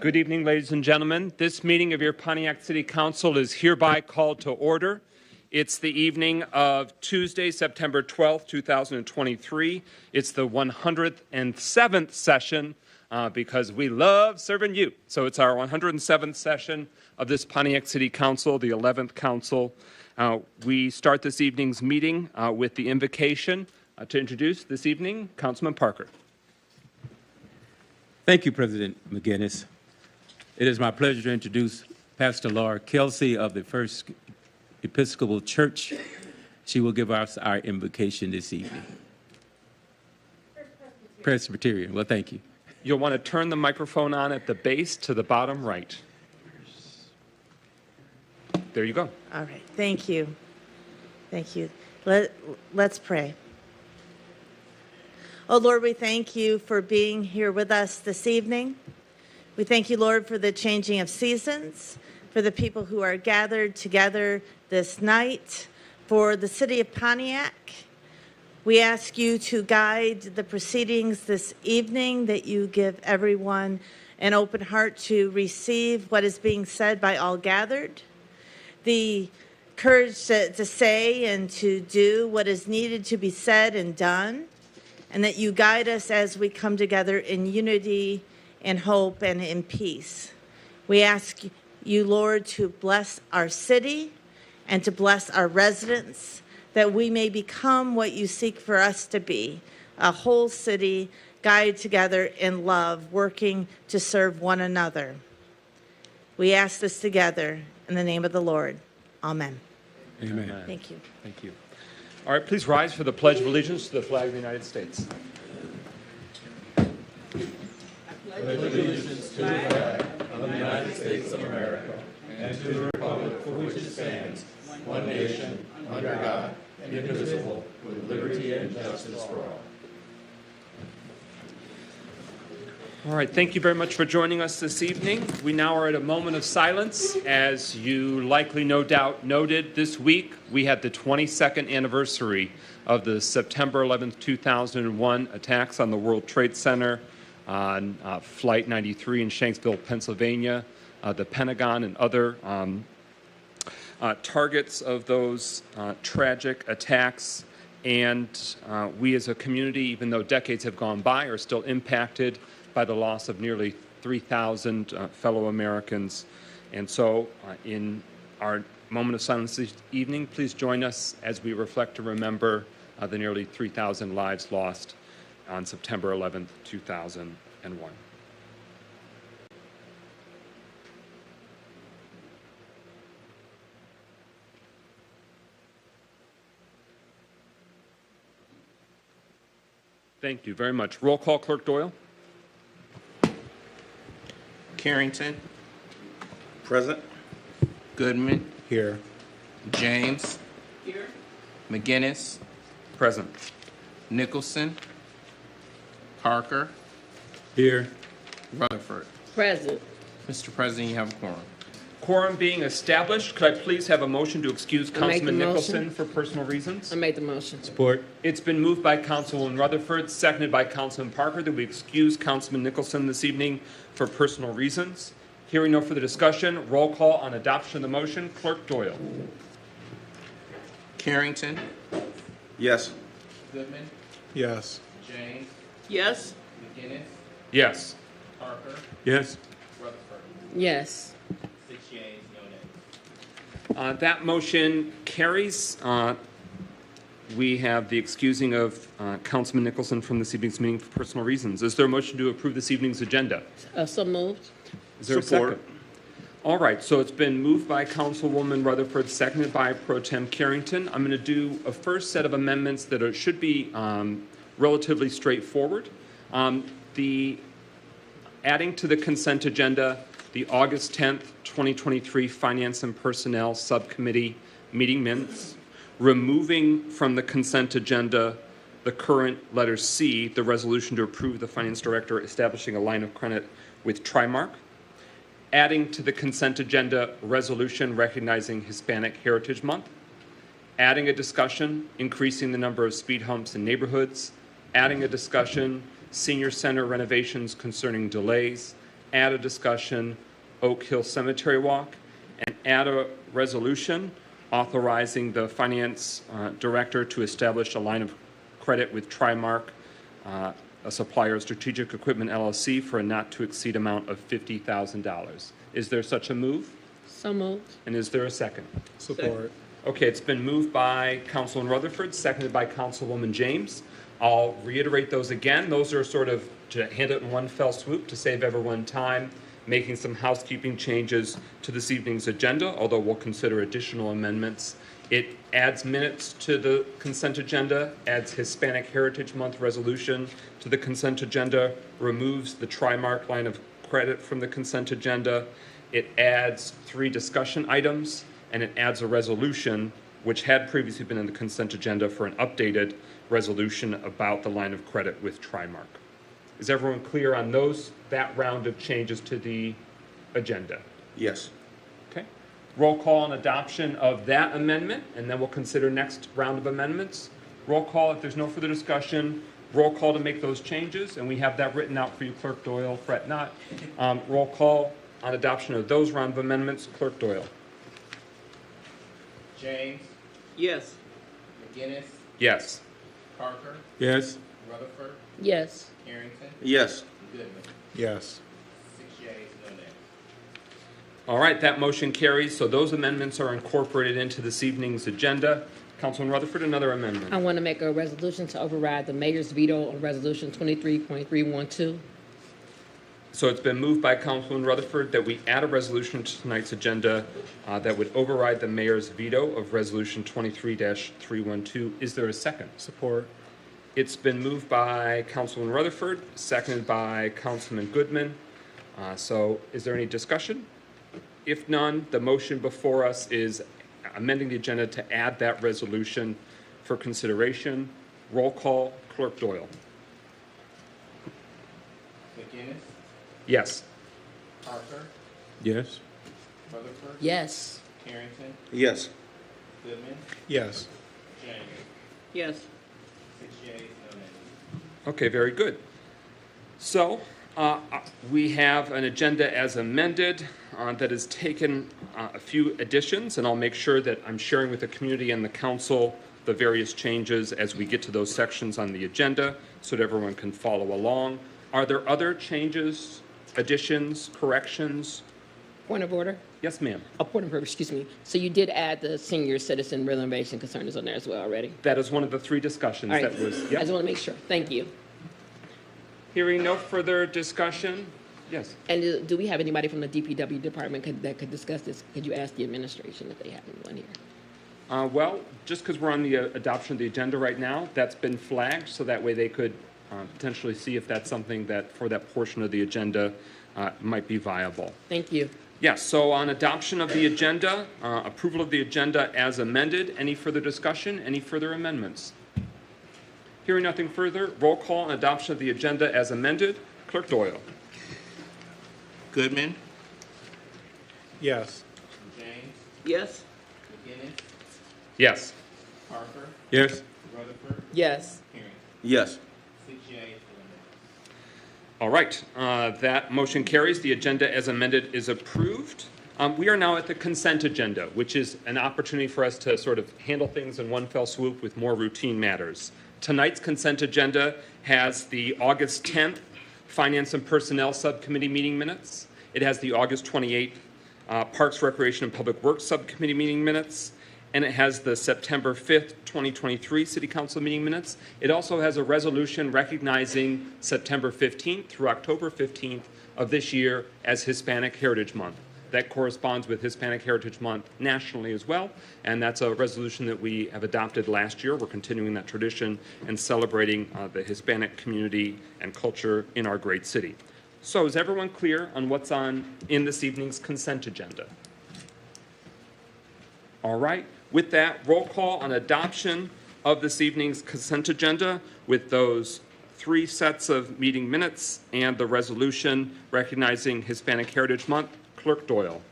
Good evening, ladies and gentlemen. This meeting of your Pontiac City Council is hereby called to order. It's the evening of Tuesday, September 12th, 2023. It's the 107th session because we love serving you. So it's our 107th session of this Pontiac City Council, the 11th Council. We start this evening's meeting with the invocation to introduce this evening Councilman Parker. Thank you, President McGinnis. It is my pleasure to introduce Pastor Laura Kelsey of the First Episcopal Church. She will give us our invocation this evening. Presbyterian. Well, thank you. You'll want to turn the microphone on at the base to the bottom right. There you go. All right. Thank you. Thank you. Let's pray. Oh, Lord, we thank you for being here with us this evening. We thank you, Lord, for the changing of seasons, for the people who are gathered together this night, for the city of Pontiac. We ask you to guide the proceedings this evening, that you give everyone an open heart to receive what is being said by all gathered, the courage to say and to do what is needed to be said and done, and that you guide us as we come together in unity and hope and in peace. We ask you, Lord, to bless our city and to bless our residents, that we may become what you seek for us to be, a whole city guided together in love, working to serve one another. We ask this together in the name of the Lord. Amen. Amen. Thank you. Thank you. All right, please rise for the Pledge of Allegiance to the flag of the United States. I pledge allegiance to the flag of the United States of America and to the republic for which it stands, one nation, under God, indivisible, with liberty and justice for all. All right, thank you very much for joining us this evening. We now are at a moment of silence. As you likely no doubt noted, this week we had the 22nd anniversary of the September 11th, 2001 attacks on the World Trade Center, on Flight 93 in Shanksville, Pennsylvania, the Pentagon, and other targets of those tragic attacks. And we as a community, even though decades have gone by, are still impacted by the loss of nearly 3,000 fellow Americans. And so in our moment of silence this evening, please join us as we reflect to remember the nearly 3,000 lives lost on September 11th, 2001. Thank you very much. Roll call, Clerk Doyle. Carrington. Present. Goodman. Here. James. Here. McGinnis. Present. Nicholson. Parker. Here. Rutherford. Present. Mr. President, you have a quorum. Quorum being established, could I please have a motion to excuse I make the Councilman motion. Nicholson for personal reasons? I made the motion. Support. It's been moved by Councilwoman Rutherford, seconded by Councilman Parker, that we excuse Councilman Nicholson this evening for personal reasons. Hearing no further discussion, roll call on adoption of the motion. Clerk Doyle. Carrington. Yes. Goodman. Yes. James. Yes. McGinnis. Yes. Parker. Yes. Rutherford. Yes. 6 yeas, no nays. That motion carries. We have the excusing of Councilman Nicholson from this evening's meeting for personal reasons. Is there a motion to approve this evening's agenda? So moved. Is there Support. a second? All right, so it's been moved by Councilwoman Rutherford, seconded by Pro Tem Carrington. I'm going to do a first set of amendments that should be relatively straightforward. The adding to the consent agenda the August 10th, 2023 Finance and Personnel Subcommittee meeting minutes, removing from the consent agenda the current letter C, the resolution to approve the Finance Director establishing a line of credit with Trimark, adding to the consent agenda resolution recognizing Hispanic Heritage Month, adding a discussion increasing the number of speed humps in neighborhoods, adding a discussion senior center renovations concerning delays, add a discussion, Oak Hill Cemetery Walk, and add a resolution authorizing the finance director to establish a line of credit with Trimark, a supplier of strategic equipment LLC, for a not-to-exceed amount of $50,000. Is there such a move? So moved. And is there a second? Support. Okay, it's been moved by Councilman Rutherford, seconded by Councilwoman James. I'll reiterate those again. Those are sort of to hand it in one fell swoop to save everyone time, making some housekeeping changes to this evening's agenda, although we'll consider additional amendments. It adds minutes to the consent agenda, adds Hispanic Heritage Month resolution to the consent agenda, removes the Trimark line of credit from the consent agenda. It adds 3 discussion items, and it adds a resolution which had previously been in the consent agenda for an updated resolution about the line of credit with Trimark. Is everyone clear on that round of changes to the agenda? Yes. Okay. Roll call on adoption of that amendment, and then we'll consider next round of amendments. Roll call if there's no further discussion. Roll call to make those changes, and we have that written out for you, Clerk Doyle. Fret not. Roll call on adoption of those round of amendments. Clerk Doyle. James, Yes. McGinnis, Yes. Parker, Yes. Rutherford, Yes. Carrington, Yes. Goodman. Yes. 6 yeas, no nays. All right, that motion carries. So those amendments are incorporated into this evening's agenda. Councilman Rutherford, another amendment. I want to make a resolution to override the mayor's veto on resolution 23.312. So it's been moved by Councilman Rutherford that we add a resolution to tonight's agenda that would override the mayor's veto of resolution 23-312. Is there a second? Support. It's been moved by Councilman Rutherford, seconded by Councilman Goodman. So is there any discussion? If none, the motion before us is amending the agenda to add that resolution for consideration. Roll call, Clerk Doyle. McGinnis, Yes. Parker, Yes. Rutherford, Yes. Carrington, Yes. Goodman, Yes. James. Yes. 6 yeas, no nays. Okay, very good. So we have an agenda as amended that has taken a few additions, and I'll make sure that I'm sharing with the community and the council the various changes as we get to those sections on the agenda so that everyone can follow along. Are there other changes, additions, corrections? Point of order? Yes, ma'am. A point of order, excuse me. So you did add the senior citizen renovation concerns on there as well already? That is one of the 3 discussions All right. that was. I Yep. just want to make sure. Thank you. Hearing no further discussion. Yes. And do we have anybody from the DPW department that could discuss this? Could you ask the administration if they have anyone here? Well, just because we're on the adoption of the agenda right now, that's been flagged, so that way they could potentially see if that's something that, for that portion of the agenda, might be viable. Thank you. Yes, so on adoption of the agenda, approval of the agenda as amended, any further discussion, any further amendments? Hearing nothing further, roll call on adoption of the agenda as amended. Clerk Doyle. Goodman, Yes. James, Yes. McGinnis, Yes. Parker, Yes. Rutherford, Yes. Carrington. Yes. 6 yeas, no nays. All right, that motion carries. The agenda as amended is approved. We are now at the consent agenda, which is an opportunity for us to sort of handle things in one fell swoop with more routine matters. Tonight's consent agenda has the August 10th Finance and Personnel Subcommittee meeting minutes. It has the August 28th Parks, Recreation, and Public Works Subcommittee meeting minutes. And it has the September 5th, 2023 City Council meeting minutes. It also has a resolution recognizing September 15th through October 15th of this year as Hispanic Heritage Month. That corresponds with Hispanic Heritage Month nationally as well, and that's a resolution that we have adopted last year. We're continuing that tradition and celebrating the Hispanic community and culture in our great city. So is everyone clear on what's in this evening's consent agenda? All right. With that, roll call on adoption of this evening's consent agenda with those 3 sets of meeting minutes and the resolution recognizing Hispanic Heritage Month. Clerk Doyle.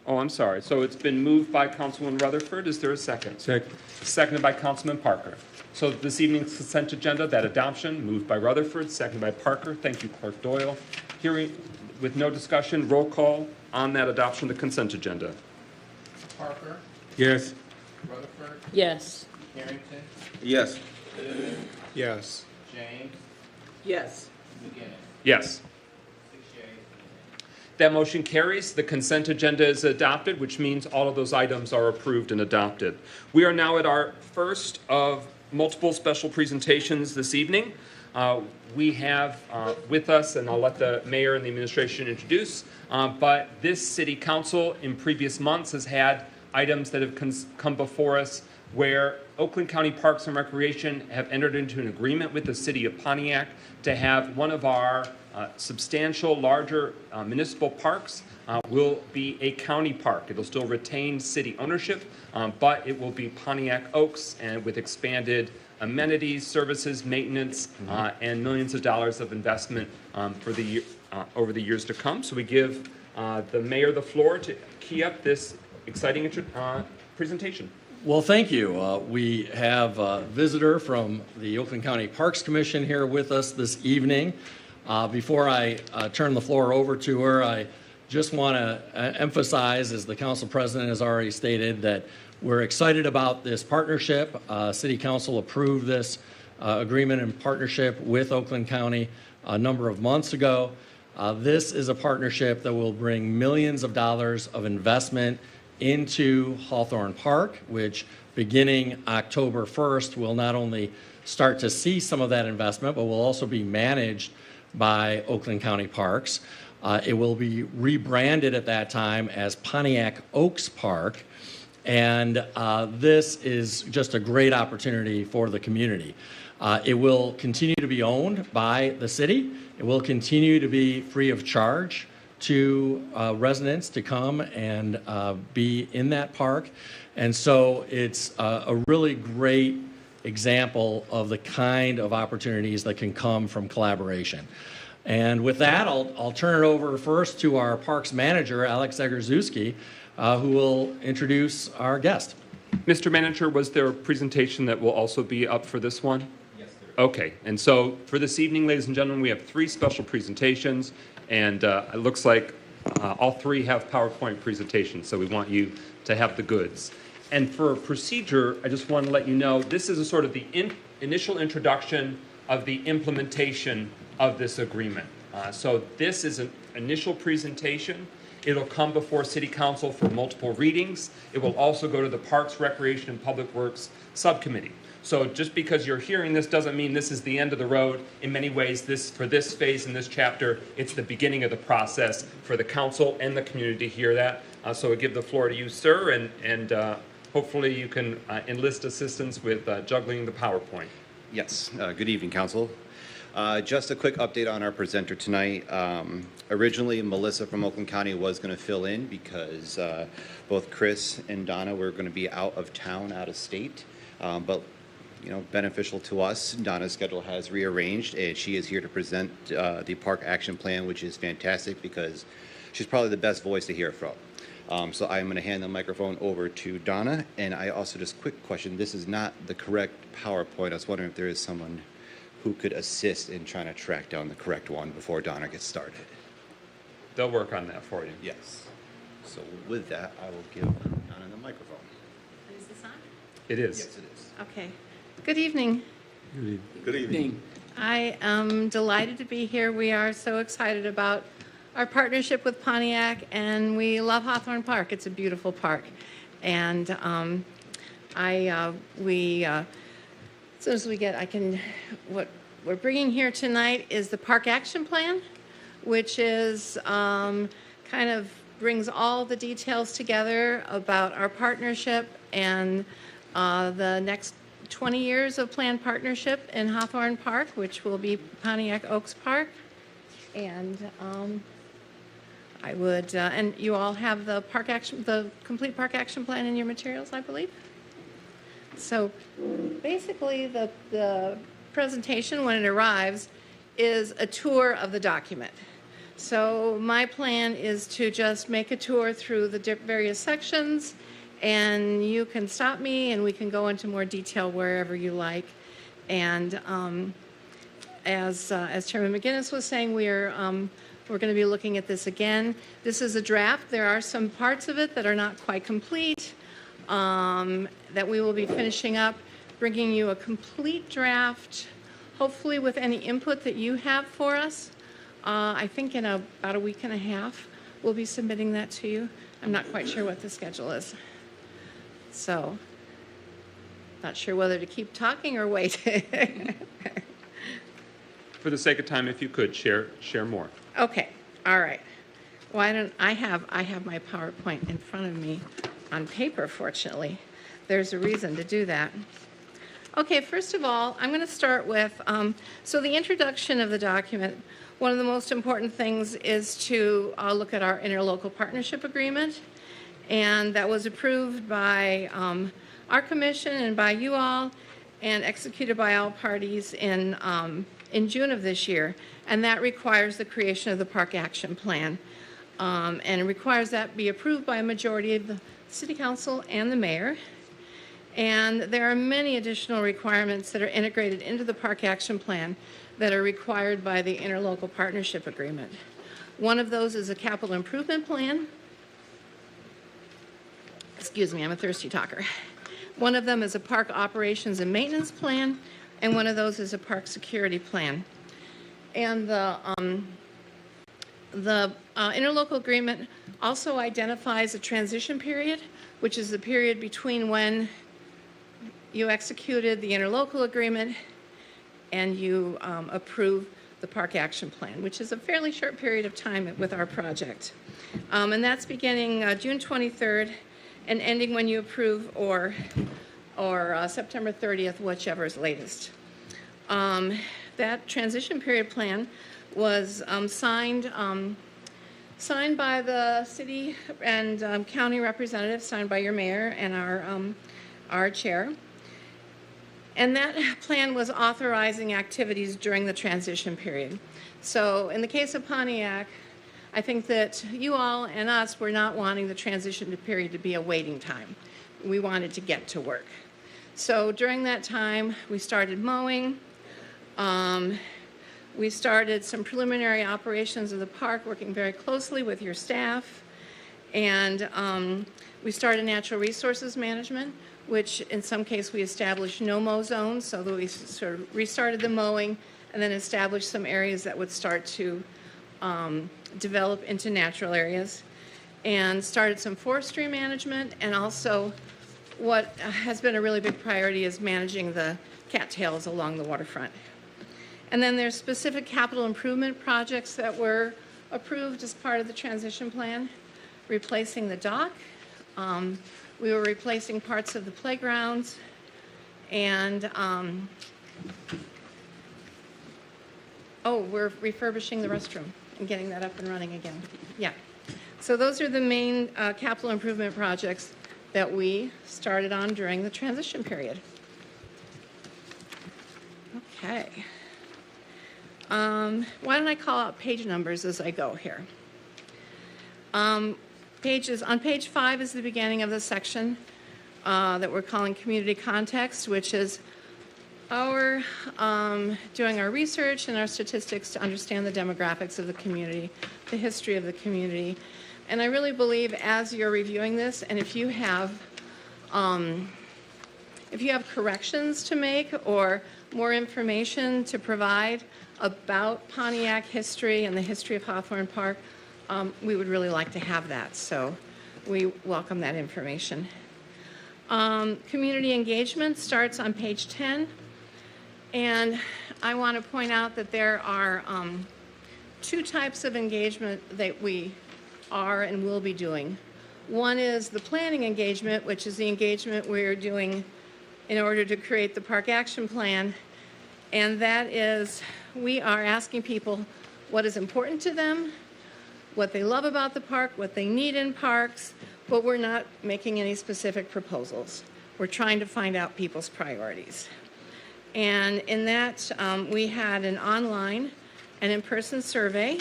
Oh, I'm sorry. So it's been moved by Councilman Rutherford. Is there a second? Second. Seconded by Councilman Parker. So this evening's consent agenda, that adoption, moved by Rutherford, seconded by Parker. Thank you, Clerk Doyle. Hearing with no discussion, roll call on that adoption of the consent agenda. Parker, Yes. Rutherford, Yes. Carrington, Yes. Yes. James, Yes. McGinnis. Yes. 6 yeas. That motion carries. The consent agenda is adopted, which means all of those items are approved and adopted. We are now at our first of multiple special presentations this evening. We have with us, and I'll let the mayor and the administration introduce, but this city council in previous months has had items that have come before us where Oakland County Parks and Recreation have entered into an agreement with the city of Pontiac to have one of our substantial, larger municipal parks will be a county park. It'll still retain city ownership, but it will be Pontiac Oaks and with expanded amenities, services, maintenance, and millions of dollars of investment for the year, over the years to come. So we give the mayor the floor to key up this exciting presentation. Well, thank you. We have a visitor from the Oakland County Parks Commission here with us this evening. Before I turn the floor over to her, I just want to emphasize, as the council president has already stated, that we're excited about this partnership. City Council approved this agreement and partnership with Oakland County a number of months ago. This is a partnership that will bring millions of dollars of investment into Hawthorne Park, which beginning October 1st will not only start to see some of that investment, but will also be managed by Oakland County Parks. It will be rebranded at that time as Pontiac Oaks Park, and this is just a great opportunity for the community. It will continue to be owned by the city. It will continue to be free of charge to residents to come and be in that park. And so it's a really great example of the kind of opportunities that can come from collaboration. And with that, I'll turn it over first to our parks manager, Alex Egerszewski, who will introduce our guest. Mr. Manager, was there a presentation that will also be up for this one? Yes, sir. Okay, and so for this evening, ladies and gentlemen, we have 3 special presentations, and it looks like all 3 have PowerPoint presentations, so we want you to have the goods. And for procedure, I just want to let you know, this is a sort of the initial introduction of the implementation of this agreement. So this is an initial presentation. It'll come before City Council for multiple readings. It will also go to the Parks, Recreation, and Public Works Subcommittee. So just because you're hearing this doesn't mean this is the end of the road. In many ways, for this phase in this chapter, it's the beginning of the process for the council and the community to hear that. So I give the floor to you, sir, and hopefully you can enlist assistance with juggling the PowerPoint. Yes, good evening, Council. Just a quick update on our presenter tonight. Originally, Melissa from Oakland County was going to fill in because both Chris and Donna were going to be out of town, out of state. But beneficial to us, Donna's schedule has rearranged, and she is here to present the Park Action Plan, which is fantastic because she's probably the best voice to hear from. So I'm going to hand the microphone over to Donna, and I also just quick question, this is not the correct PowerPoint. I was wondering if there is someone who could assist in trying to track down the correct one before Donna gets started. They'll work on that for you. Yes. So with that, I will give Donna the microphone. Is this on? It is. Yes, it is. Okay. Good evening. Good evening. I am delighted to be here. We are so excited about our partnership with Pontiac, and we love Hawthorne Park. It's a beautiful park. And as soon as we get, what we're bringing here tonight is the Park Action Plan, which is kind of brings all the details together about our partnership and the next 20 years of planned partnership in Hawthorne Park, which will be Pontiac Oaks Park. And and you all have the complete Park Action Plan in your materials, I believe. So basically, the presentation, when it arrives, is a tour of the document. So my plan is to just make a tour through the various sections, and you can stop me and we can go into more detail wherever you like. And as Chairman McGinnis was saying, we're going to be looking at this again. This is a draft. There are some parts of it that are not quite complete that we will be finishing up, bringing you a complete draft, hopefully with any input that you have for us. I think in about a week and a half, we'll be submitting that to you. I'm not quite sure what the schedule is. So, not sure whether to keep talking or wait. For the sake of time, if you could, share more. Okay, all right. Why don't I have my PowerPoint in front of me on paper, fortunately. There's a reason to do that. Okay, first of all, I'm going to start with, so the introduction of the document, one of the most important things is to look at our interlocal partnership agreement, and that was approved by our commission and by you all, and executed by all parties in June of this year, and that requires the creation of the Park Action Plan, and it requires that be approved by a majority of the City Council and the Mayor. And there are many additional requirements that are integrated into the Park Action Plan that are required by the Interlocal Partnership Agreement. One of those is a capital improvement plan. Excuse me, I'm a thirsty talker. One of them is a park operations and maintenance plan, and one of those is a park security plan. And the interlocal agreement also identifies a transition period, which is the period between when you executed the interlocal agreement and you approve the Park Action Plan, which is a fairly short period of time with our project. And that's beginning June 23rd and ending when you approve or September 30th, whichever is latest. That transition period plan was signed by the city and county representatives, signed by your mayor and our chair. And that plan was authorizing activities during the transition period. So in the case of Pontiac, I think that you all and us were not wanting the transition period to be a waiting time. We wanted to get to work. So during that time, we started mowing. We started some preliminary operations of the park, working very closely with your staff. And we started natural resources management, which in some case we established no-mow zones, so that we sort of restarted the mowing and then established some areas that would start to develop into natural areas, and started some forestry management, and also what has been a really big priority is managing the cattails along the waterfront. And then there's specific capital improvement projects that were approved as part of the transition plan, replacing the dock. We were replacing parts of the playgrounds, and we're refurbishing the restroom and getting that up and running again. Yeah. So those are the main capital improvement projects that we started on during the transition period. Okay. Why don't I call out page numbers as I go here? On page 5 is the beginning of the section that we're calling community context, which is our doing our research and our statistics to understand the demographics of the community, the history of the community. And I really believe as you're reviewing this, and if you have corrections to make or more information to provide about Pontiac history and the history of Hawthorne Park, we would really like to have that. So we welcome that information. Community engagement starts on page 10. And I want to point out that there are two types of engagement that we are and will be doing. One is the planning engagement, which is the engagement we're doing in order to create the Park Action Plan. And that is, we are asking people what is important to them, what they love about the park, what they need in parks, but we're not making any specific proposals. We're trying to find out people's priorities. And in that, we had an online and in-person survey.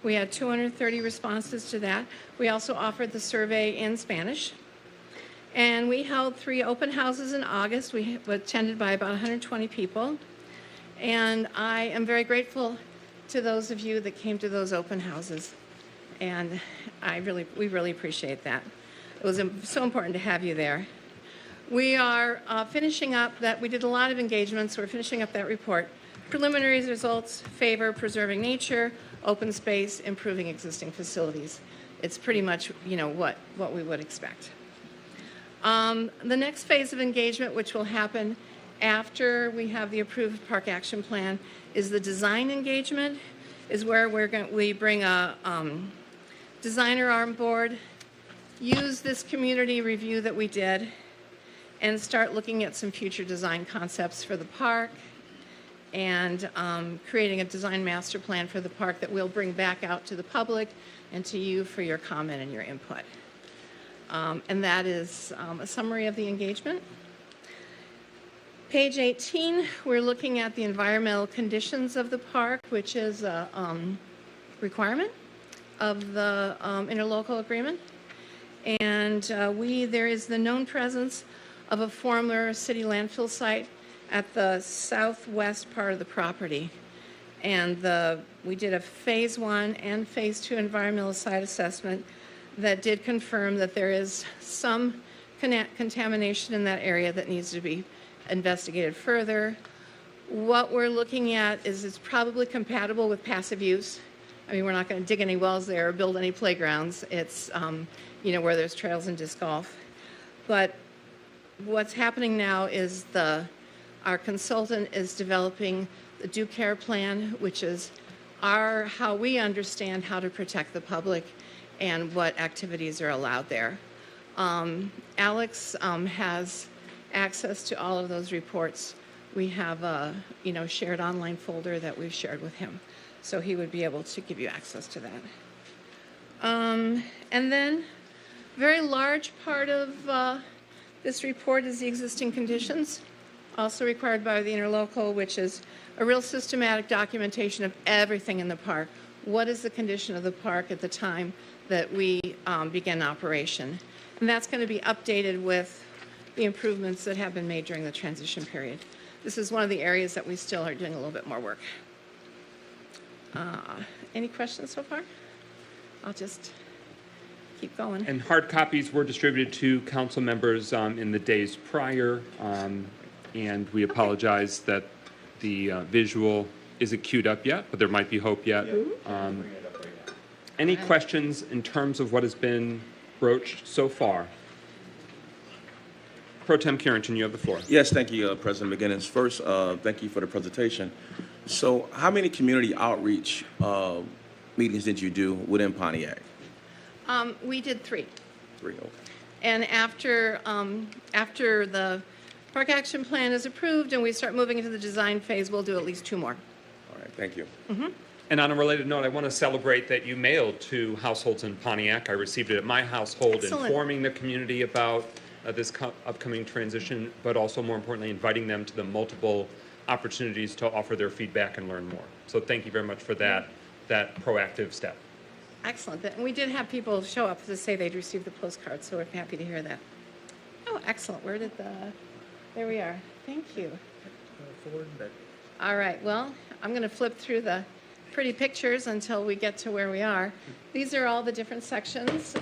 We had 230 responses to that. We also offered the survey in Spanish. And we held 3 open houses in August. We were attended by about 120 people. And I am very grateful to those of you that came to those open houses. And we really appreciate that. It was so important to have you there. We are finishing up that. We did a lot of engagements. We're finishing up that report. Preliminary results favor preserving nature, open space, improving existing facilities. It's pretty much, what we would expect. The next phase of engagement, which will happen after we have the approved park action plan, is the design engagement, is where we bring a designer on board, use this community review that we did, and start looking at some future design concepts for the park and creating a design master plan for the park that we'll bring back out to the public and to you for your comment and your input. And that is a summary of the engagement. Page 18, we're looking at the environmental conditions of the park, which is a requirement of the interlocal agreement. And there is the known presence of a former city landfill site at the southwest part of the property. And we did a phase 1 and phase 2 environmental site assessment that did confirm that there is some contamination in that area that needs to be investigated further. What we're looking at is it's probably compatible with passive use. I mean, we're not going to dig any wells there or build any playgrounds. It's, where there's trails and disc golf. But what's happening now is our consultant is developing the due care plan, which is how we understand how to protect the public and what activities are allowed there. Alex has access to all of those reports. We have a shared online folder that we've shared with him, so he would be able to give you access to that. And then very large part of this report is the existing conditions, also required by the interlocal, which is a real systematic documentation of everything in the park. What is the condition of the park at the time that we begin operation? And that's going to be updated with the improvements that have been made during the transition period. This is one of the areas that we still are doing a little bit more work. Any questions so far? I'll just keep going. And hard copies were distributed to council members in the days prior, and we apologize that the visual isn't queued up yet, but there might be hope yet. Any questions in terms of what has been broached so far? Pro Tem Carrington, you have the floor. Yes, thank you, President McGinnis. First, thank you for the presentation. So how many community outreach meetings did you do within Pontiac? We did 3. 3, okay. And after the park action plan is approved and we start moving into the design phase, we'll do at least 2 more. All right, thank you. Mm-hmm. And on a related note, I want to celebrate that you mailed to households in Pontiac. I received it at my household, Excellent. informing the community about this upcoming transition, but also more importantly, inviting them to the multiple opportunities to offer their feedback and learn more. So thank you very much for that proactive step. Excellent. And we did have people show up to say they'd received the postcard, so we're happy to hear that. Oh, excellent. There we are. Thank you. All right. Well, I'm going to flip through the pretty pictures until we get to where we are. These are all the different sections.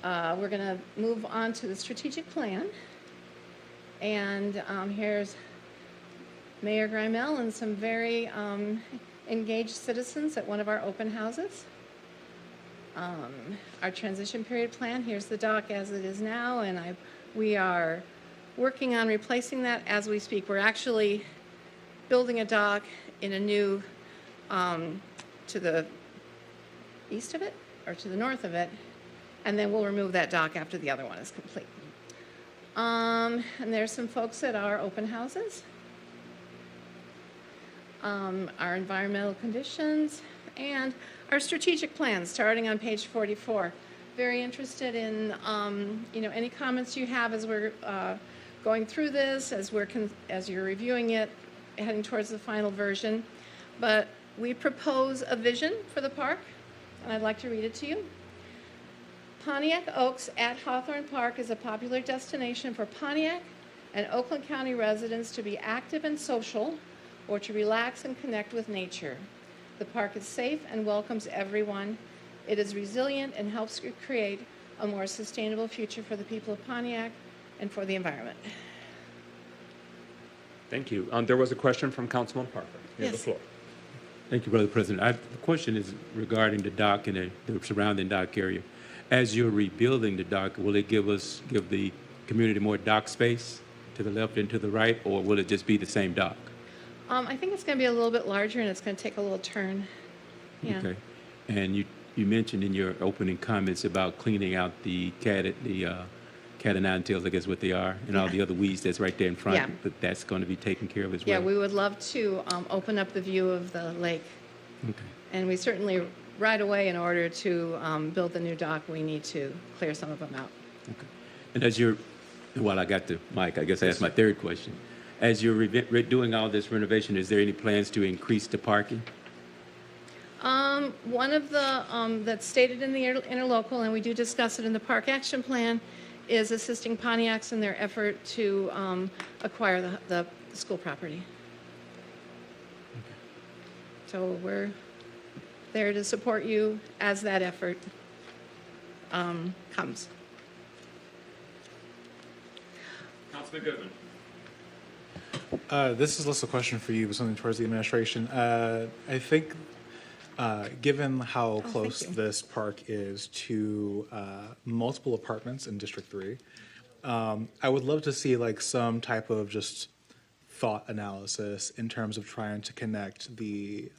We're going to move on to the strategic plan. And here's Mayor Grimel and some very engaged citizens at one of our open houses. Our transition period plan, here's the dock as it is now, and we are working on replacing that as we speak. We're actually building a dock in a new, to the east of it, or to the north of it, and then we'll remove that dock after the other one is complete. And there's some folks at our open houses. Our environmental conditions, and our strategic plan, starting on page 44. Very interested in, any comments you have as we're going through this, as you're reviewing it, heading towards the final version. But we propose a vision for the park, and I'd like to read it to you. Pontiac Oaks at Hawthorne Park is a popular destination for Pontiac and Oakland County residents to be active and social or to relax and connect with nature. The park is safe and welcomes everyone. It is resilient and helps create a more sustainable future for the people of Pontiac and for the environment. Thank you. There was a question from Councilman Parker. You have the Yes. floor. Thank you, Brother President. The question is regarding the dock and the surrounding dock area. As you're rebuilding the dock, will it give the community more dock space to the left and to the right, or will it just be the same dock? I think it's going to be a little bit larger and it's going to take a little turn. Yeah. Okay. And you mentioned in your opening comments about cleaning out the cat and nine tails, I guess what they are, and all the other weeds that's right there in front. Yeah. But that's going to be taken care of as well. Yeah, we would love to open up the view of the lake. Okay. And we certainly, right away, in order to build the new dock, we need to clear some of them out. Okay. And while I got the mic, I guess that's my third question. As you're doing all this renovation, is there any plans to increase the parking? One of the, that's stated in the interlocal, and we do discuss it in the Park Action Plan, is assisting Pontiacs in their effort to acquire the school property. So we're there to support you as that effort comes. Councilman Goodman. This is less a question for you, but something towards the administration. I think, given how close thank you. this park is to multiple apartments in District 3, I would love to see like some type of just thought analysis in terms of trying to connect the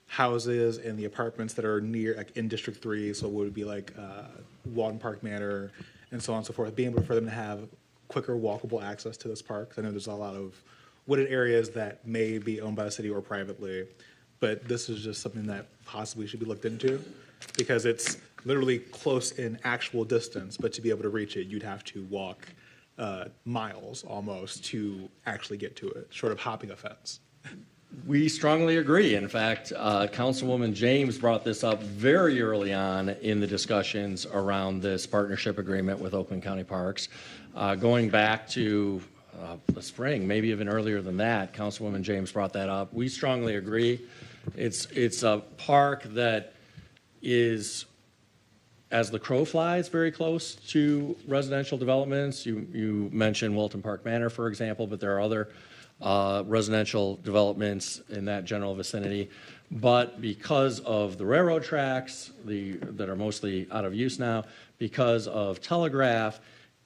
houses and the apartments that are near, like in District 3, so it would be like Walton Park Manor and so on and so forth, being able for them to have quicker walkable access to this park. I know there's a lot of wooded areas that may be owned by the city or privately, but this is just something that possibly should be looked into because it's literally close in actual distance, but to be able to reach it, you'd have to walk miles almost to actually get to it, short of hopping a fence. We strongly agree. In fact, Councilwoman James brought this up very early on in the discussions around this partnership agreement with Oakland County Parks. Going back to the spring, maybe even earlier than that, Councilwoman James brought that up. We strongly agree. It's a park that is, as the crow flies, very close to residential developments. You mentioned Walton Park Manor, for example, but there are other residential developments in that general vicinity. But because of the railroad tracks that are mostly out of use now, because of telegraph,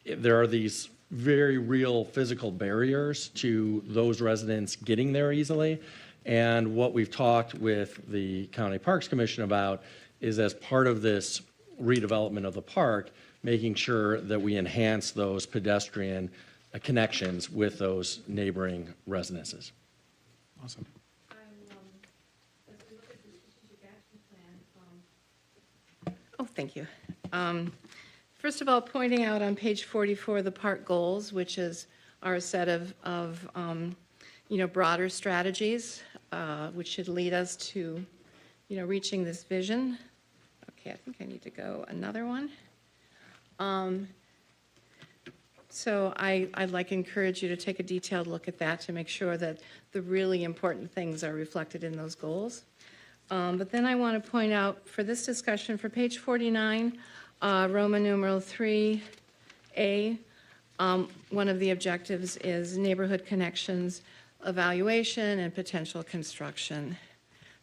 there are these very real physical barriers to those residents getting there easily. And what we've talked with the County Parks Commission about is, as part of this redevelopment of the park, making sure that we enhance those pedestrian connections with those neighboring residences. Awesome. Oh, thank you. First of all, pointing out on page 44 the park goals, which is our set of broader strategies, which should lead us to, reaching this vision. Okay, I think I need to go another one. So I'd like to encourage you to take a detailed look at that to make sure that the really important things are reflected in those goals. But then I want to point out for this discussion, for page 49, Roman numeral 3A, one of the objectives is neighborhood connections, evaluation, and potential construction.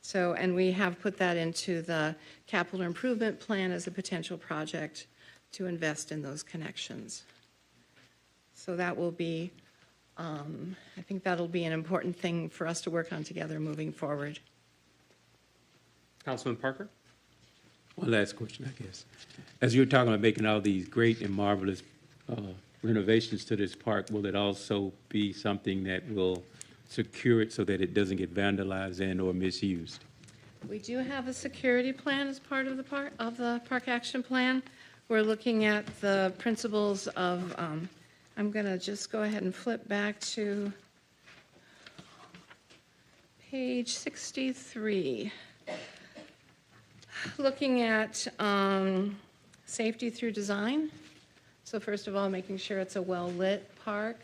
So, and we have put that into the capital improvement plan as a potential project to invest in those connections. So that will be, I think that'll be an important thing for us to work on together moving forward. Councilman Parker? One last question, I guess. As you're talking about making all these great and marvelous renovations to this park, will it also be something that will secure it so that it doesn't get vandalized and or misused? We do have a security plan as part of the Park Action Plan. We're looking at the principles of, I'm going to just go ahead and flip back to page 63. Looking at safety through design. So first of all, making sure it's a well-lit park.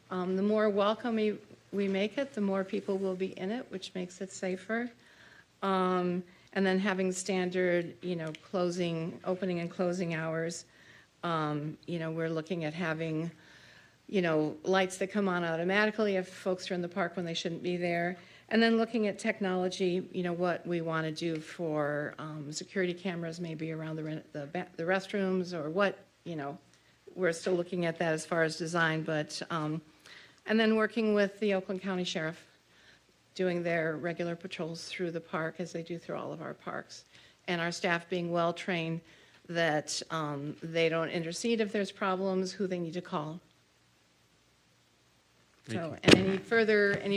The more welcoming we make it, the more people will be in it, which makes it safer. And then having standard, opening and closing hours. We're looking at having, lights that come on automatically if folks are in the park when they shouldn't be there. And then looking at technology, what we want to do for security cameras, maybe around the restrooms or what, we're still looking at that as far as design, but, and then working with the Oakland County Sheriff, doing their regular patrols through the park as they do through all of our parks. And our staff being well-trained that they don't intercede if there's problems, who they need to call. So, and any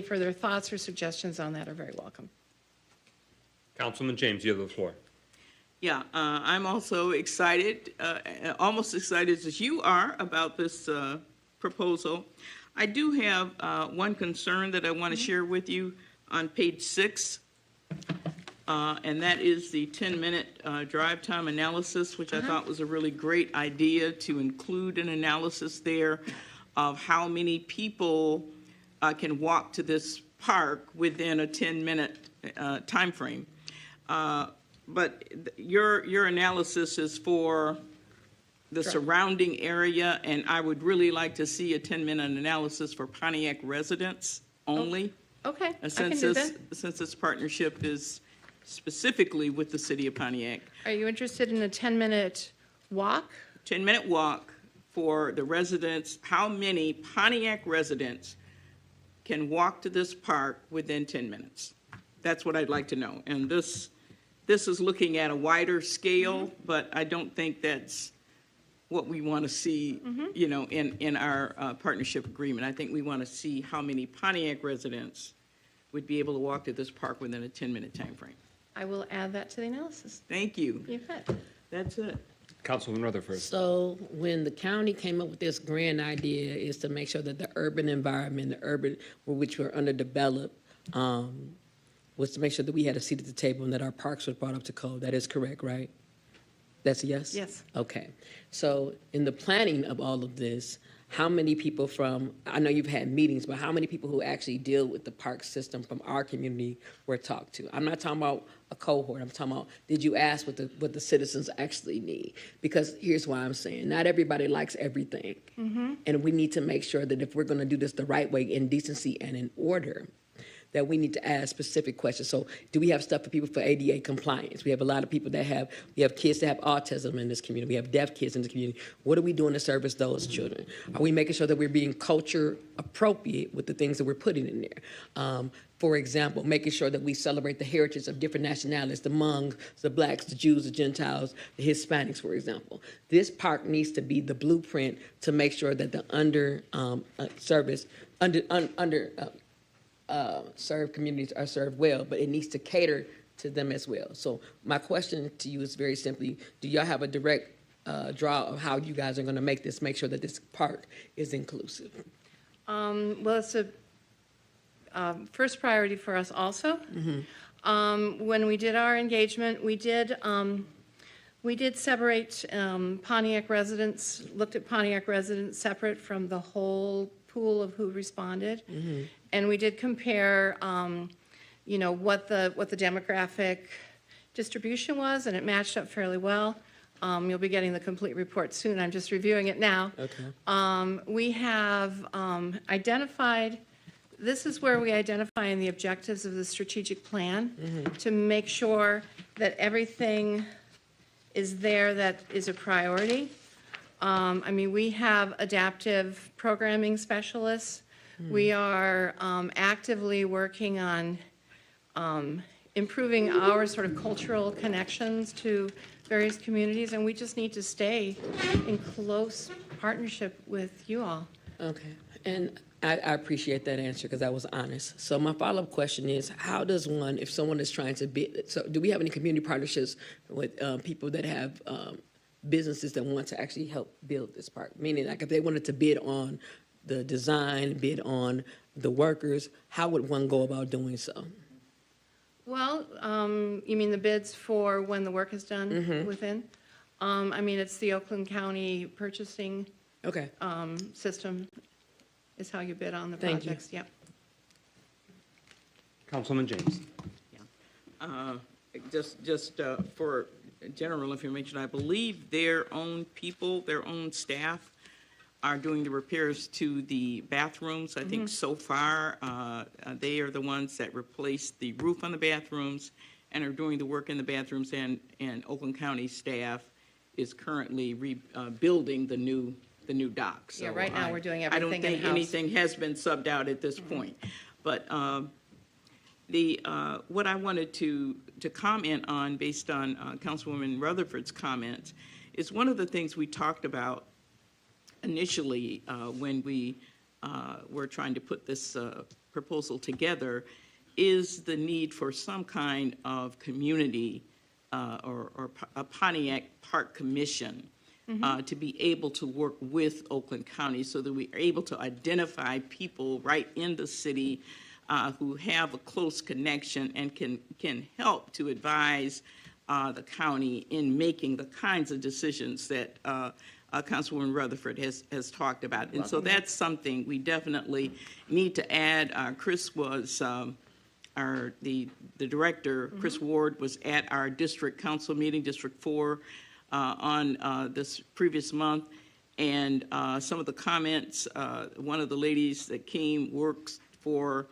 further thoughts or suggestions on that are very welcome. Councilman James, you have the floor. Yeah, I'm also excited, almost excited as you are about this proposal. I do have one concern that I want to share with you on page 6, and that is the 10-minute drive time analysis, which I thought was a really great idea to include an analysis there of how many people can walk to this park within a 10-minute time frame. But your analysis is for the surrounding area, and I would really like to see a 10-minute analysis for Pontiac residents only. Okay, I can Since do that. since this partnership is specifically with the city of Pontiac. Are you interested in a 10-minute walk? 10-minute walk for the residents. How many Pontiac residents can walk to this park within 10 minutes? That's what I'd like to know. And this is looking at a wider scale, but I don't think that's what we want to see, in our partnership agreement. I think we want to see how many Pontiac residents would be able to walk to this park within a 10-minute time frame. I will add that to the analysis. Thank you. You bet. That's it. Councilman Rutherford. So when the county came up with this grand idea is to make sure that the urban environment, which were underdeveloped, was to make sure that we had a seat at the table and that our parks were brought up to code. That is correct, right? That's a yes? Yes. Okay. So in the planning of all of this, how many people I know you've had meetings, but how many people who actually deal with the park system from our community were talked to? I'm not talking about a cohort. I'm talking about, did you ask what the citizens actually need? Because here's why I'm saying, not everybody likes everything. And we need to make sure that if we're going to do this the right way, in decency and in order, that we need to ask specific questions. So do we have stuff for people for ADA compliance? We have a lot of people we have kids that have autism in this community. We have deaf kids in this community. What are we doing to service those children? Are we making sure that we're being culture appropriate with the things that we're putting in there? For example, making sure that we celebrate the heritage of different nationalities, the Hmong, the Blacks, the Jews, the Gentiles, the Hispanics, for example. This park needs to be the blueprint to make sure that the served communities are served well, but it needs to cater to them as well. So my question to you is very simply, do y'all have a direct draw of how you guys are going to make sure that this park is inclusive? Well, it's a first priority for us also. When we did our engagement, we did separate Pontiac residents, looked at Pontiac residents separate from the whole pool of who responded. And we did compare, what the demographic distribution was, and it matched up fairly well. You'll be getting the complete report soon. I'm just reviewing it now. Okay. We have identified, this is where we identify in the objectives of the strategic plan to make sure that everything is there that is a priority. We have adaptive programming specialists. We are actively working on improving our sort of cultural connections to various communities, and we just need to stay in close partnership with you all. Okay. And I appreciate that answer because that was honest. So my follow-up question is, how does one, if someone is trying to do we have any community partnerships with people that have businesses that want to actually help build this park? Meaning, like, if they wanted to bid on the design, bid on the workers, how would one go about doing so? Well, you mean the bids for when the work is done within? I mean, it's the Oakland County purchasing Okay. system is how you bid on the Thank you. projects. Yep. Councilman James. Just for general information, I believe their own people, their own staff are doing the repairs to the bathrooms. I think so far, they are the ones that replaced the roof on the bathrooms and are doing the work in the bathrooms, and Oakland County staff is currently rebuilding the new dock. So Yeah, right now we're doing I don't everything think in-house. anything has been subbed out at this point. But what I wanted to comment on, based on Councilwoman Rutherford's comments, is one of the things we talked about initially when we were trying to put this proposal together is the need for some kind of community or a Pontiac Park Commission to be able to work with Oakland County so that we are able to identify people right in the city who have a close connection and can help to advise the county in making the kinds of decisions that Councilwoman Rutherford has talked about. And so that's something we definitely need to add. Chris was the director, Chris Ward, was at our district council meeting, District 4, on this previous month. And some of the comments, one of the ladies that came works for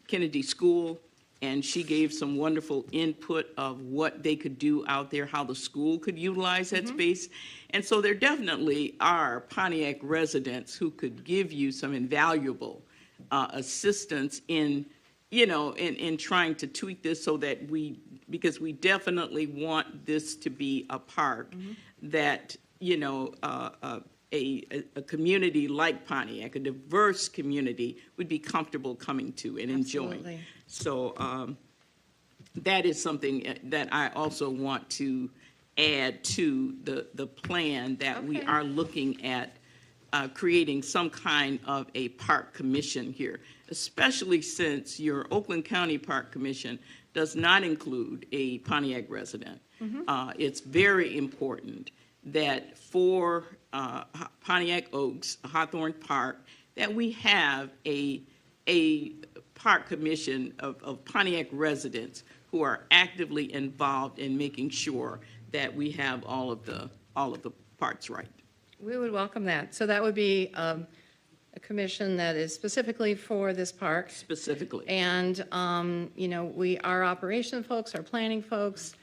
Kennedy School, and she gave some wonderful input of what they could do out there, how the school could utilize that space. And so there definitely are Pontiac residents who could give you some invaluable assistance in trying to tweak this so that because we definitely want this to be a park that, a community like Pontiac, a diverse community, would be comfortable coming to and enjoying. Absolutely. So that is something that I also want to add to the plan, that we Okay. are looking at creating some kind of a park commission here, especially since your Oakland County Park Commission does not include a Pontiac resident. It's very important that for Pontiac Oaks, Hawthorne Park, that we have a park commission of Pontiac residents who are actively involved in making sure that we have all of the parts right. We would welcome that. So that would be a commission that is specifically for this park. Specifically. And, our operation folks, our planning folks,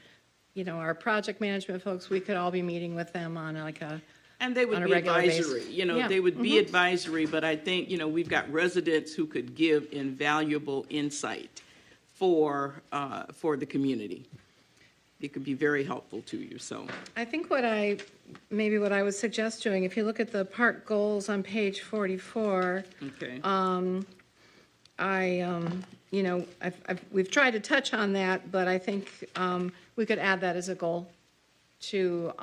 our project management folks, we could all be meeting with them on And they would on a be regular basis. advisory, Yeah. they would be advisory, but I think, we've got residents who could give invaluable insight for the community. It could be very helpful to you, so. I think what I would suggest doing, if you look at the park goals on page 44, Okay. we've tried to touch on that, but I think we could add that as a goal to,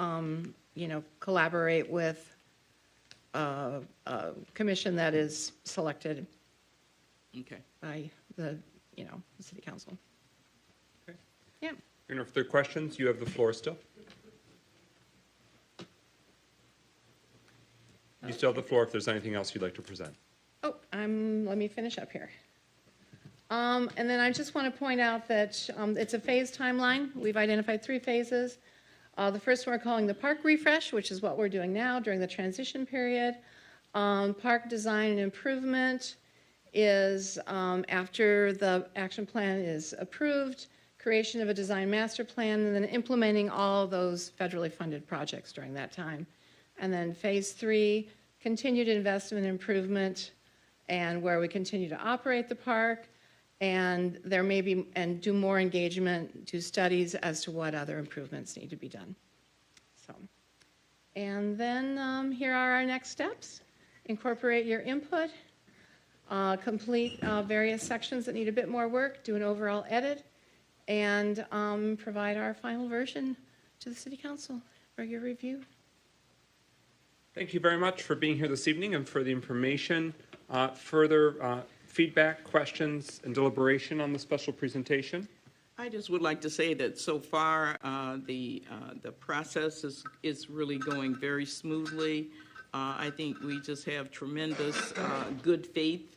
collaborate with a commission that is selected Okay. by the city council. Okay. Yeah. And if there are questions, you have the floor still. You still have the floor if there's anything else you'd like to present. Oh, let me finish up here. And then I just want to point out that it's a phase timeline. We've identified 3 phases. The first one we're calling the park refresh, which is what we're doing now during the transition period. Park design and improvement is after the action plan is approved, creation of a design master plan, and then implementing all those federally funded projects during that time. And then phase 3, continued investment and improvement, and where we continue to operate the park, and there may be, and do more engagement, do studies as to what other improvements need to be done. So, and then here are our next steps. Incorporate your input, complete various sections that need a bit more work, do an overall edit, and provide our final version to the City Council for your review. Thank you very much for being here this evening and for the information. Further feedback, questions, and deliberation on the special presentation? I just would like to say that so far, the process is really going very smoothly. I think we just have tremendous good faith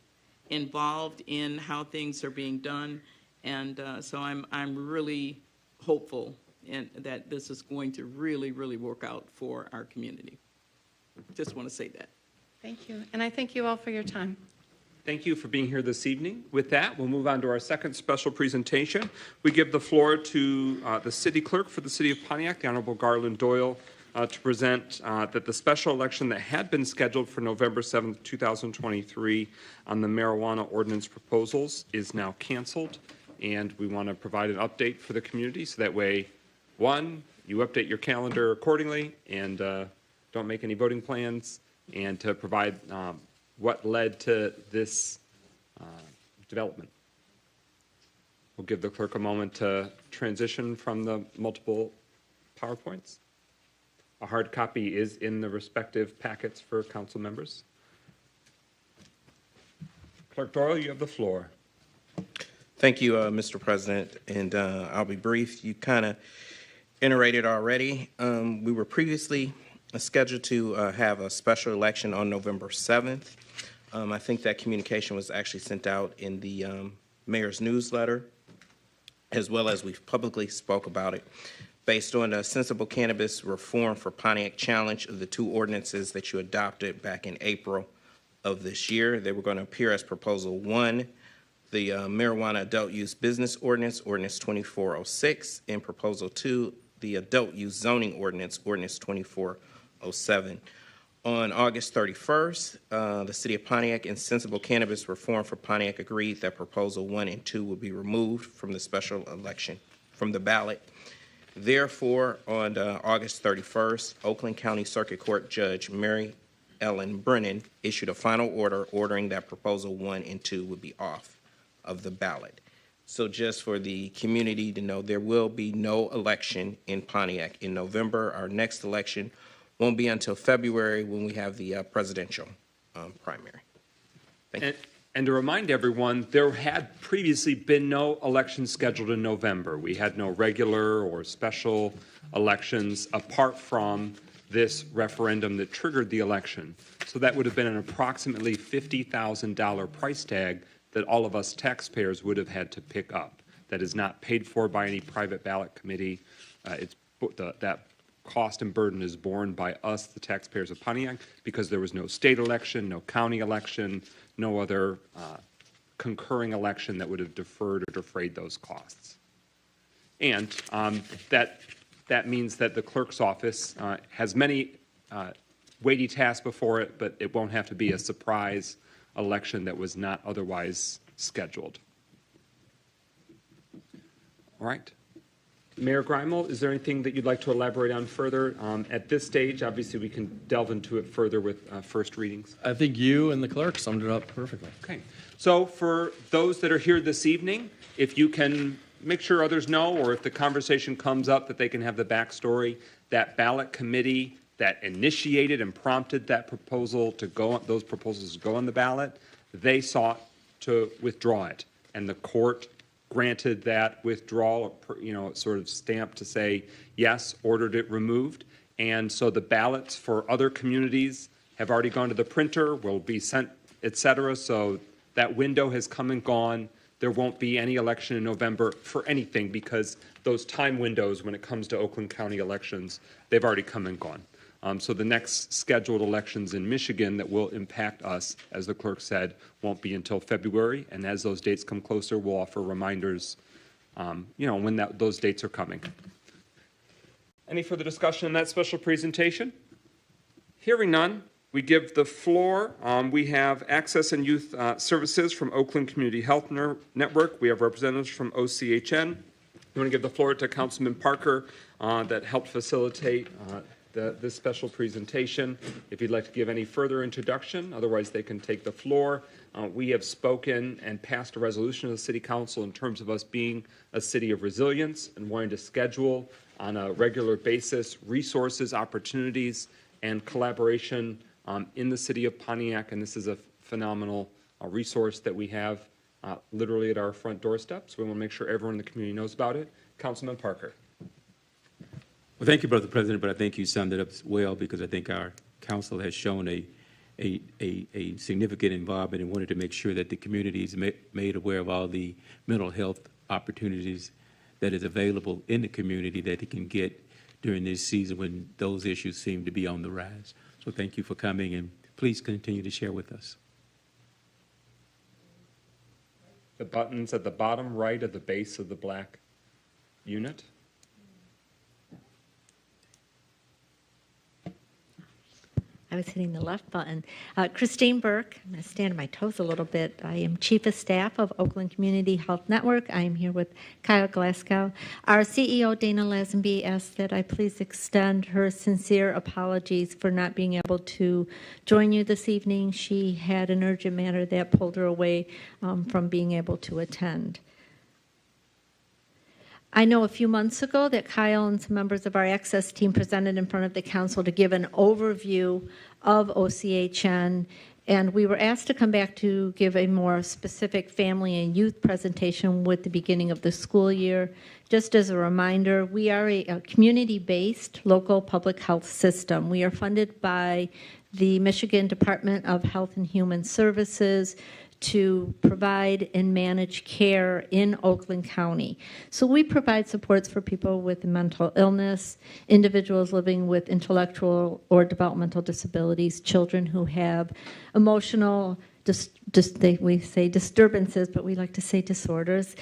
involved in how things are being done, and so I'm really hopeful that this is going to really work out for our community. Just want to say that. Thank you. And I thank you all for your time. Thank you for being here this evening. With that, we'll move on to our second special presentation. We give the floor to the city clerk for the city of Pontiac, the Honorable Garland Doyle, to present that the special election that had been scheduled for November 7th, 2023 on the marijuana ordinance proposals is now canceled. And we want to provide an update for the community so that way, one, you update your calendar accordingly and don't make any voting plans, and to provide what led to this development. We'll give the clerk a moment to transition from the multiple PowerPoints. A hard copy is in the respective packets for council members. Clerk Doyle, you have the floor. Thank you, Mr. President, and I'll be brief. You kind of iterated already. We were previously scheduled to have a special election on November 7th. I think that communication was actually sent out in the mayor's newsletter, as well as we've publicly spoke about it. Based on a sensible cannabis reform for Pontiac challenge of the two ordinances that you adopted back in April of this year, they were going to appear as Proposal 1, the marijuana adult use business ordinance, Ordinance 2406, and Proposal 2, the adult use zoning ordinance, Ordinance 2407. On August 31st, the City of Pontiac and Sensible Cannabis Reform for Pontiac agreed that Proposal 1 and 2 would be removed from the special election, from the ballot. Therefore, on August 31st, Oakland County Circuit Court Judge Mary Ellen Brennan issued a final order ordering that Proposal 1 and 2 would be off of the ballot. So just for the community to know, there will be no election in Pontiac in November. Our next election won't be until February when we have the presidential primary. Thank you. And to remind everyone, there had previously been no election scheduled in November. We had no regular or special elections apart from this referendum that triggered the election. So that would have been an approximately $50,000 price tag that all of us taxpayers would have had to pick up. That is not paid for by any private ballot committee. That cost and burden is borne by us, the taxpayers of Pontiac, because there was no state election, no county election, no other concurring election that would have deferred or defrayed those costs. And that means that the clerk's office has many weighty tasks before it, but it won't have to be a surprise election that was not otherwise scheduled. All right. Mayor Grimel, is there anything that you'd like to elaborate on further? At this stage, obviously, we can delve into it further with first readings. I think you and the clerk summed it up perfectly. Okay. So for those that are here this evening, if you can make sure others know, or if the conversation comes up that they can have the backstory, that ballot committee that initiated and prompted that proposal to go, those proposals to go on the ballot, they sought to withdraw it. And the court granted that withdrawal, sort of stamped to say, yes, ordered it removed. And so the ballots for other communities have already gone to the printer, will be sent, et cetera. So that window has come and gone. There won't be any election in November for anything because those time windows when it comes to Oakland County elections, they've already come and gone. So the next scheduled elections in Michigan that will impact us, as the clerk said, won't be until February. And as those dates come closer, we'll offer reminders, when those dates are coming. Any further discussion on that special presentation? Hearing none, we give the floor. We have Access and Youth Services from Oakland Community Health Network. We have representatives from OCHN. We want to give the floor to Councilman Parker that helped facilitate this special presentation. If you'd like to give any further introduction, otherwise they can take the floor. We have spoken and passed a resolution of the City Council in terms of us being a city of resilience and wanting to schedule on a regular basis resources, opportunities, and collaboration in the city of Pontiac, and this is a phenomenal resource that we have literally at our front doorstep. So we want to make sure everyone in the community knows about it. Councilman Parker. Well, thank you, Brother President, but I think you summed it up well because I think our council has shown a significant involvement and wanted to make sure that the community is made aware of all the mental health opportunities that is available in the community that it can get during this season when those issues seem to be on the rise. So thank you for coming, and please continue to share with us. The button's at the bottom right of the base of the black unit. I was hitting the left button. Christine Burke, I'm going to stand on my toes a little bit. I am Chief of Staff of Oakland Community Health Network. I am here with Kyle Glasgow. Our CEO, Dana Lazenby, asked that I please extend her sincere apologies for not being able to join you this evening. She had an urgent matter that pulled her away from being able to attend. I know a few months ago that Kyle and some members of our Access team presented in front of the council to give an overview of OCHN, and we were asked to come back to give a more specific family and youth presentation with the beginning of the school year. Just as a reminder, we are a community-based local public health system. We are funded by the Michigan Department of Health and Human Services to provide and manage care in Oakland County. So we provide supports for people with mental illness, individuals living with intellectual or developmental disabilities, children who have emotional, we say disturbances, but we like to say disorders,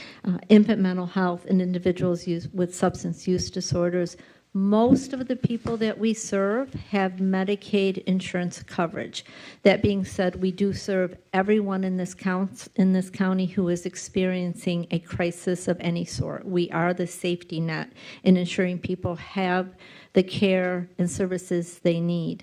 infant mental health, and individuals with substance use disorders. Most of the people that we serve have Medicaid insurance coverage. That being said, we do serve everyone in this county who is experiencing a crisis of any sort. We are the safety net in ensuring people have the care and services they need.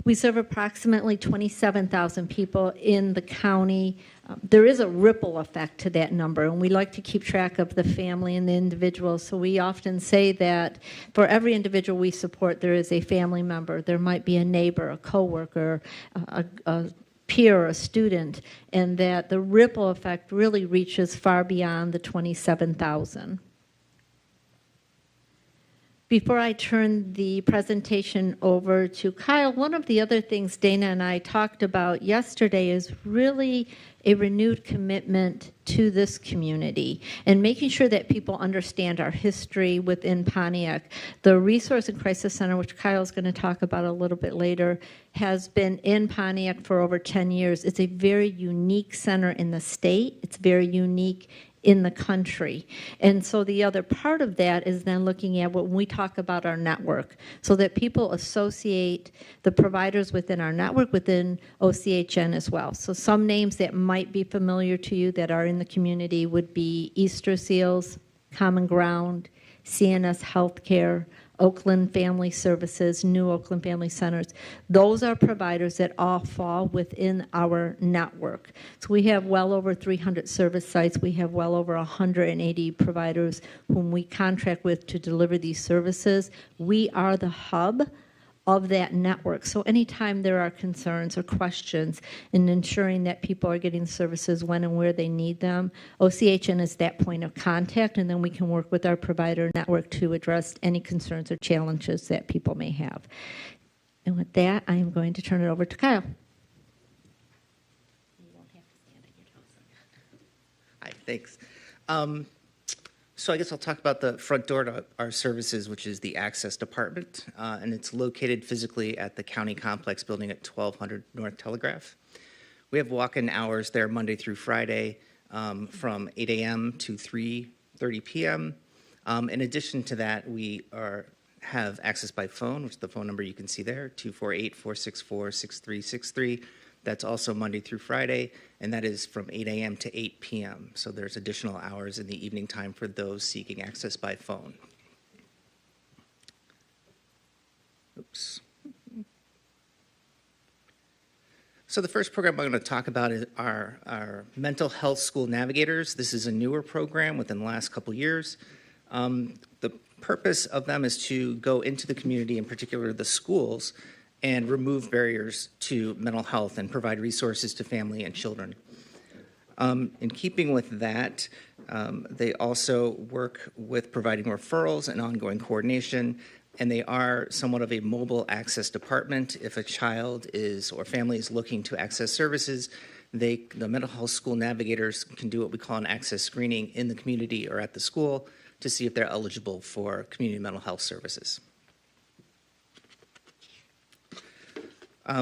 We serve approximately 27,000 people in the county. There is a ripple effect to that number, and we like to keep track of the family and the individual. So we often say that for every individual we support, there is a family member. There might be a neighbor, a coworker, a peer, a student, and that the ripple effect really reaches far beyond the 27,000. Before I turn the presentation over to Kyle, one of the other things Dana and I talked about yesterday is really a renewed commitment to this community and making sure that people understand our history within Pontiac. The Resource and Crisis Center, which Kyle's going to talk about a little bit later, has been in Pontiac for over 10 years. It's a very unique center in the state. It's very unique in the country. And so the other part of that is then looking at when we talk about our network, so that people associate the providers within our network within OCHN as well. So some names that might be familiar to you that are in the community would be Easter Seals, Common Ground, CNS Healthcare, Oakland Family Services, New Oakland Family Centers. Those are providers that all fall within our network. So we have well over 300 service sites. We have well over 180 providers whom we contract with to deliver these services. We are the hub of that network. So anytime there are concerns or questions in ensuring that people are getting services when and where they need them, OCHN is that point of contact, and then we can work with our provider network to address any concerns or challenges that people may have. And with that, I am going to turn it over to Kyle. Hi, thanks. So I guess I'll talk about the front door to our services, which is the Access Department, and it's located physically at the County Complex building at 1200 North Telegraph. We have walk-in hours there Monday through Friday from 8 a.m. to 3:30 p.m. In addition to that, we have access by phone, which is the phone number you can see there, 248-464-6363. That's also Monday through Friday, and that is from 8 a.m. to 8 p.m. So there's additional hours in the evening time for those seeking access by phone. Oops. So the first program I'm going to talk about is our Mental Health School Navigators. This is a newer program within the last couple years. The purpose of them is to go into the community, in particular the schools, and remove barriers to mental health and provide resources to family and children. In keeping with that, they also work with providing referrals and ongoing coordination, and they are somewhat of a mobile access department. If a child is or family is looking to access services, the mental health school navigators can do what we call an access screening in the community or at the school to see if they're eligible for community mental health services.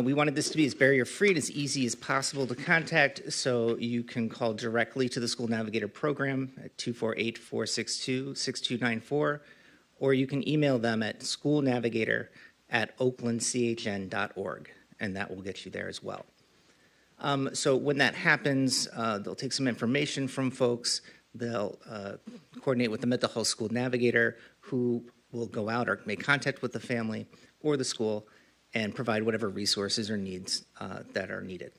We wanted this to be as barrier-free and as easy as possible to contact, so you can call directly to the School Navigator Program at 248-462-6294, or you can email them at schoolnavigator@oaklandchn.org, and that will get you there as well. So when that happens, they'll take some information from folks. They'll coordinate with the mental health school navigator, who will go out or make contact with the family or the school and provide whatever resources or needs that are needed.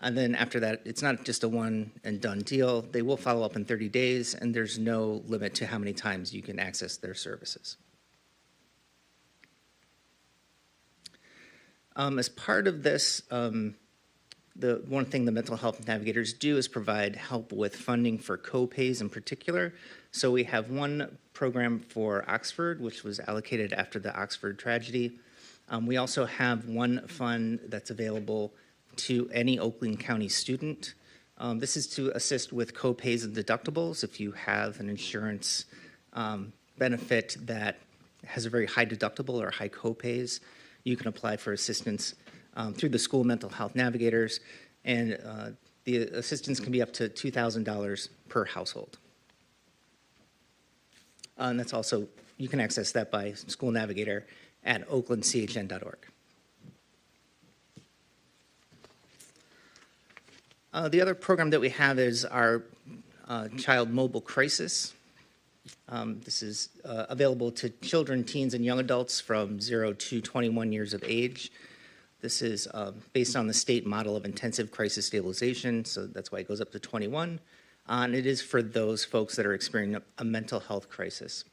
And then after that, it's not just a one and done deal. They will follow up in 30 days, and there's no limit to how many times you can access their services. As part of this, the one thing the mental health navigators do is provide help with funding for co-pays in particular. So we have one program for Oxford, which was allocated after the Oxford tragedy. We also have one fund that's available to any Oakland County student. This is to assist with co-pays and deductibles. If you have an insurance benefit that has a very high deductible or high co-pays, you can apply for assistance through the school mental health navigators, and the assistance can be up to $2,000 per household. And that's also, you can access that by School Navigator at oaklandchn.org. The other program that we have is our Child Mobile Crisis. This is available to children, teens, and young adults from 0 to 21 years of age. This is based on the state model of intensive crisis stabilization, so that's why it goes up to 21. And it is for those folks that are experiencing a mental health crisis.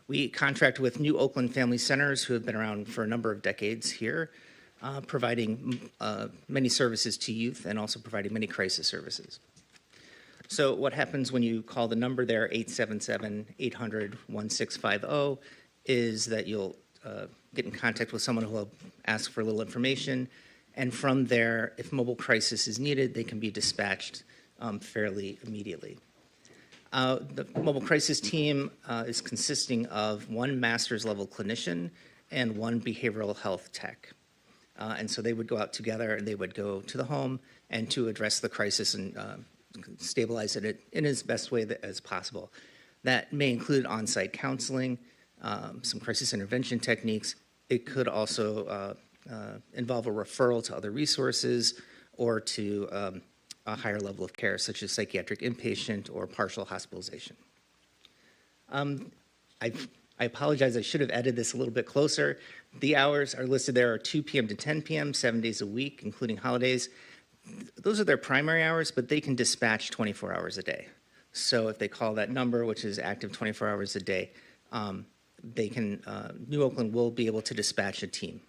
We contract with New Oakland Family Centers, who have been around for a number of decades here, providing many services to youth and also providing many crisis services. So what happens when you call the number there, 877-800-1650, is that you'll get in contact with someone who will ask for a little information, and from there, if mobile crisis is needed, they can be dispatched fairly immediately. The mobile crisis team is consisting of one master's level clinician and one behavioral health tech. And so they would go out together and they would go to the home and to address the crisis and stabilize it in as best way as possible. That may include on-site counseling, some crisis intervention techniques. It could also involve a referral to other resources or to a higher level of care, such as psychiatric inpatient or partial hospitalization. I apologize, I should have added this a little bit closer. The hours are listed there are 2 p.m. to 10 p.m., 7 days a week, including holidays. Those are their primary hours, but they can dispatch 24 hours a day. So if they call that number, which is active 24 hours a day, they can, New Oakland will be able to dispatch a team.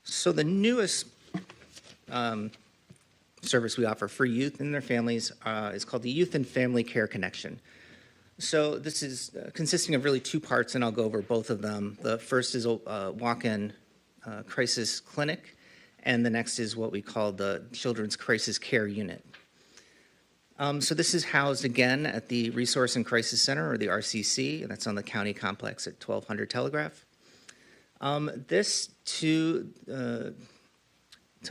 So the newest service we offer for youth and their families is called the Youth and Family Care Connection. So this is consisting of really two parts, and I'll go over both of them. The first is a walk-in crisis clinic, and the next is what we call the Children's Crisis Care Unit. So this is housed again at the Resource and Crisis Center, or the RCC, and that's on the county complex at 1200 Telegraph. This, to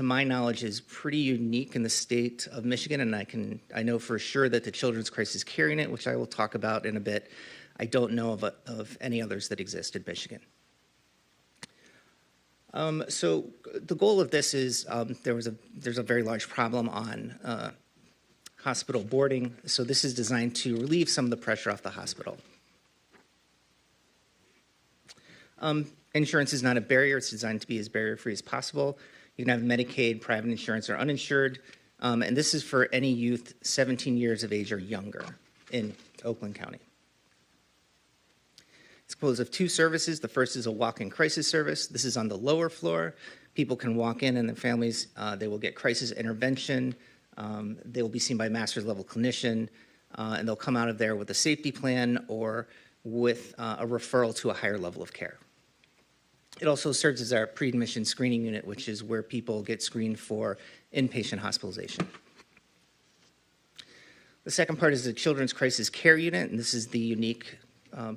my knowledge, is pretty unique in the state of Michigan, and I know for sure that the Children's Crisis Care Unit, which I will talk about in a bit, I don't know of any others that exist in Michigan. So the goal of this is there's a very large problem on hospital boarding, so this is designed to relieve some of the pressure off the hospital. Insurance is not a barrier. It's designed to be as barrier-free as possible. You can have Medicaid, private insurance, or uninsured, and this is for any youth 17 years of age or younger in Oakland County. It's composed of 2 services. The first is a walk-in crisis service. This is on the lower floor. People can walk in and their families, they will get crisis intervention. They will be seen by a master's level clinician, and they'll come out of there with a safety plan or with a referral to a higher level of care. It also serves as our pre-admission screening unit, which is where people get screened for inpatient hospitalization. The second part is the Children's Crisis Care Unit, and this is the unique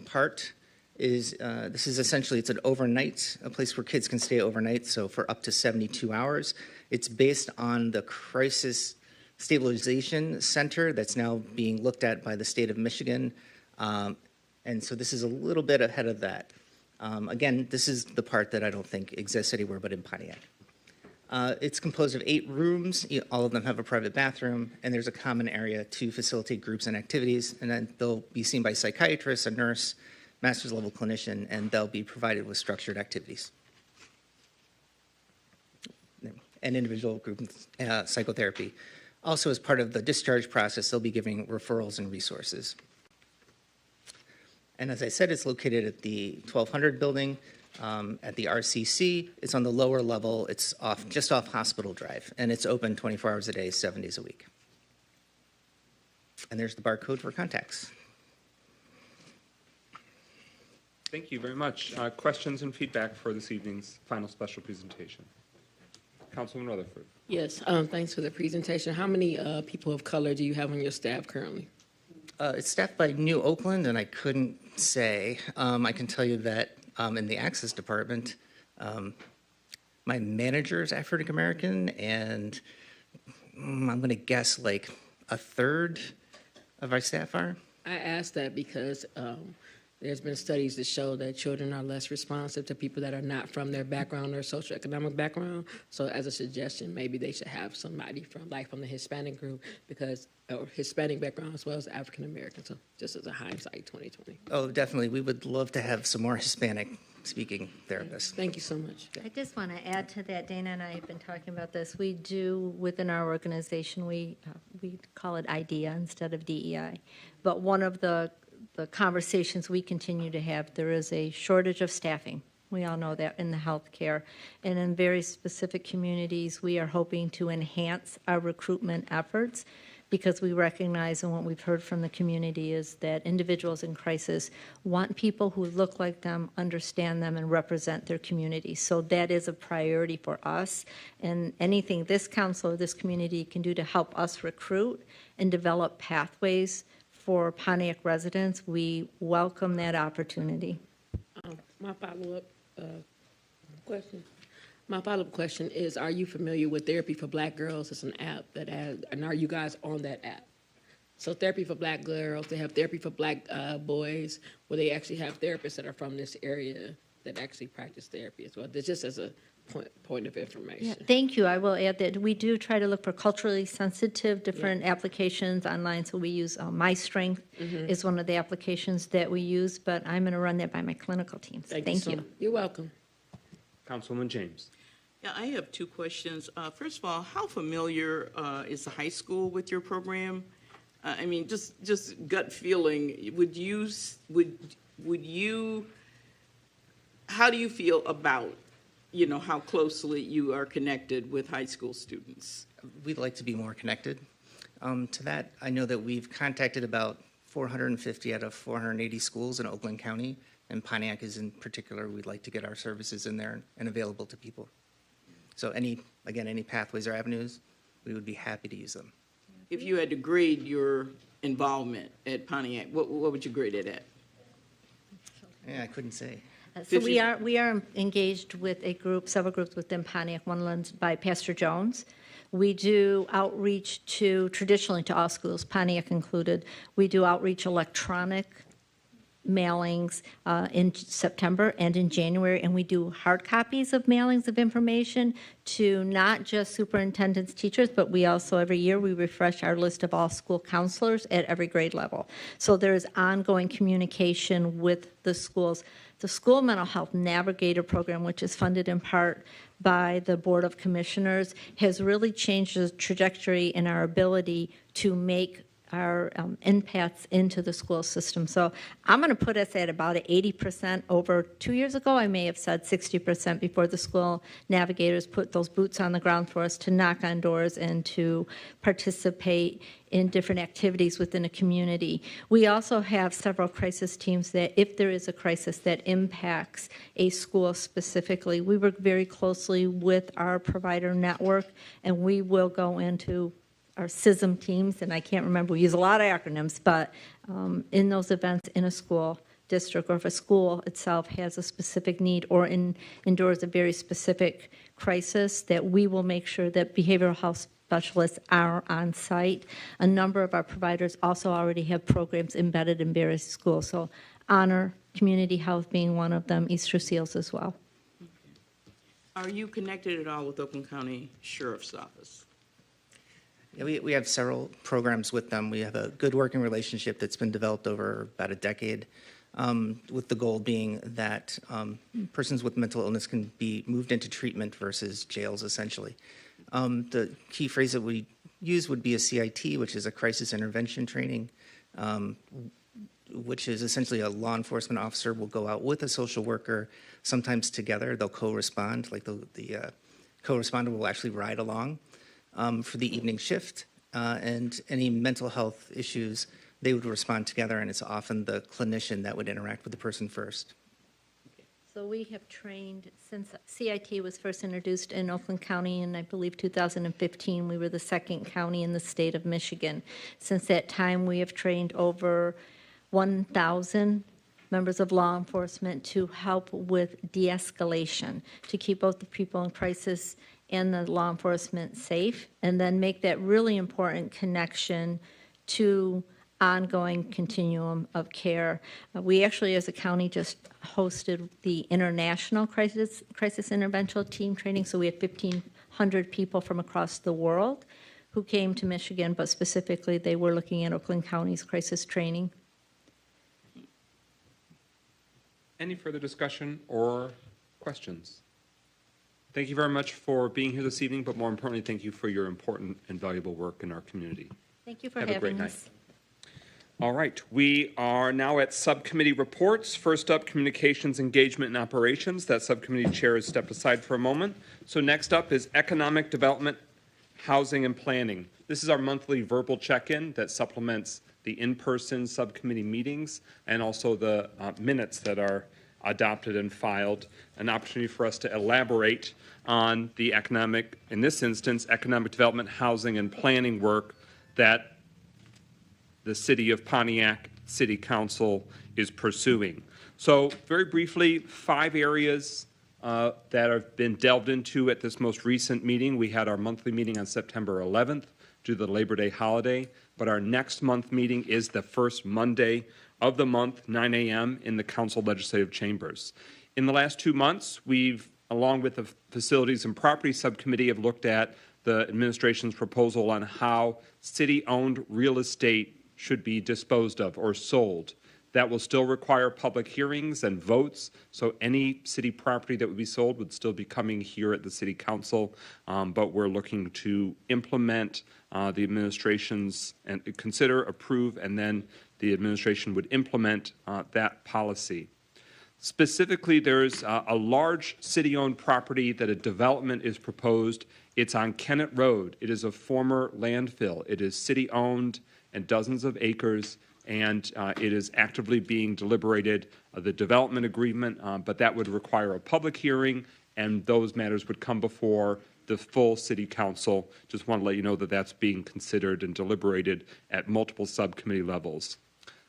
part. This is essentially, it's an overnight, a place where kids can stay overnight, so for up to 72 hours. It's based on the Crisis Stabilization Center that's now being looked at by the state of Michigan. And so this is a little bit ahead of that. Again, this is the part that I don't think exists anywhere but in Pontiac. It's composed of 8 rooms. All of them have a private bathroom, and there's a common area to facilitate groups and activities. And then they'll be seen by psychiatrists, a nurse, master's level clinician, and they'll be provided with structured activities. And individual group psychotherapy. Also, as part of the discharge process, they'll be giving referrals and resources. And as I said, it's located at the 1200 building at the RCC. It's on the lower level. It's just off Hospital Drive, and it's open 24 hours a day, 7 days a week. And there's the barcode for contacts. Thank you very much. Questions and feedback for this evening's final special presentation? Councilwoman Rutherford. Yes, thanks for the presentation. How many people of color do you have on your staff currently? It's staffed by New Oakland, and I couldn't say. I can tell you that in the Access Department, my manager is African American, and I'm going to guess like a third of our staff are. I asked that because there's been studies that show that children are less responsive to people that are not from their background or socioeconomic background. So as a suggestion, maybe they should have somebody from the Hispanic group or Hispanic background as well as African American. So just as a hindsight 2020. Oh, definitely. We would love to have some more Hispanic speaking therapists. Thank you so much. I just want to add to that. Dana and I have been talking about this. We do, within our organization, we call it IDEA instead of DEI. But one of the conversations we continue to have, there is a shortage of staffing. We all know that in the healthcare. And in very specific communities, we are hoping to enhance our recruitment efforts because we recognize, and what we've heard from the community is that individuals in crisis want people who look like them, understand them, and represent their community. So that is a priority for us. And anything this council or this community can do to help us recruit and develop pathways for Pontiac residents, we welcome that opportunity. My follow-up question is, are you familiar with Therapy for Black Girls? It's an app that has, and are you guys on that app? So Therapy for Black Girls, they have Therapy for Black boys, where they actually have therapists that are from this area that actually practice therapy as well. That's just as a point of information. Yeah, thank you. I will add that we do try to look for culturally sensitive different applications online. So we use My Strength is one of the applications that we use, but I'm going to run that by my clinical teams. Thank you. You're welcome. Councilwoman James. Yeah, I have 2 questions. First of all, how familiar is the high school with your program? I mean, just gut feeling. How do you feel about, how closely you are connected with high school students? We'd like to be more connected. To that, I know that we've contacted about 450 out of 480 schools in Oakland County, and Pontiac is in particular. We'd like to get our services in there and available to people. So any pathways or avenues, we would be happy to use them. If you had to grade your involvement at Pontiac, what would you grade it at? Yeah, I couldn't say. So we are engaged with several groups within Pontiac, one led by Pastor Jones. We do outreach traditionally to all schools, Pontiac included. We do outreach electronic mailings in September and in January, and we do hard copies of mailings of information to not just superintendents, teachers, but we also every year we refresh our list of all school counselors at every grade level. So there is ongoing communication with the schools. The School Mental Health Navigator Program, which is funded in part by the Board of Commissioners, has really changed the trajectory in our ability to make empaths into the school system. So I'm going to put us at about 80%. Over 2 years ago, I may have said 60% before the school navigators put those boots on the ground for us to knock on doors and to participate in different activities within a community. We also have several crisis teams that if there is a crisis that impacts a school specifically, we work very closely with our provider network, and we will go into our CISM teams, and I can't remember, we use a lot of acronyms, but in those events in a school district, or if a school itself has a specific need or endures a very specific crisis, that we will make sure that behavioral health specialists are on site. A number of our providers also already have programs embedded in various schools, so Honor, Community Health being one of them, Easter Seals as well. Are you connected at all with Oakland County Sheriff's Office? Yeah, we have several programs with them. We have a good working relationship that's been developed over about a decade, with the goal being that persons with mental illness can be moved into treatment versus jails, essentially. The key phrase that we use would be a CIT, which is a crisis intervention training, which is essentially a law enforcement officer will go out with a social worker, sometimes together. They'll co-respond, like the co-responder will actually ride along for the evening shift, and any mental health issues, they would respond together, and it's often the clinician that would interact with the person first. So we have trained, since CIT was first introduced in Oakland County in, I believe, 2015, we were the second county in the state of Michigan. Since that time, we have trained over 1,000 members of law enforcement to help with de-escalation, to keep both the people in crisis and the law enforcement safe, and then make that really important connection to ongoing continuum of care. We actually, as a county, just hosted the International Crisis Intervention Team Training, so we had 1,500 people from across the world who came to Michigan, but specifically they were looking at Oakland County's crisis training. Any further discussion or questions? Thank you very much for being here this evening, but more importantly, thank you for your important and valuable work in our community. Thank you for Have a great having night. us. All right, we are now at subcommittee reports. First up, communications, engagement, and operations. That subcommittee chair has stepped aside for a moment. So next up is economic development, housing, and planning. This is our monthly verbal check-in that supplements the in-person subcommittee meetings and also the minutes that are adopted and filed, an opportunity for us to elaborate on the economic, in this instance, economic development, housing, and planning work that the City of Pontiac City Council is pursuing. So very briefly, 5 areas that have been delved into at this most recent meeting. We had our monthly meeting on September 11th due to the Labor Day holiday, but our next month meeting is the first Monday of the month, 9 a.m. in the Council Legislative Chambers. In the last 2 months, we've, along with the Facilities and Property Subcommittee, have looked at the administration's proposal on how city-owned real estate should be disposed of or sold. That will still require public hearings and votes, so any city property that would be sold would still be coming here at the City Council, but we're looking to implement the administration's, and consider, approve, and then the administration would implement that policy. Specifically, there's a large city-owned property that a development is proposed. It's on Kennett Road. It is a former landfill. It is city-owned and dozens of acres, and it is actively being deliberated, the development agreement, but that would require a public hearing, and those matters would come before the full City Council. Just want to let you know that that's being considered and deliberated at multiple subcommittee levels.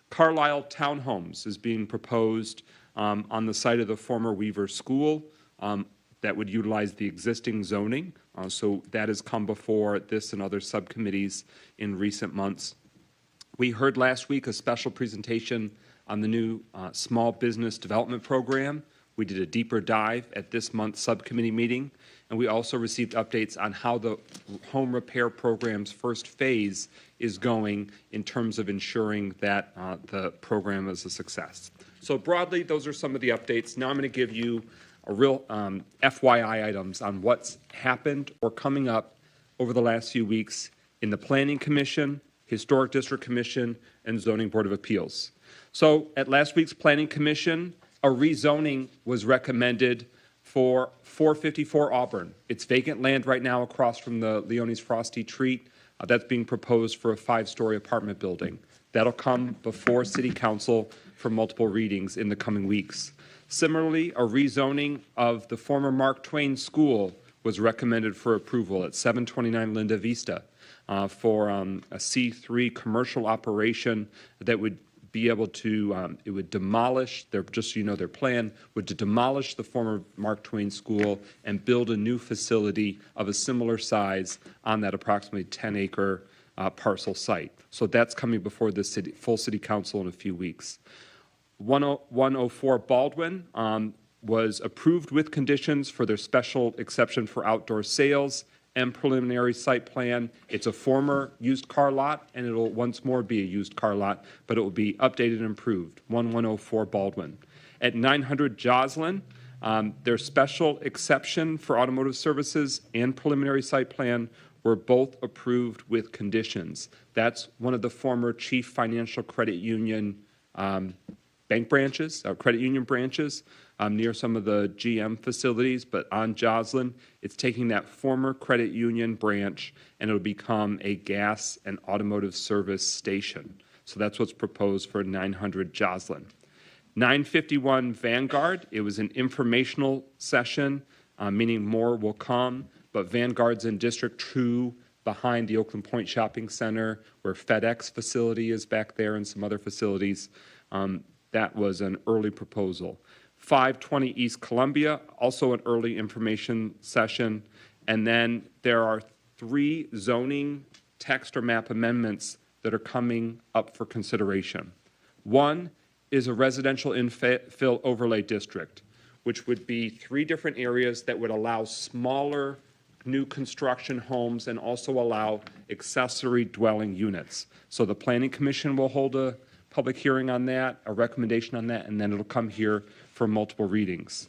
Carlisle Townhomes is being proposed on the site of the former Weaver School that would utilize the existing zoning. So that has come before this and other subcommittees in recent months. We heard last week a special presentation on the new Small Business Development Program. We did a deeper dive at this month's subcommittee meeting, and we also received updates on how the home repair program's first phase is going in terms of ensuring that the program is a success. So broadly, those are some of the updates. Now I'm going to give you a real FYI items on what's happened or coming up over the last few weeks in the Planning Commission, Historic District Commission, and Zoning Board of Appeals. So at last week's Planning Commission, a rezoning was recommended for 454 Auburn. It's vacant land right now across from the Leone's Frosty Treat. That's being proposed for a 5-story apartment building. That'll come before City Council for multiple readings in the coming weeks. Similarly, a rezoning of the former Mark Twain School was recommended for approval at 729 Linda Vista for a C3 commercial operation that would be able to, it would demolish, just so you know, their plan would to demolish the former Mark Twain School and build a new facility of a similar size on that approximately 10-acre parcel site. So that's coming before the full City Council in a few weeks. 104 Baldwin was approved with conditions for their special exception for outdoor sales and preliminary site plan. It's a former used car lot, and it'll once more be a used car lot, but it will be updated and improved. 1104 Baldwin. At 900 Joslin, their special exception for automotive services and preliminary site plan were both approved with conditions. That's one of the former Chief Financial Credit Union bank branches, credit union branches, near some of the GM facilities, but on Joslin, it's taking that former credit union branch and it'll become a gas and automotive service station. So that's what's proposed for 900 Joslin. 951 Vanguard, it was an informational session, meaning more will come, but Vanguard's in District 2 behind the Oakland Point Shopping Center, where FedEx facility is back there and some other facilities. That was an early proposal. 520 East Columbia, also an early information session. And then there are 3 zoning text or map amendments that are coming up for consideration. One is a residential infill overlay district, which would be 3 different areas that would allow smaller new construction homes and also allow accessory dwelling units. So the Planning Commission will hold a public hearing on that, a recommendation on that, and then it'll come here for multiple readings.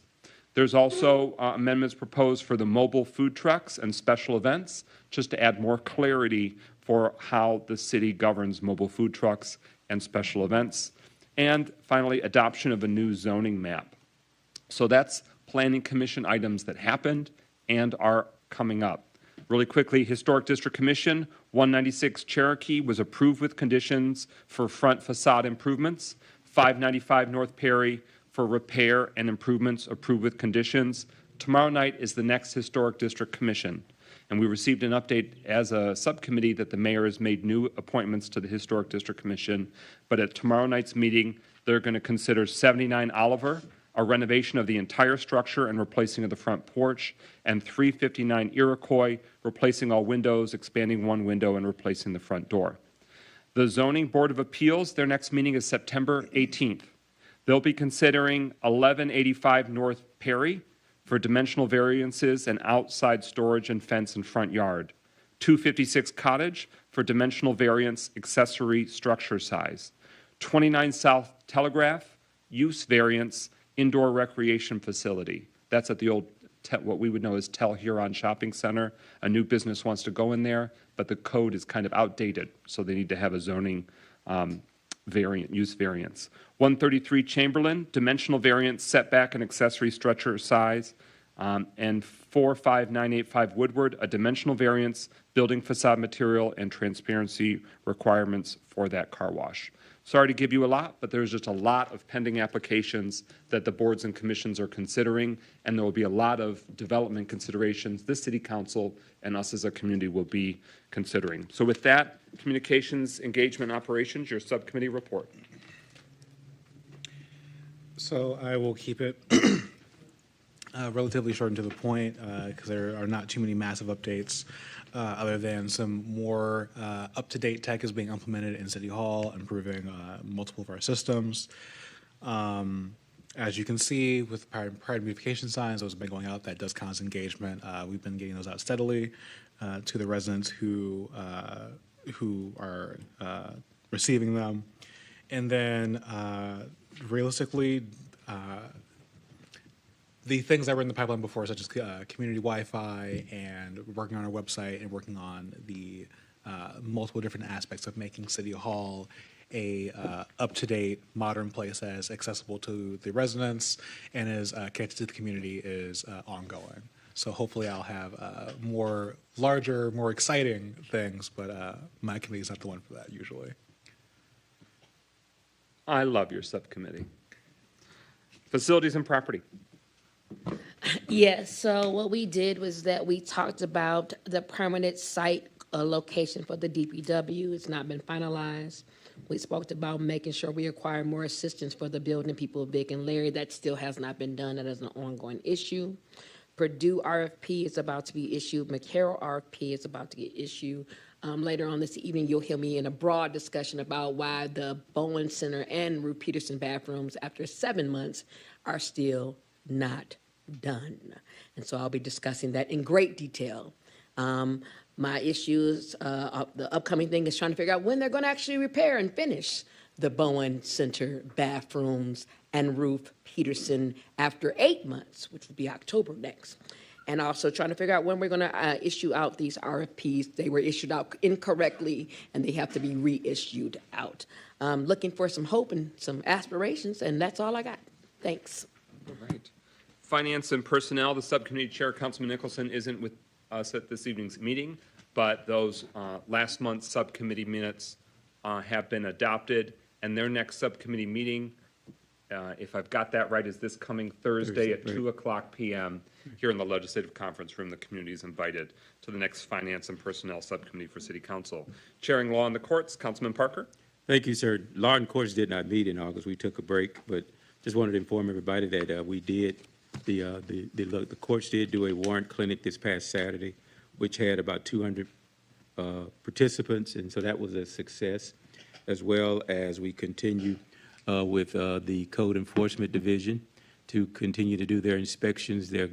There's also amendments proposed for the mobile food trucks and special events, just to add more clarity for how the city governs mobile food trucks and special events. And finally, adoption of a new zoning map. So that's Planning Commission items that happened and are coming up. Really quickly, Historic District Commission, 196 Cherokee was approved with conditions for front facade improvements. 595 North Perry for repair and improvements approved with conditions. Tomorrow night is the next Historic District Commission. And we received an update as a subcommittee that the mayor has made new appointments to the Historic District Commission. But at tomorrow night's meeting, they're going to consider 79 Oliver, a renovation of the entire structure and replacing of the front porch, and 359 Iroquois, replacing all windows, expanding one window, and replacing the front door. The Zoning Board of Appeals, their next meeting is September 18th. They'll be considering 1185 North Perry for dimensional variances and outside storage and fence and front yard. 256 Cottage for dimensional variance, accessory structure size. 29 South Telegraph, use variance, indoor recreation facility. That's at the old, what we would know as Tel Huron Shopping Center. A new business wants to go in there, but the code is kind of outdated, so they need to have a zoning use variance. 133 Chamberlain, dimensional variance, setback, and accessory structure size. And 45985 Woodward, a dimensional variance, building facade material, and transparency requirements for that car wash. Sorry to give you a lot, but there's just a lot of pending applications that the boards and commissions are considering, and there will be a lot of development considerations this city council and us as a community will be considering. So with that, communications, engagement, operations, your subcommittee report. So I will keep it relatively short and to the point because there are not too many massive updates other than some more up-to-date tech is being implemented in City Hall, improving multiple of our systems. As you can see with prior beautification signs, those have been going out. That does cause engagement. We've been getting those out steadily to the residents who are receiving them. And then realistically, the things that were in the pipeline before, such as community Wi-Fi and working on our website and working on the multiple different aspects of making City Hall a up-to-date, modern place that is accessible to the residents and is connected to the community is ongoing. So hopefully I'll have more larger, more exciting things, but my committee is not the one for that usually. I love your subcommittee. Facilities and property. Yes, so what we did was that we talked about the permanent site location for the DPW. It's not been finalized. We spoke about making sure we acquire more assistance for the building people, Vic and Larry. That still has not been done. That is an ongoing issue. Purdue RFP is about to be issued. McCarroll RFP is about to get issued. Later on this evening, you'll hear me in a broad discussion about why the Bowen Center and Ruth Peterson bathrooms, after 7 months, are still not done. And so I'll be discussing that in great detail. My issues, the upcoming thing is trying to figure out when they're going to actually repair and finish the Bowen Center bathrooms and Ruth Peterson after 8 months, which would be October next. And also trying to figure out when we're going to issue out these RFPs. They were issued out incorrectly, and they have to be reissued out. Looking for some hope and some aspirations, and that's all I got. Thanks. All right. Finance and Personnel, the subcommittee chair, Councilman Nicholson, isn't with us at this evening's meeting, but those last month's subcommittee minutes have been adopted, and their next subcommittee meeting, if I've got that right, is this coming Thursday at 2:00 p.m. here in the Legislative Conference Room. The community is invited to the next Finance and Personnel Subcommittee for City Council. Chairing Law and the Courts, Councilman Parker. Thank you, sir. Law and Courts did not meet in August. We took a break, but just wanted to inform everybody that we did. The courts did do a warrant clinic this past Saturday, which had about 200 participants, and so that was a success, as well as we continue with the Code Enforcement Division to continue to do their inspections, their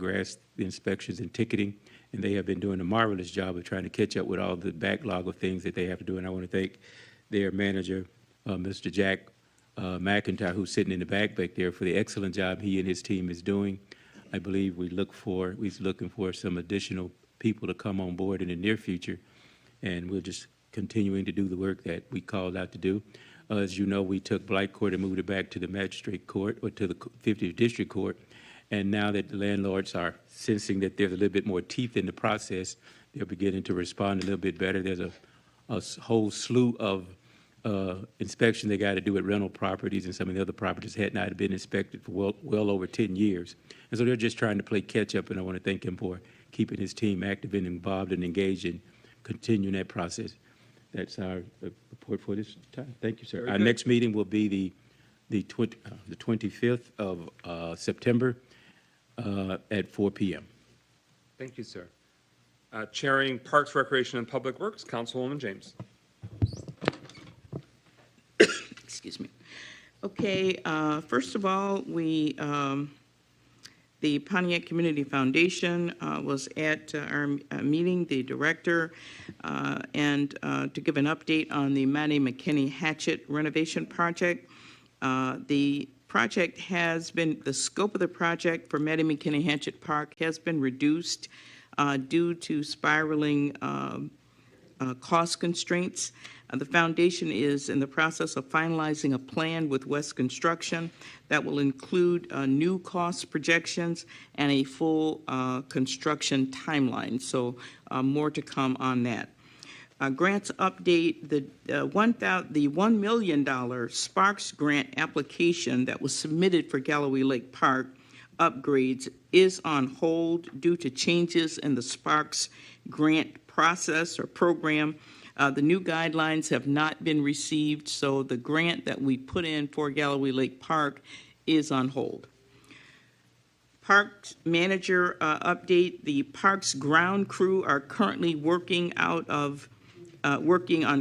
inspections and ticketing, and they have been doing a marvelous job of trying to catch up with all the backlog of things that they have to do, and I want to thank their manager, Mr. Jack McIntyre, who's sitting in the back there, for the excellent job he and his team is doing. I believe we're looking for some additional people to come on board in the near future, and we're just continuing to do the work that we called out to do. As you know, we took Blight Court and moved it back to the Magistrate Court, or to the 50th District Court, and now that the landlords are sensing that there's a little bit more teeth in the process, they're beginning to respond a little bit better. There's a whole slew of inspection they got to do at rental properties, and some of the other properties had not been inspected for well over 10 years. And so they're just trying to play catch up, and I want to thank him for keeping his team active and involved and engaged in continuing that process. That's our report for this time. Thank you, sir. Our next meeting will be the 25th of September at 4 p.m. Thank you, sir. Chairing Parks, Recreation, and Public Works, Councilwoman James. Excuse me. Okay, first of all, the Pontiac Community Foundation was at our meeting, the director, and to give an update on the Maddie McKinney Hatchet renovation project. The project has been, the scope of the project for Maddie McKinney Hatchet Park has been reduced due to spiraling cost constraints. The foundation is in the process of finalizing a plan with West Construction that will include new cost projections and a full construction timeline. So more to come on that. Grants update, the $1 million Sparks grant application that was submitted for Galloway Lake Park upgrades is on hold due to changes in the Sparks grant process or program. The new guidelines have not been received, so the grant that we put in for Galloway Lake Park is on hold. Parks manager update, the parks ground crew are currently working on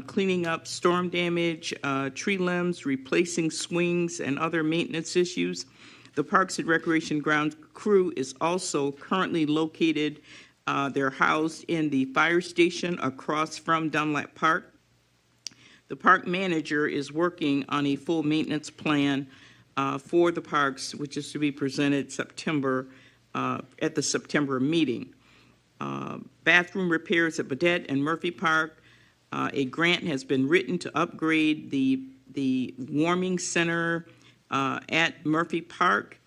cleaning up storm damage, tree limbs, replacing swings, and other maintenance issues. The Parks and Recreation ground crew is also currently located. They're housed in the fire station across from Dunlap Park. The park manager is working on a full maintenance plan for the parks, which is to be presented at the September meeting. Bathroom repairs at Badette and Murphy Park, A grant has been written to upgrade the warming center at Murphy Park.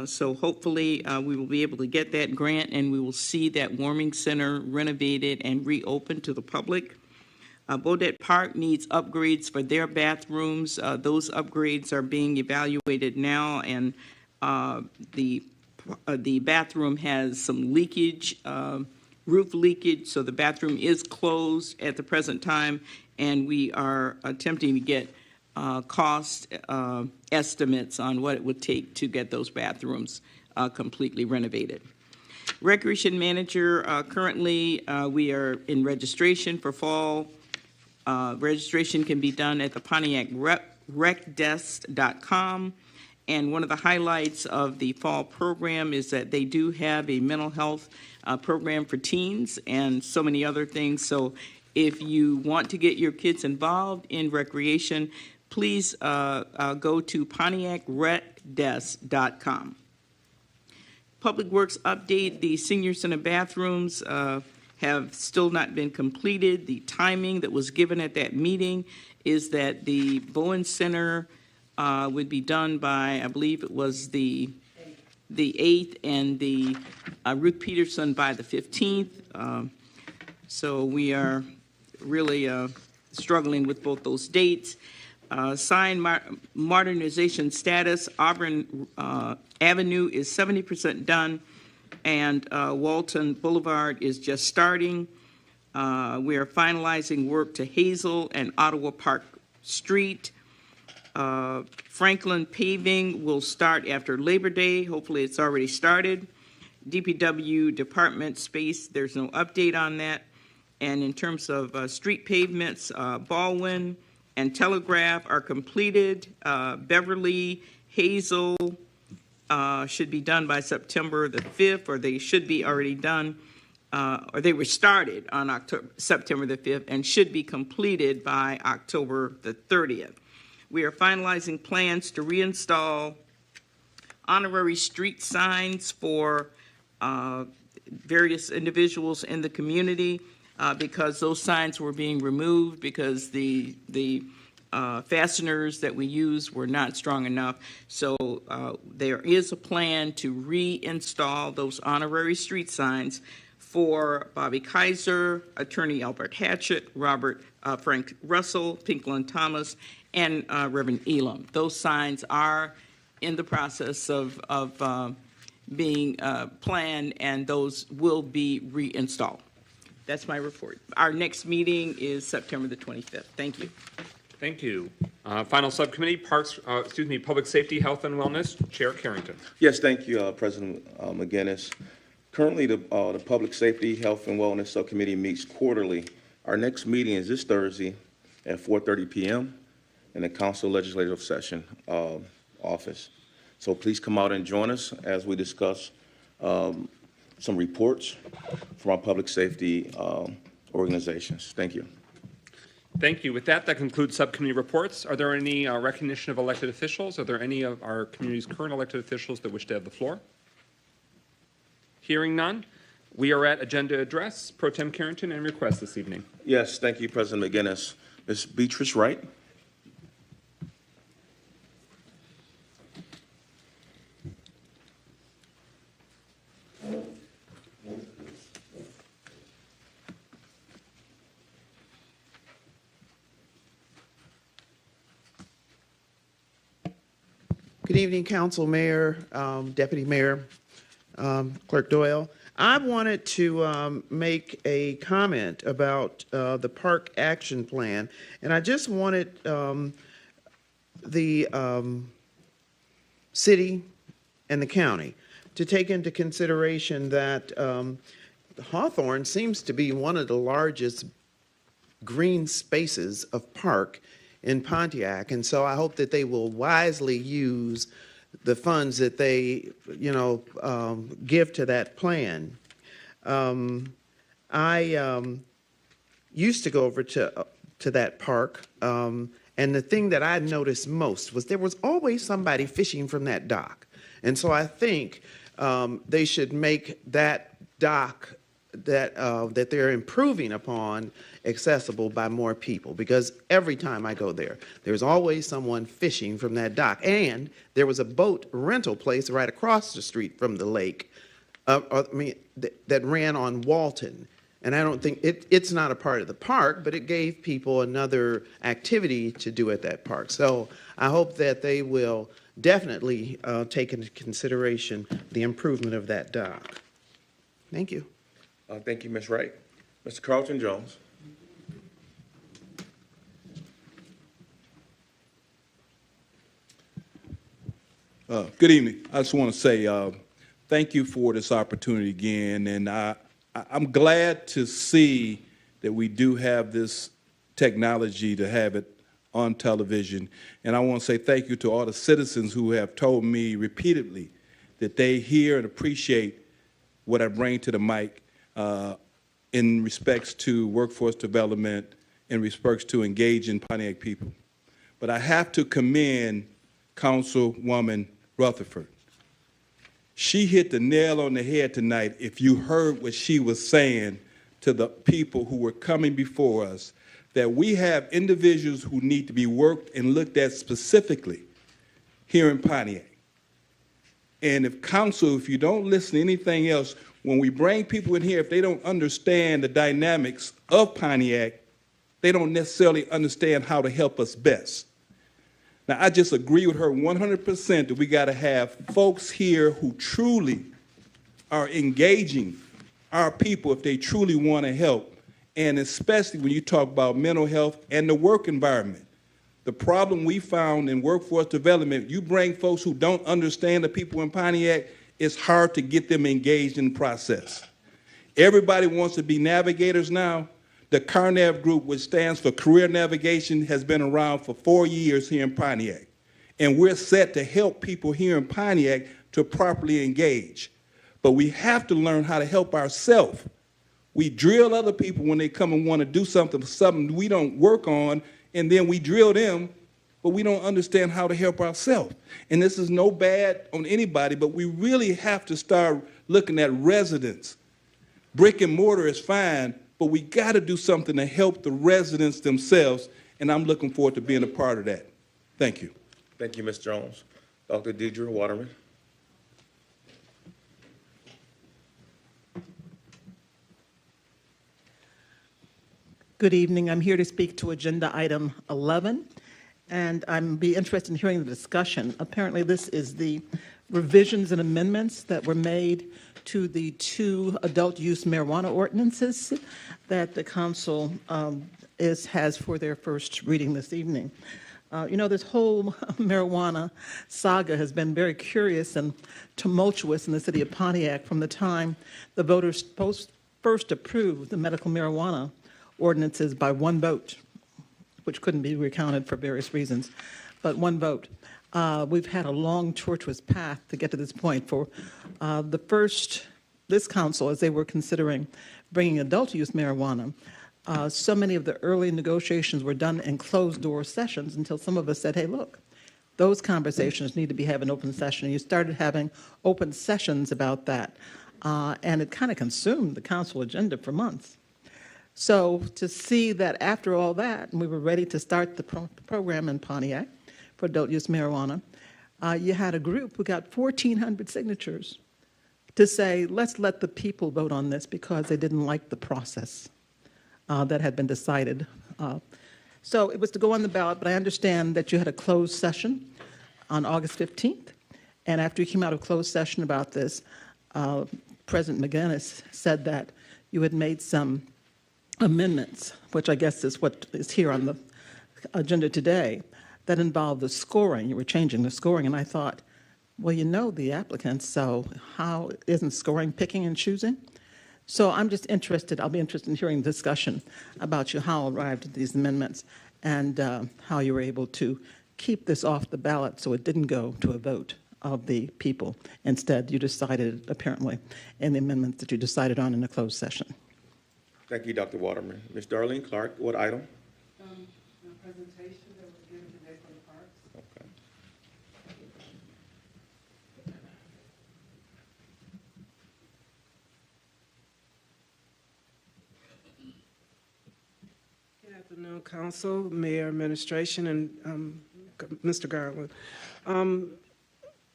So hopefully we will be able to get that grant and we will see that warming center renovated and reopened to the public. Bodette Park needs upgrades for their bathrooms. Those upgrades are being evaluated now, and the bathroom has some leakage, roof leakage, so the bathroom is closed at the present time, and we are attempting to get cost estimates on what it would take to get those bathrooms completely renovated. Recreation manager, currently we are in registration for fall. Registration can be done at the Pontiac recdesk.com. And one of the highlights of the fall program is that they do have a mental health program for teens and so many other things. So if you want to get your kids involved in recreation, please go to pontiacrecdesk.com. Public Works update, the senior center bathrooms have still not been completed. The timing that was given at that meeting is that the Bowen Center would be done by, I believe it was the 8th, and the Ruth Peterson by the 15th. So we are really struggling with both those dates. Sign modernization status, Auburn Avenue is 70% done, and Walton Boulevard is just starting. We are finalizing work to Hazel and Ottawa Park Street. Franklin paving will start after Labor Day. Hopefully it's already started. DPW department space, there's no update on that. And in terms of street pavements, Baldwin and Telegraph are completed. Beverly, Hazel should be done by September the 5th, or they should be already done, or they were started on September the 5th and should be completed by October the 30th. We are finalizing plans to reinstall honorary street signs for various individuals in the community because those signs were being removed because the fasteners that we use were not strong enough. So there is a plan to reinstall those honorary street signs for Bobby Kaiser, Attorney Albert Hatchett, Robert Frank Russell, Pinklin Thomas, and Reverend Elam. Those signs are in the process of being planned, and those will be reinstalled. That's my report. Our next meeting is September the 25th. Thank you. Thank you. Final subcommittee, Public Safety, Health, and Wellness, Chair Carrington. Yes, thank you, President McGinnis. Currently, the Public Safety, Health, and Wellness Subcommittee meets quarterly. Our next meeting is this Thursday at 4:30 p.m. in the Council Legislative Session office. So please come out and join us as we discuss some reports from our public safety organizations. Thank you. Thank you. With that, that concludes subcommittee reports. Are there any recognition of elected officials? Are there any of our community's current elected officials that wish to have the floor? Hearing none, we are at agenda address. Pro Tem Carrington, and request this evening. Yes, thank you, President McGinnis. Ms. Beatrice Wright. Good evening, Council, Mayor, Deputy Mayor, Clerk Doyle. I wanted to make a comment about the Park Action Plan, and I just wanted the city and the county to take into consideration that Hawthorne seems to be one of the largest green spaces of park in Pontiac, and so I hope that they will wisely use the funds that they, give to that plan. I used to go over to that park, and the thing that I noticed most was there was always somebody fishing from that dock, and so I think they should make that dock that they're improving upon accessible by more people, because every time I go there, there's always someone fishing from that dock. And there was a boat rental place right across the street from the lake, that ran on Walton. And I don't think, it's not a part of the park, but it gave people another activity to do at that park. So I hope that they will definitely take into consideration the improvement of that dock. Thank you. Thank you, Ms. Wright. Mr. Carlton Jones. Good evening. I just want to say thank you for this opportunity again, and I'm glad to see that we do have this technology to have it on television. And I want to say thank you to all the citizens who have told me repeatedly that they hear and appreciate what I bring to the mic in respects to workforce development, in respects to engaging Pontiac people. But I have to commend Councilwoman Rutherford. She hit the nail on the head tonight if you heard what she was saying to the people who were coming before us, that we have individuals who need to be worked and looked at specifically here in Pontiac. And if council, if you don't listen to anything else, when we bring people in here, if they don't understand the dynamics of Pontiac, they don't necessarily understand how to help us best. Now, I just agree with her 100% that we got to have folks here who truly are engaging our people if they truly want to help, and especially when you talk about mental health and the work environment. The problem we found in workforce development, you bring folks who don't understand the people in Pontiac, it's hard to get them engaged in the process. Everybody wants to be navigators now. The CARNAV group, which stands for Career Navigation, has been around for 4 years here in Pontiac. And we're set to help people here in Pontiac to properly engage. But we have to learn how to help ourselves. We drill other people when they come and want to do something we don't work on, and then we drill them, but we don't understand how to help ourselves. And this is no bad on anybody, but we really have to start looking at residents. Brick and mortar is fine, but we got to do something to help the residents themselves, and I'm looking forward to being a part of that. Thank you. Thank you, Ms. Jones. Dr. Deidre Waterman. Good evening. I'm here to speak to agenda item 11, and I'm be interested in hearing the discussion. Apparently, this is the revisions and amendments that were made to the 2 adult use marijuana ordinances that the council has for their first reading this evening. This whole marijuana saga has been very curious and tumultuous in the city of Pontiac from the time the voters first approved the medical marijuana ordinances by 1 vote, which couldn't be recounted for various reasons, but 1 vote. We've had a long, tortuous path to get to this point. For this council, as they were considering bringing adult use marijuana, so many of the early negotiations were done in closed-door sessions until some of us said, hey, look, those conversations need to be having open session. And you started having open sessions about that, and it kind of consumed the council agenda for months. So to see that after all that, and we were ready to start the program in Pontiac for adult use marijuana, you had a group who got 1,400 signatures to say, let's let the people vote on this because they didn't like the process that had been decided. So it was to go on the ballot, but I understand that you had a closed session on August 15th, and after you came out of closed session about this, President McGinnis said that you had made some amendments, which I guess is what is here on the agenda today, that involved the scoring. You were changing the scoring, and I thought, well, you know the applicants, so how isn't scoring picking and choosing? So I'm just interested, I'll be interested in hearing the discussion about how you arrived at these amendments and how you were able to keep this off the ballot so it didn't go to a vote of the people. Instead, you decided, apparently, in the amendments that you decided on in a closed session. Thank you, Dr. Waterman. Ms. Darlene Clark, what item? My presentation that was given today from the parks. Okay. Afternoon, Council, Mayor, Administration, and Mr. Garland.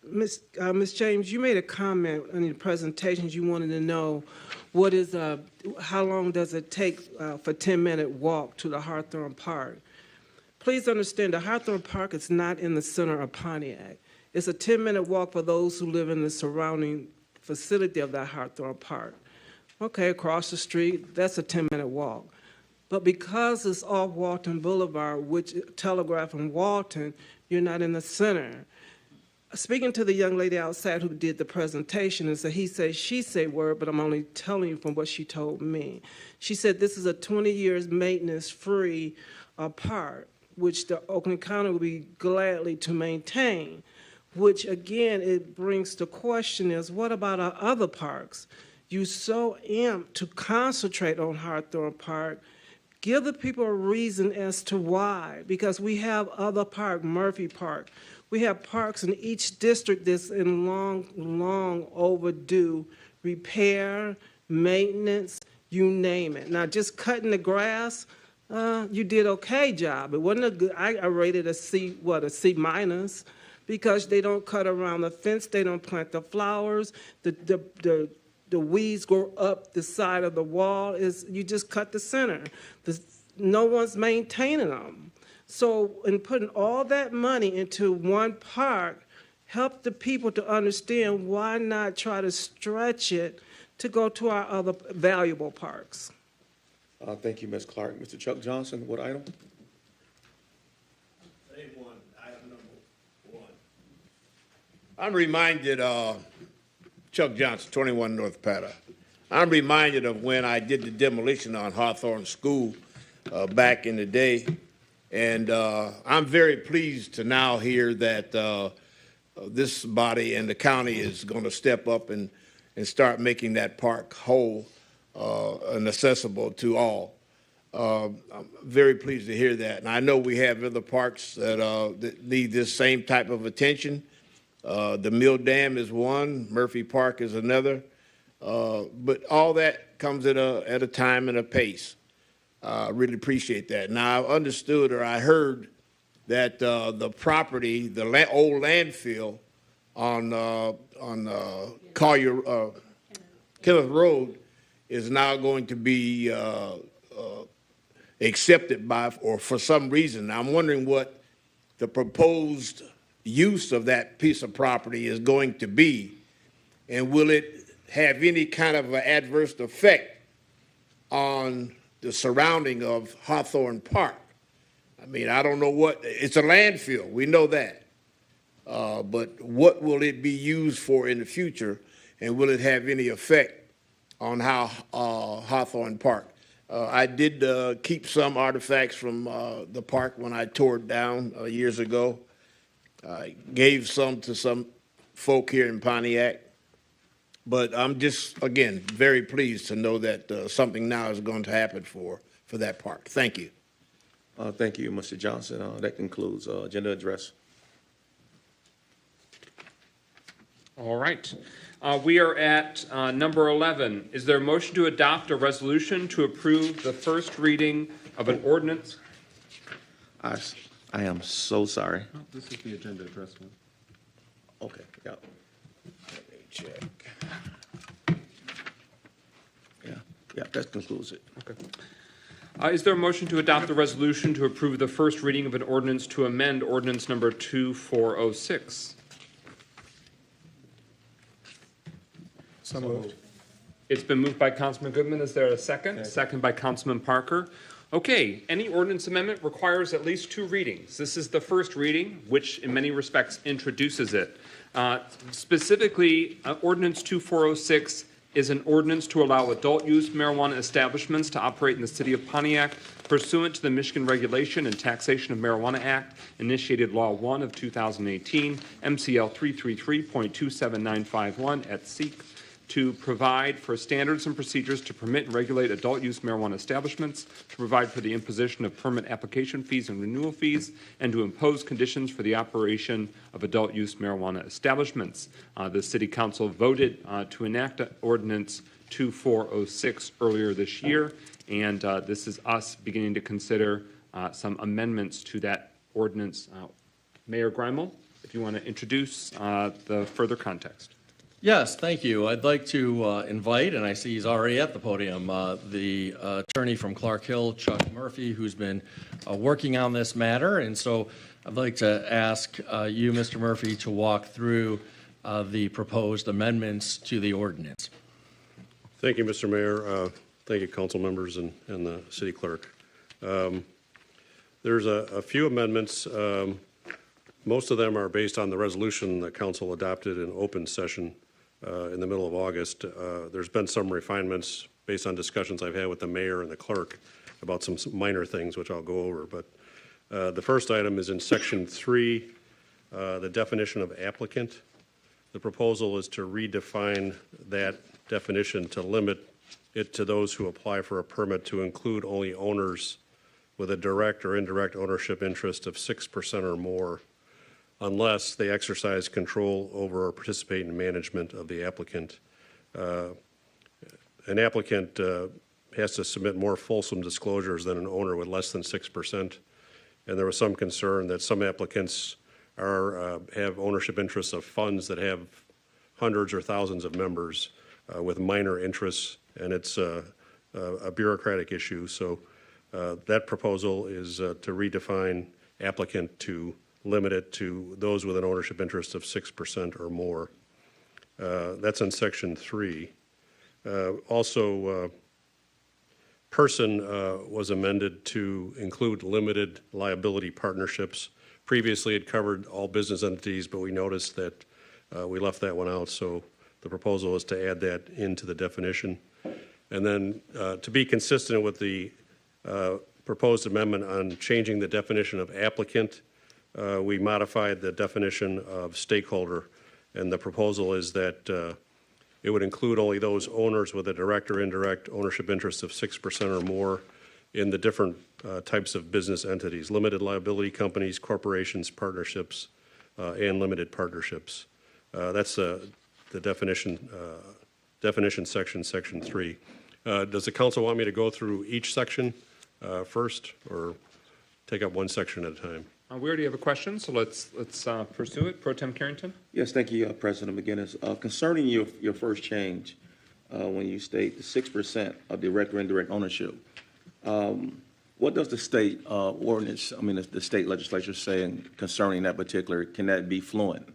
Ms. James, you made a comment in your presentations. You wanted to know how long does it take for a 10-minute walk to the Hawthorne Park? Please understand, the Hawthorne Park is not in the center of Pontiac. It's a 10-minute walk for those who live in the surrounding facility of that Hawthorne Park. Okay, across the street, that's a 10-minute walk. But because it's off Walton Boulevard, which Telegraph and Walton, you're not in the center. Speaking to the young lady outside who did the presentation, and said he say, she say word, but I'm only telling you from what she told me. She said this is a 20 years maintenance-free park, which the Oakland County will be gladly to maintain, which again, it brings the question is, what about our other parks? You so amped to concentrate on Hawthorne Park. Give the people a reason as to why, because we have other parks, Murphy Park. We have parks in each district that's in long overdue repair, maintenance, you name it. Now, just cutting the grass, you did okay job. It wasn't a good, I rated a C minus, because they don't cut around the fence, they don't plant the flowers, the weeds grow up the side of the wall, you just cut the center. No one's maintaining them. So in putting all that money into one park, help the people to understand why not try to stretch it to go to our other valuable parks. Thank you, Ms. Clark. Mr. Chuck Johnson, what item? Item number 1. I'm reminded, Chuck Johnson, 21 North Pata. I'm reminded of when I did the demolition on Hawthorne School back in the day. And I'm very pleased to now hear that this body and the county is going to step up and start making that park whole and accessible to all. I'm very pleased to hear that. And I know we have other parks that need this same type of attention. The Mill Dam is one, Murphy Park is another. But all that comes at a time and a pace. I really appreciate that. Now, I understood or I heard that the property, the old landfill on Kenneth Road is now going to be accepted by, or for some reason. Now, I'm wondering what the proposed use of that piece of property is going to be, and will it have any kind of an adverse effect on the surrounding of Hawthorne Park? I mean, I don't know it's a landfill, we know that. But what will it be used for in the future, and will it have any effect on how Hawthorne Park? I did keep some artifacts from the park when I tore it down years ago. I gave some to some folk here in Pontiac. But I'm just, again, very pleased to know that something now is going to happen for that park. Thank you. Thank you, Mr. Johnson. That concludes agenda address. All right. We are at number 11. Is there a motion to adopt a resolution to approve the first reading of an ordinance? I am so sorry. Oh, this is the agenda address one. Okay, yeah. Let me check. Yeah, that concludes it. Okay. Is there a motion to adopt the resolution to approve the first reading of an ordinance to amend ordinance number 2406? So moved. It's been moved by Councilman Goodman. Is there a second? Second by Councilman Parker. Okay, any ordinance amendment requires at least 2 readings. This is the first reading, which in many respects introduces it. Specifically, ordinance 2406 is an ordinance to allow adult-use marijuana establishments to operate in the city of Pontiac pursuant to the Michigan Regulation and Taxation of Marijuana Act, initiated Law 1 of 2018, MCL 333.27951 et seq., to provide for standards and procedures to permit and regulate adult-use marijuana establishments, to provide for the imposition of permit application fees and renewal fees, and to impose conditions for the operation of adult-use marijuana establishments. The City Council voted to enact ordinance 2406 earlier this year, and this is us beginning to consider some amendments to that ordinance. Mayor Greimel, if you want to introduce the further context. Yes, thank you. I'd like to invite, and I see he's already at the podium, the attorney from Clark Hill, Chuck Murphy, who's been working on this matter. And so I'd like to ask you, Mr. Murphy, to walk through the proposed amendments to the ordinance. Thank you, Mr. Mayor. Thank you, council members and the city clerk. There's a few amendments. Most of them are based on the resolution that council adopted in open session in the middle of August. There's been some refinements based on discussions I've had with the mayor and the clerk about some minor things, which I'll go over. But the first item is in section 3, the definition of applicant. The proposal is to redefine that definition to limit it to those who apply for a permit to include only owners with a direct or indirect ownership interest of 6% or more, unless they exercise control over or participate in management of the applicant. An applicant has to submit more fulsome disclosures than an owner with less than 6%. And there was some concern that some applicants have ownership interests of funds that have hundreds or thousands of members with minor interests, and it's a bureaucratic issue. So that proposal is to redefine applicant to limit it to those with an ownership interest of 6% or more. That's in section 3. Also, person was amended to include limited liability partnerships. Previously, it covered all business entities, but we noticed that we left that one out, so the proposal is to add that into the definition. And then to be consistent with the proposed amendment on changing the definition of applicant, we modified the definition of stakeholder, and the proposal is that it would include only those owners with a direct or indirect ownership interest of 6% or more in the different types of business entities: limited liability companies, corporations, partnerships, and limited partnerships. That's the definition section, section 3. Does the council want me to go through each section first, or take up one section at a time? We already have a question, so let's pursue it. Pro Tem Carrington. Yes, thank you, President McGinnis. Concerning your first change, when you state the 6% of direct or indirect ownership, what does the state ordinance, the state legislature say concerning that particular? Can that be fluent?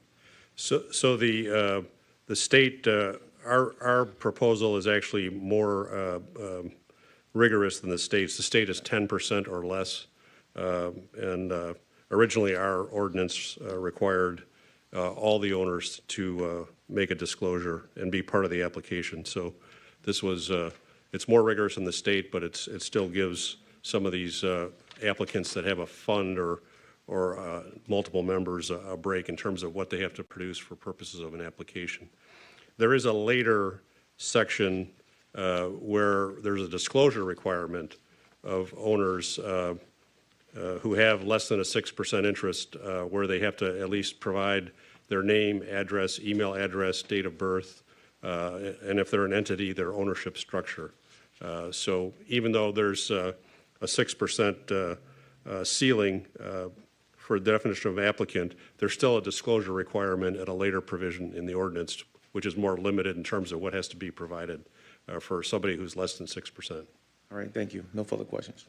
So the state, our proposal is actually more rigorous than the state's. The state is 10% or less, and originally our ordinance required all the owners to make a disclosure and be part of the application. So this was, it's more rigorous than the state, but it still gives some of these applicants that have a fund or multiple members a break in terms of what they have to produce for purposes of an application. There is a later section where there's a disclosure requirement of owners who have less than a 6% interest, where they have to at least provide their name, address, email address, date of birth, and if they're an entity, their ownership structure. So even though there's a 6% ceiling for the definition of applicant, there's still a disclosure requirement at a later provision in the ordinance, which is more limited in terms of what has to be provided for somebody who's less than 6%. All right, thank you. No further questions.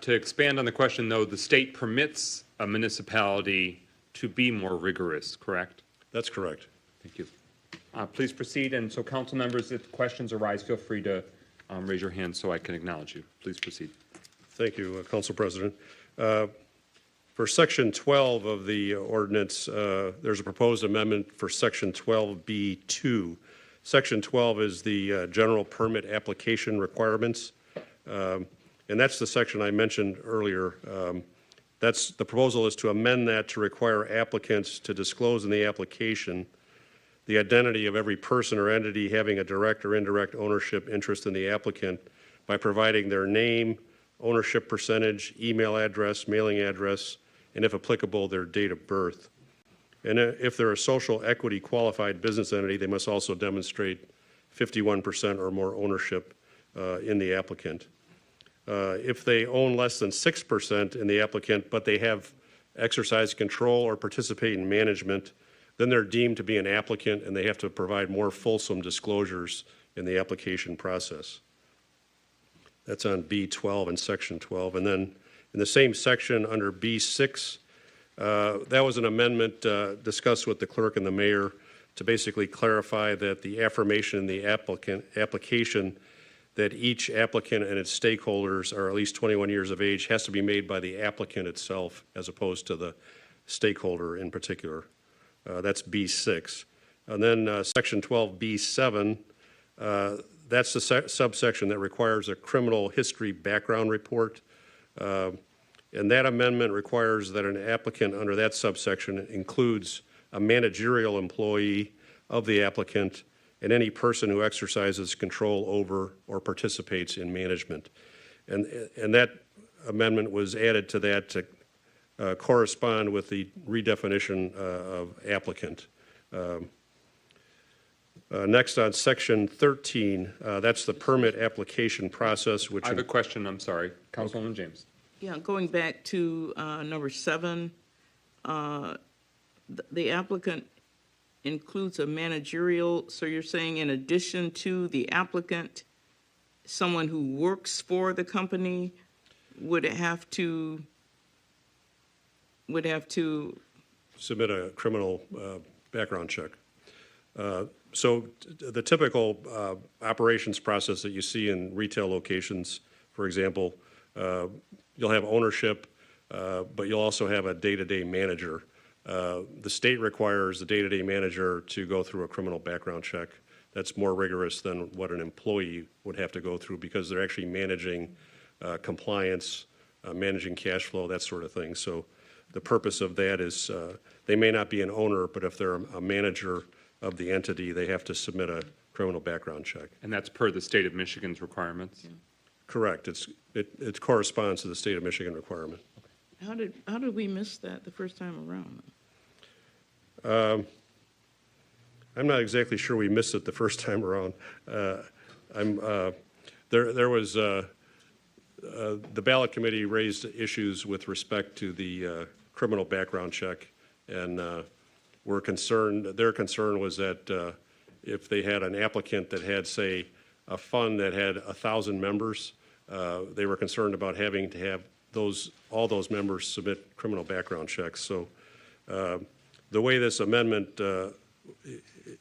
To expand on the question, though, the state permits a municipality to be more rigorous, correct? That's correct. Thank you. Please proceed. And so, council members, if questions arise, feel free to raise your hand so I can acknowledge you. Please proceed. Thank you, Council President. For Section 12 of the ordinance, there's a proposed amendment for Section 12B2. Section 12 is the general permit application requirements. And that's the section I mentioned earlier. The proposal is to amend that to require applicants to disclose in the application the identity of every person or entity having a direct or indirect ownership interest in the applicant by providing their name, ownership percentage, email address, mailing address, and if applicable, their date of birth. And if they're a social equity qualified business entity, they must also demonstrate 51% or more ownership in the applicant. If they own less than 6% in the applicant, but they have exercised control or participate in management, then they're deemed to be an applicant and they have to provide more fulsome disclosures in the application process. That's on B12 and Section 12. And then in the same section under B6, that was an amendment discussed with the clerk and the mayor to basically clarify that the affirmation in the application that each applicant and its stakeholders are at least 21 years of age has to be made by the applicant itself as opposed to the stakeholder in particular. That's B6. And then Section 12B7, that's the subsection that requires a criminal history background report. And that amendment requires that an applicant under that subsection includes a managerial employee of the applicant and any person who exercises control over or participates in management. And that amendment was added to that to correspond with the redefinition of applicant. Next on Section 13, that's the permit application process, which... I have a question, I'm sorry. Councilwoman James. Yeah, going back to number 7, the applicant includes a managerial, so you're saying in addition to the applicant, someone who works for the company would have to submit a criminal background check. So the typical operations process that you see in retail locations, for example, you'll have ownership, but you'll also have a day-to-day manager. The state requires the day-to-day manager to go through a criminal background check. That's more rigorous than what an employee would have to go through because they're actually managing compliance, managing cash flow, that sort of thing. So the purpose of that is they may not be an owner, but if they're a manager of the entity, they have to submit a criminal background check. And that's per the state of Michigan's requirements? Yeah. Correct. It corresponds to the state of Michigan requirement. How did we miss that the first time around? I'm not exactly sure we missed it the first time around. There was the ballot committee raised issues with respect to the criminal background check, and we're concerned. Their concern was that if they had an applicant that had, say, a fund that had 1,000 members, they were concerned about having to have all those members submit criminal background checks. So the way this amendment,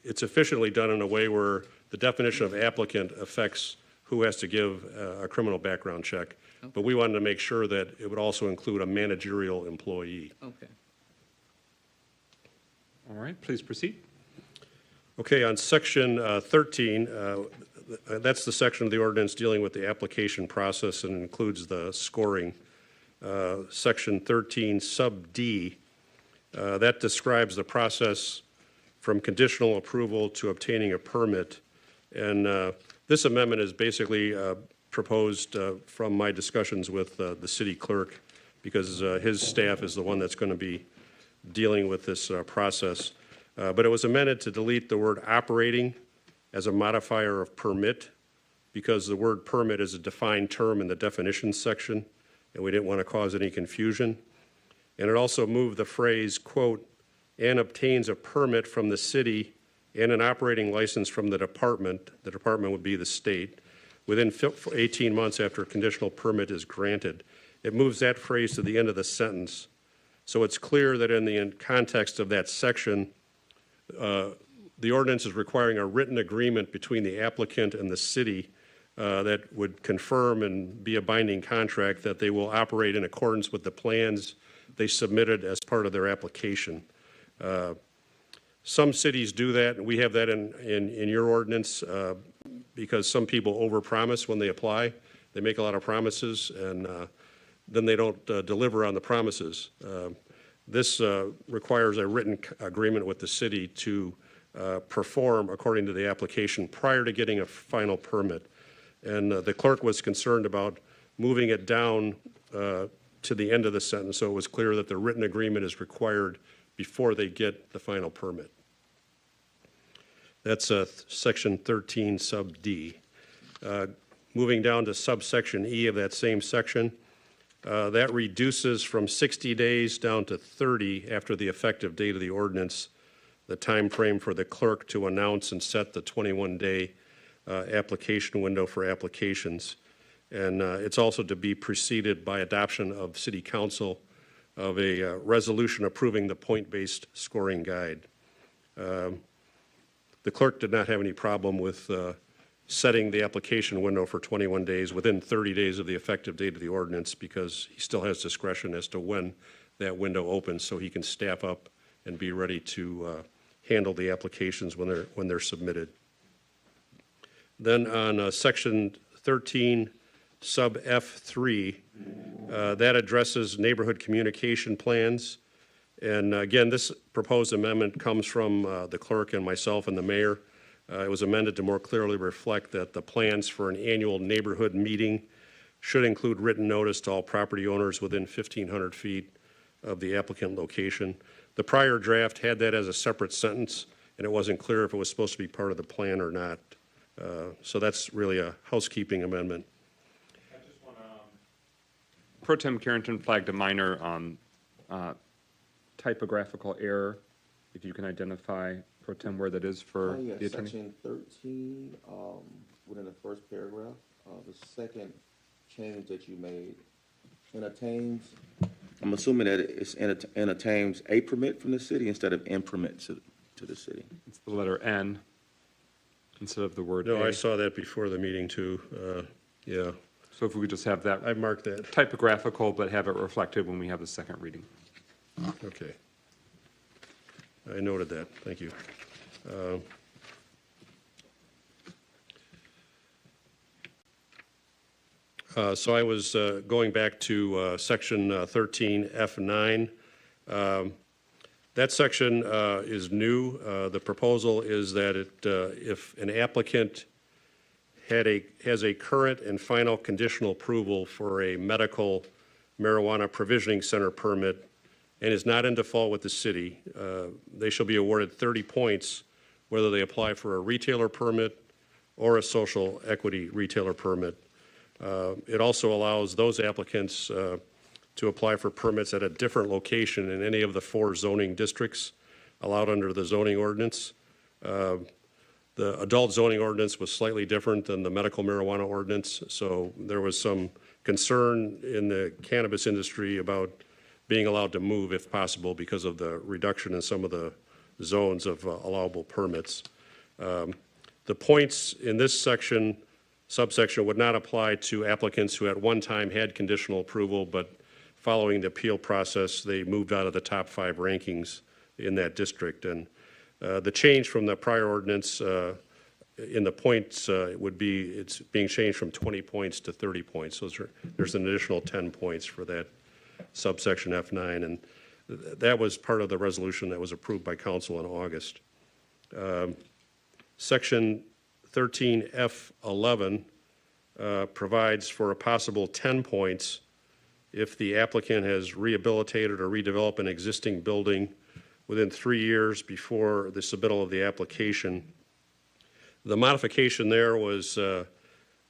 it's efficiently done in a way where the definition of applicant affects who has to give a criminal background check. Okay. But we wanted to make sure that it would also include a managerial employee. Okay. All right, please proceed. Okay, on Section 13, that's the section of the ordinance dealing with the application process and includes the scoring. Section 13, sub D, that describes the process from conditional approval to obtaining a permit. And this amendment is basically proposed from my discussions with the city clerk because his staff is the one that's going to be dealing with this process. But it was amended to delete the word operating as a modifier of permit because the word permit is a defined term in the definitions section, and we didn't want to cause any confusion. And it also moved the phrase, quote, and obtains a permit from the city and an operating license from the department would be the state, within 18 months after a conditional permit is granted. It moves that phrase to the end of the sentence. So it's clear that in the context of that section, the ordinance is requiring a written agreement between the applicant and the city that would confirm and be a binding contract that they will operate in accordance with the plans they submitted as part of their application. Some cities do that, and we have that in your ordinance because some people overpromise when they apply. They make a lot of promises, and then they don't deliver on the promises. This requires a written agreement with the city to perform according to the application prior to getting a final permit. And the clerk was concerned about moving it down to the end of the sentence so it was clear that the written agreement is required before they get the final permit. That's section 13 sub D. Moving down to subsection E of that same section, that reduces from 60 days down to 30 after the effective date of the ordinance, the time frame for the clerk to announce and set the 21-day application window for applications. And it's also to be preceded by adoption of City Council of a resolution approving the point-based scoring guide. The clerk did not have any problem with setting the application window for 21 days within 30 days of the effective date of the ordinance, because he still has discretion as to when that window opens, so he can staff up and be ready to handle the applications when they're submitted. Then on section 13 sub F3, that addresses neighborhood communication plans. And again, this proposed amendment comes from the clerk and myself and the mayor. It was amended to more clearly reflect that the plans for an annual neighborhood meeting should include written notice to all property owners within 1,500 feet of the applicant location. The prior draft had that as a separate sentence, and it wasn't clear if it was supposed to be part of the plan or not. So that's really a housekeeping amendment. Pro Tem Carrington flagged a minor typographical error. If you can identify, Pro Tem, where that is for yeah, the attorney. Section 13, within the first paragraph, the second change that you made, entertains, I'm assuming that it's entertains a permit from the city instead of in permit to the city. It's the letter N instead of the word No, A. I saw that before the meeting too. Yeah. So if we could just have that. I marked that. Typographical, but have it reflected when we have the second reading. Okay. I noted that. Thank you. So I was going back to section 13F9. That section is new. The proposal is that if an applicant has a current and final conditional approval for a medical marijuana provisioning center permit and is not in default with the city, they shall be awarded 30 points whether they apply for a retailer permit or a social equity retailer permit. It also allows those applicants to apply for permits at a different location in any of the 4 zoning districts allowed under the zoning ordinance. The adult zoning ordinance was slightly different than the medical marijuana ordinance, so there was some concern in the cannabis industry about being allowed to move if possible because of the reduction in some of the zones of allowable permits. The points in this subsection would not apply to applicants who at one time had conditional approval, but following the appeal process, they moved out of the top 5 rankings in that district. And the change from the prior ordinance in the points would be, it's being changed from 20 points to 30 points. So there's an additional 10 points for that subsection F9. And that was part of the resolution that was approved by council in August. Section 13F11 provides for a possible 10 points if the applicant has rehabilitated or redeveloped an existing building within 3 years before the submittal of the application. The modification there was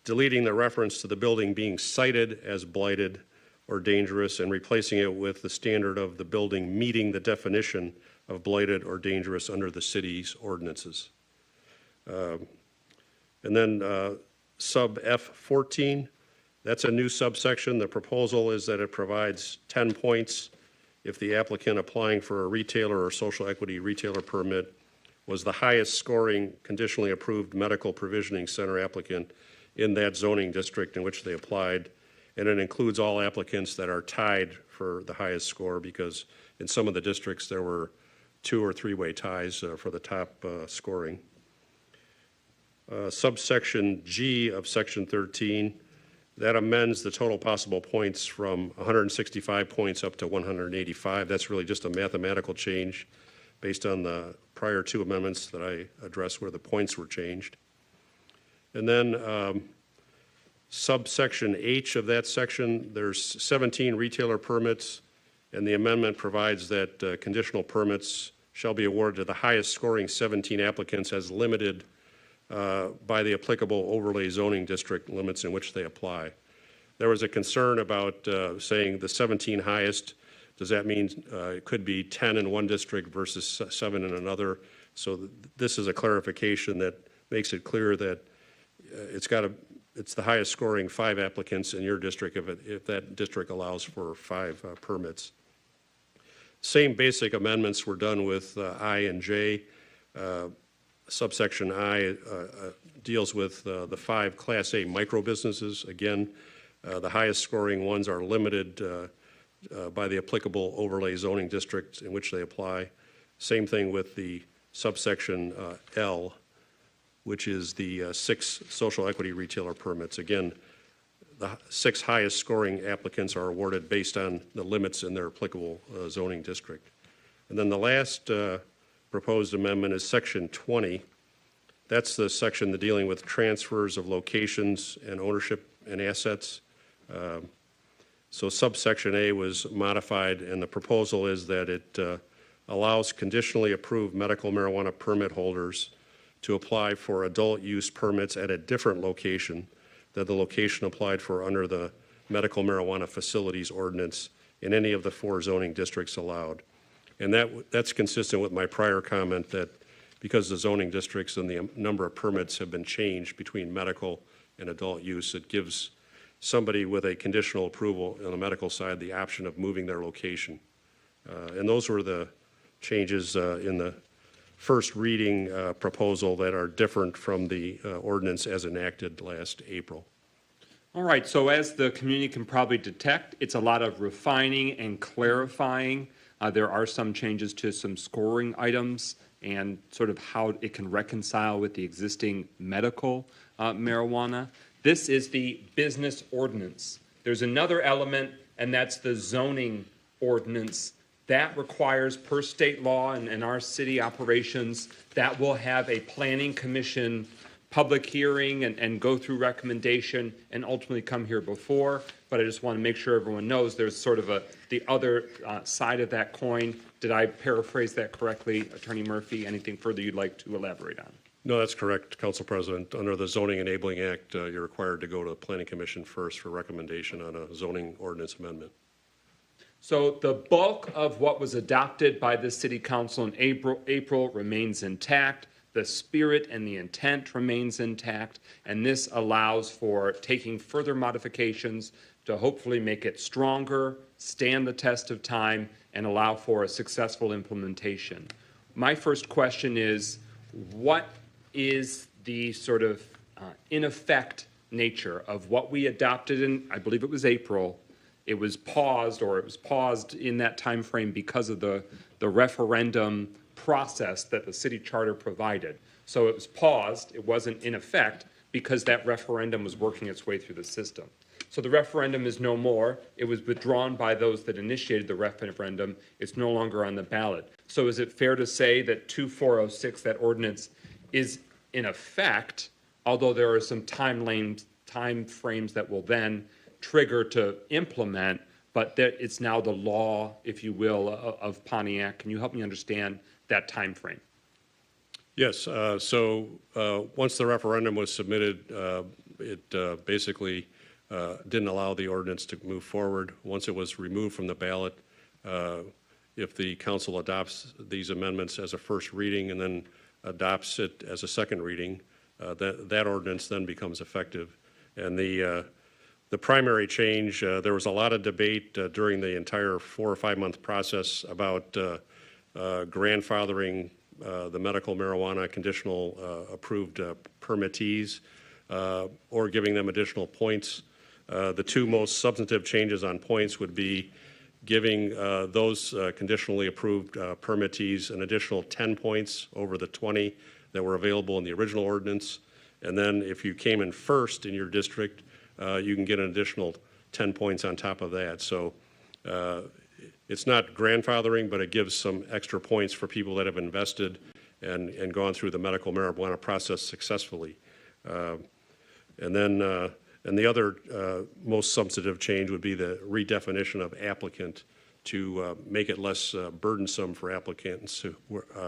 deleting the reference to the building being cited as blighted or dangerous and replacing it with the standard of the building meeting the definition of blighted or dangerous under the city's ordinances. And then sub F14, that's a new subsection. The proposal is that it provides 10 points if the applicant applying for a retailer or social equity retailer permit was the highest scoring conditionally approved medical provisioning center applicant in that zoning district in which they applied. And it includes all applicants that are tied for the highest score, because in some of the districts there were 2- or 3-way ties for the top scoring. Subsection G of section 13, that amends the total possible points from 165 points up to 185. That's really just a mathematical change based on the prior 2 amendments that I addressed where the points were changed. And then subsection H of that section, there's 17 retailer permits, and the amendment provides that conditional permits shall be awarded to the highest scoring 17 applicants as limited by the applicable overlay zoning district limits in which they apply. There was a concern about saying the 17 highest. Does that mean it could be 10 in one district versus 7 in another? So this is a clarification that makes it clear that it's the highest scoring 5 applicants in your district if that district allows for 5 permits. Same basic amendments were done with I and J. Subsection I deals with the 5 Class A micro businesses. Again, the highest scoring ones are limited by the applicable overlay zoning districts in which they apply. Same thing with the subsection L, which is the 6 social equity retailer permits. Again, the 6 highest scoring applicants are awarded based on the limits in their applicable zoning district. And then the last proposed amendment is section 20. That's the section dealing with transfers of locations and ownership and assets. So subsection A was modified, and the proposal is that it allows conditionally approved medical marijuana permit holders to apply for adult use permits at a different location than the location applied for under the medical marijuana facilities ordinance in any of the 4 zoning districts allowed. And that's consistent with my prior comment that because the zoning districts and the number of permits have been changed between medical and adult use, it gives somebody with a conditional approval on the medical side the option of moving their location. And those were the changes in the first reading proposal that are different from the ordinance as enacted last April. All right, so as the community can probably detect, it's a lot of refining and clarifying. There are some changes to some scoring items and sort of how it can reconcile with the existing medical marijuana. This is the business ordinance. There's another element, and that's the zoning ordinance. That requires, per state law and our city operations, that will have a planning commission public hearing and go through recommendation and ultimately come here before. But I just want to make sure everyone knows there's sort of the other side of that coin. Did I paraphrase that correctly, Attorney Murphy? Anything further you'd like to elaborate on? No, that's correct, Council President. Under the Zoning Enabling Act, you're required to go to the Planning Commission first for recommendation on a zoning ordinance amendment. So the bulk of what was adopted by the City Council in April remains intact. The spirit and the intent remains intact, and this allows for taking further modifications to hopefully make it stronger, stand the test of time, and allow for a successful implementation. My first question is, what is the sort of in effect nature of what we adopted in, I believe it was April? It was paused in that time frame because of the referendum process that the city charter provided. So it was paused, it wasn't in effect because that referendum was working its way through the system. So the referendum is no more. It was withdrawn by those that initiated the referendum. It's no longer on the ballot. So is it fair to say that 2406, that ordinance, is in effect, although there are some time frames that will then trigger to implement, but that it's now the law, if you will, of Pontiac? Can you help me understand that time frame? Yes. So once the referendum was submitted, it basically didn't allow the ordinance to move forward. Once it was removed from the ballot, if the council adopts these amendments as a first reading and then adopts it as a second reading, that ordinance then becomes effective. And the primary change, there was a lot of debate during the entire 4 or 5 month process about grandfathering the medical marijuana conditional approved permittees or giving them additional points. The 2 most substantive changes on points would be giving those conditionally approved permittees an additional 10 points over the 20 that were available in the original ordinance. And then if you came in first in your district, you can get an additional 10 points on top of that. So it's not grandfathering, but it gives some extra points for people that have invested and gone through the medical marijuana process successfully. And the other most substantive change would be the redefinition of applicant to make it less burdensome for applicants who,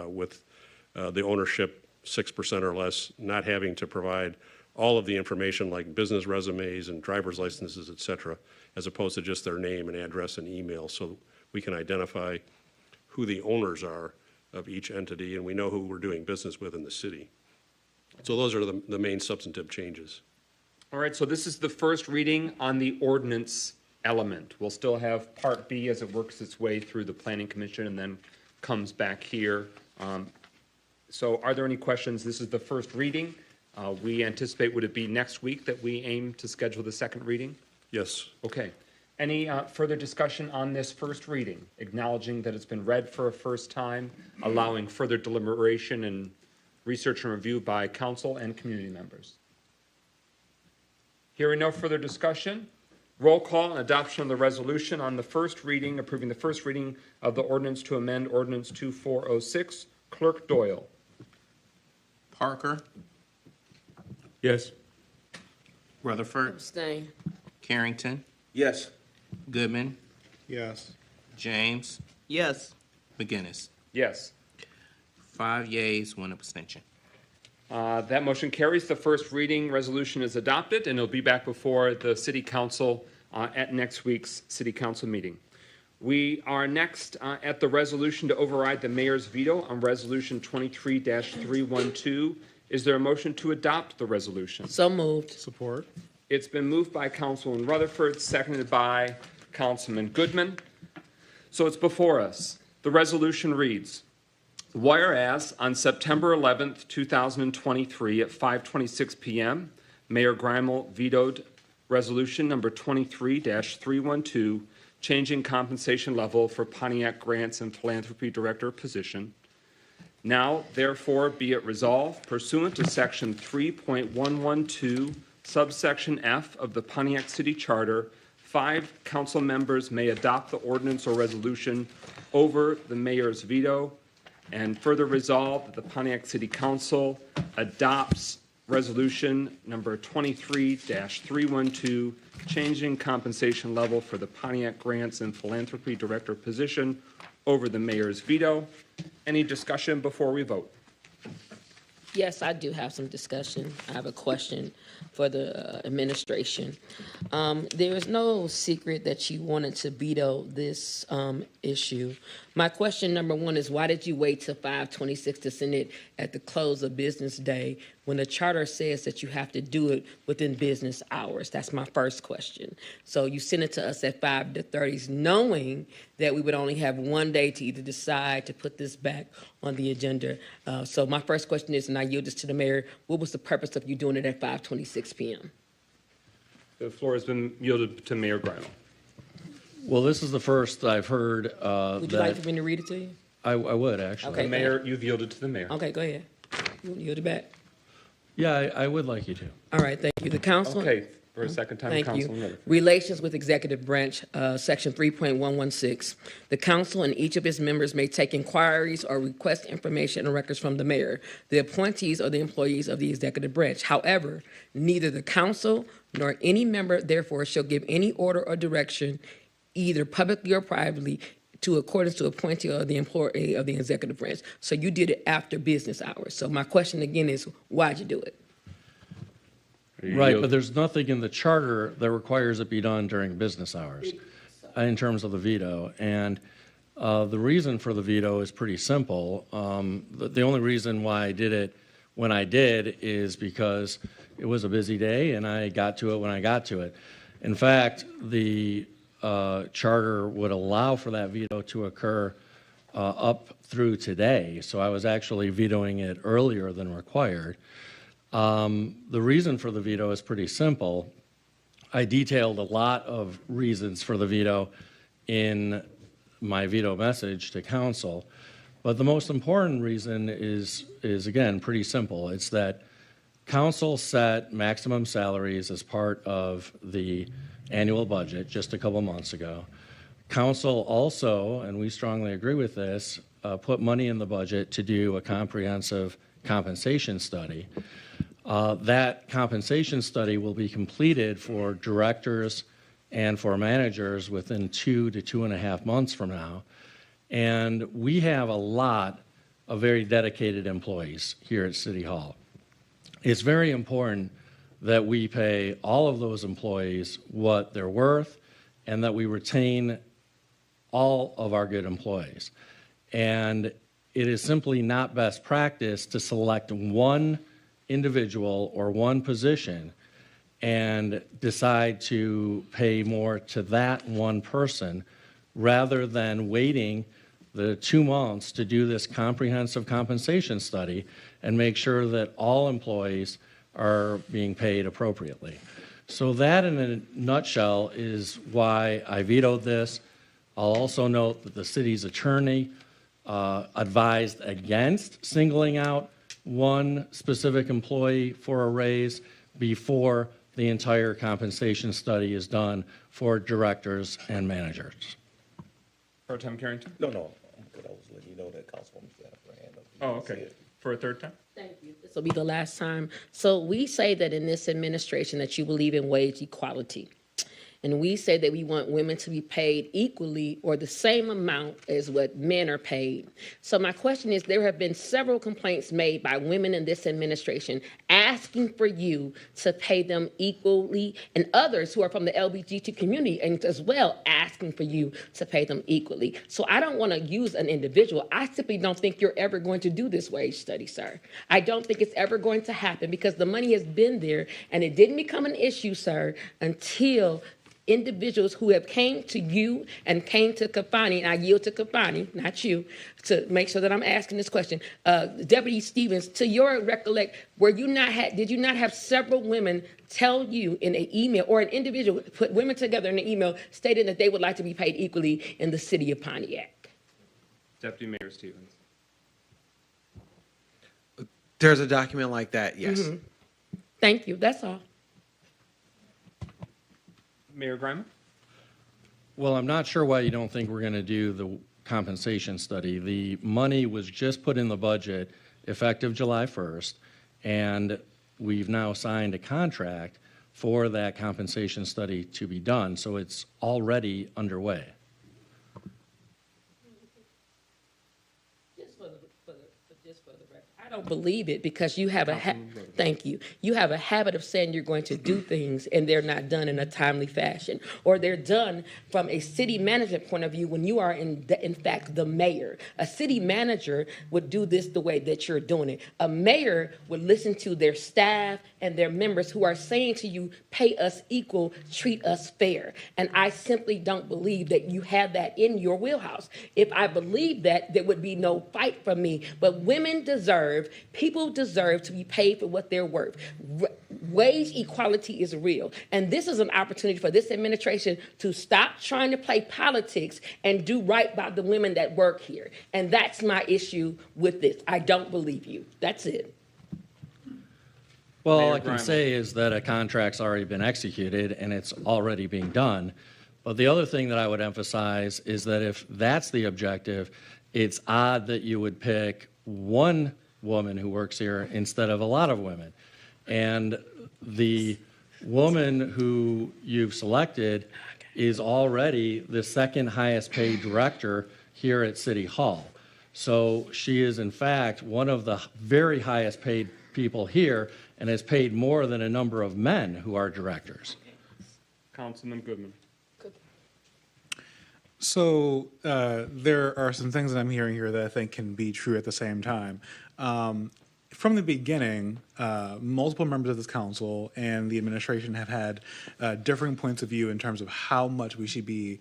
with the ownership 6% or less, not having to provide all of the information like business resumes and driver's licenses, et cetera, as opposed to just their name and address and email, so we can identify who the owners are of each entity, and we know who we're doing business with in the city. So those are the main substantive changes. All right, so this is the first reading on the ordinance element. We'll still have Part B as it works its way through the Planning Commission and then comes back here. So are there any questions? This is the first reading. We anticipate, would it be next week that we aim to schedule the second reading? Yes. Okay. Any further discussion on this first reading, acknowledging that it's been read for a first time, allowing further deliberation and research and review by council and community members? Hearing no further discussion, roll call and adoption of the resolution on the first reading, approving the first reading of the ordinance to amend Ordinance 2406. Clerk Doyle. Parker, Yes. Rutherford, Abstain. Carrington, Yes. Goodman, Yes. James, Yes. McGinnis. Yes. 5 yeas, 1 abstention. That motion carries. The first reading resolution is adopted, and it'll be back before the City Council at next week's City Council meeting. We are next at the resolution to override the mayor's veto on Resolution 23-312. Is there a motion to adopt the resolution? So moved. Support. It's been moved by Councilman Rutherford, seconded by Councilman Goodman. So it's before us. The resolution reads, whereas on September 11th, 2023 at 5:26 p.m., Mayor Grimal vetoed resolution number 23-312, changing compensation level for Pontiac Grants and Philanthropy Director position. Now, therefore, be it resolved, pursuant to Section 3.112, subsection F of the Pontiac City Charter, 5 council members may adopt the ordinance or resolution over the mayor's veto, and further resolved that the Pontiac City Council adopts resolution number 23-312, changing compensation level for the Pontiac Grants and Philanthropy Director position over the mayor's veto. Any discussion before we vote? Yes, I do have some discussion. I have a question for the administration. There is no secret that you wanted to veto this issue. My question number one is, why did you wait till 5/26 to send it at the close of business day when the charter says that you have to do it within business hours? That's my first question. So you sent it to us at 5:30, knowing that we would only have one day to either decide to put this back on the agenda. So my first question is, and I yield this to the mayor, what was the purpose of you doing it at 5:26 p.m.? The floor has been yielded to Mayor Grimal. Well, this is the first I've heard Would you like for me to read it to you? I would, actually. Okay. Mayor, you've yielded to the mayor. Okay, go ahead. You want to yield it back? Yeah, I would like you to. All right, thank you. The council. Okay, for a second time, Thank Councilman you. Rutherford. Relations with Executive Branch, Section 3.116. The council and each of its members may take inquiries or request information and records from the mayor, the appointees or the employees of the executive branch. However, neither the council nor any member therefore shall give any order or direction, either publicly or privately, to accordance to appointee or the employee of the executive branch. So you did it after business hours. So my question again is, why'd you do it? Right, but there's nothing in the charter that requires it be done during business hours in terms of the veto. And the reason for the veto is pretty simple. The only reason why I did it when I did is because it was a busy day and I got to it when I got to it. In fact, the charter would allow for that veto to occur up through today. So I was actually vetoing it earlier than required. The reason for the veto is pretty simple. I detailed a lot of reasons for the veto in my veto message to council, but the most important reason is again pretty simple. It's that council set maximum salaries as part of the annual budget just a couple months ago. Council also, and we strongly agree with this, put money in the budget to do a comprehensive compensation study. That compensation study will be completed for directors and for managers within 2 to 2.5 months from now. And we have a lot of very dedicated employees here at City Hall. It's very important that we pay all of those employees what they're worth and that we retain all of our good employees. And it is simply not best practice to select one individual or one position and decide to pay more to that one person rather than waiting the 2 months to do this comprehensive compensation study and make sure that all employees are being paid appropriately. So that, in a nutshell, is why I vetoed this. I'll also note that the city's attorney advised against singling out one specific employee for a raise before the entire compensation study is done for directors and managers. Pro Tem Carrington? No, I'm good. I was letting you know that Councilwoman's got her hand up. Oh, okay. For a third time? Thank you. This will be the last time. So we say that in this administration that you believe in wage equality. And we say that we want women to be paid equally or the same amount as what men are paid. So my question is, there have been several complaints made by women in this administration asking for you to pay them equally, and others who are from the LGBT community and as well asking for you to pay them equally. So I don't want to use an individual. I simply don't think you're ever going to do this wage study, sir. I don't think it's ever going to happen because the money has been there and it didn't become an issue, sir, until individuals who have came to you and came to Kafani, and I yield to Kafani, not you, to make sure that I'm asking this question. Deputy Stevens, to your recollect, did you not have several women tell you in an email, or an individual put women together in an email stating that they would like to be paid equally in the city of Pontiac? Deputy Mayor Stevens. There's a document like that, yes. Mm-hmm. Thank you, that's all. Mayor Grimer? Well, I'm not sure why you don't think we're going to do the compensation study. The money was just put in the budget effective July 1st, and we've now signed a contract for that compensation study to be done, so it's already underway. Just for the record, I don't believe it because you have thank you. You have a habit of saying you're going to do things and they're not done in a timely fashion, or they're done from a city management point of view when you are in fact the mayor. A city manager would do this the way that you're doing it. A mayor would listen to their staff and their members who are saying to you, pay us equal, treat us fair. And I simply don't believe that you have that in your wheelhouse. If I believed that, there would be no fight from me. But people deserve to be paid for what they're worth. Wage equality is real. And this is an opportunity for this administration to stop trying to play politics and do right by the women that work here. And that's my issue with this. I don't believe you. That's it. Well, Mayor all I can Grimer. say is that a contract's already been executed and it's already being done. But the other thing that I would emphasize is that if that's the objective, it's odd that you would pick one woman who works here instead of a lot of women. And the woman who you've selected is already the second highest paid director here at City Hall. So she is in fact one of the very highest paid people here and has paid more than a number of men who are directors. Councilman Goodman. So there are some things that I'm hearing here that I think can be true at the same time. From the beginning, multiple members of this council and the administration have had differing points of view in terms of how much we should be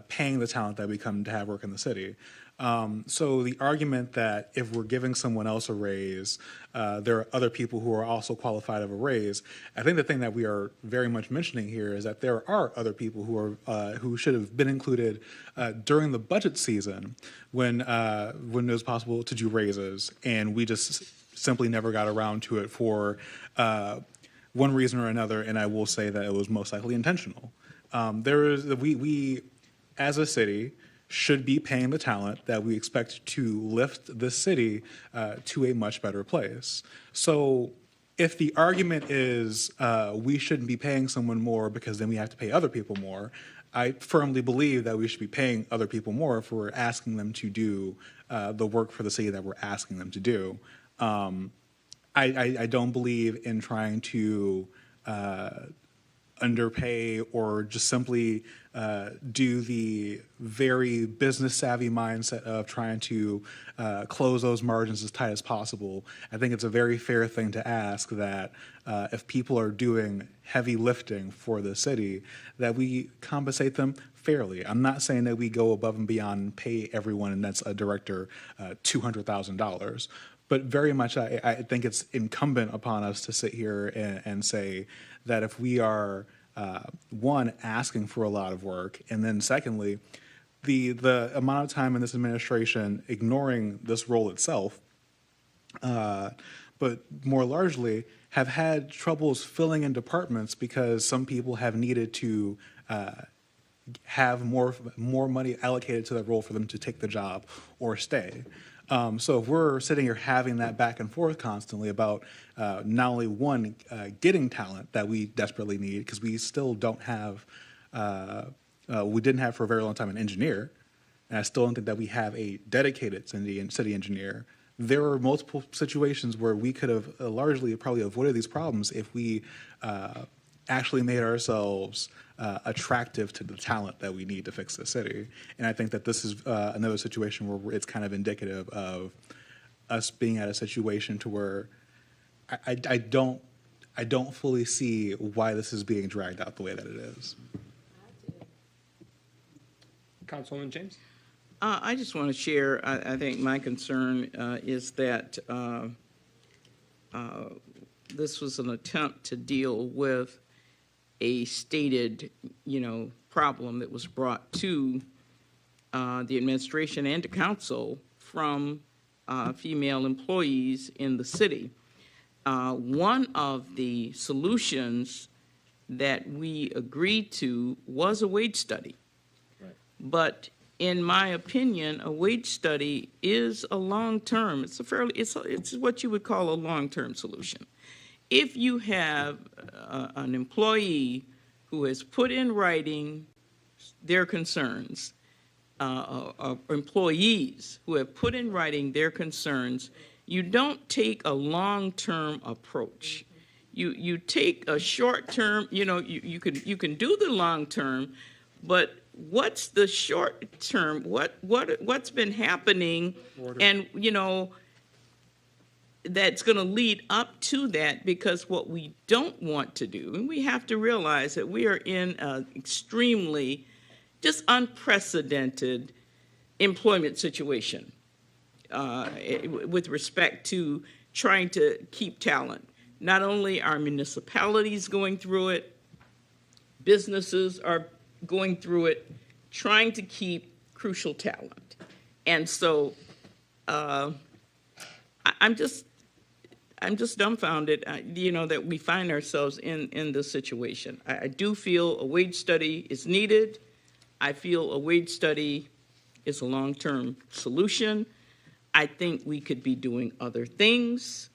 paying the talent that we come to have work in the city. So the argument that if we're giving someone else a raise, there are other people who are also qualified of a raise. I think the thing that we are very much mentioning here is that there are other people who should have been included during the budget season when it was possible to do raises, and we just simply never got around to it for one reason or another. And I will say that it was most likely intentional. We as a city should be paying the talent that we expect to lift the city to a much better place. So if the argument is we shouldn't be paying someone more because then we have to pay other people more, I firmly believe that we should be paying other people more if we're asking them to do the work for the city that we're asking them to do. I don't believe in trying to underpay or just simply do the very business savvy mindset of trying to close those margins as tight as possible. I think it's a very fair thing to ask that if people are doing heavy lifting for the city, that we compensate them fairly. I'm not saying that we go above and beyond and pay everyone, and that's a director, $200,000. But very much, I think it's incumbent upon us to sit here and say that if we are, one, asking for a lot of work, and then secondly, the amount of time in this administration ignoring this role itself, but more largely have had troubles filling in departments because some people have needed to have more money allocated to that role for them to take the job or stay. So if we're sitting here having that back and forth constantly about not only one, getting talent that we desperately need, because we still don't have, we didn't have for a very long time an engineer, and I still don't think that we have a dedicated city engineer. There are multiple situations where we could have largely probably avoided these problems if we actually made ourselves attractive to the talent that we need to fix the city. And I think that this is another situation where it's kind of indicative of us being at a situation to where I don't fully see why this is being dragged out the way that it is. Councilwoman James? I just want to share, I think my concern is that this was an attempt to deal with a stated, problem that was brought to the administration and to council from female employees in the city. One of the solutions that we agreed to was a wage study. Right. But in my opinion, a wage study is a long-term, it's what you would call a long-term solution. If you have an employee who has put in writing their concerns, or employees who have put in writing their concerns, you don't take a long-term approach. You take a short-term, you can do the long-term, but what's the short term? What's been happening? Order. And that's going to lead up to that, because what we don't want to do, and we have to realize that we are in an extremely just unprecedented employment situation with respect to trying to keep talent. Not only are municipalities going through it, businesses are going through it, trying to keep crucial talent. And so I'm just dumbfounded, that we find ourselves in this situation. I do feel a wage study is needed. I feel a wage study is a long-term solution. I think we could be doing other things.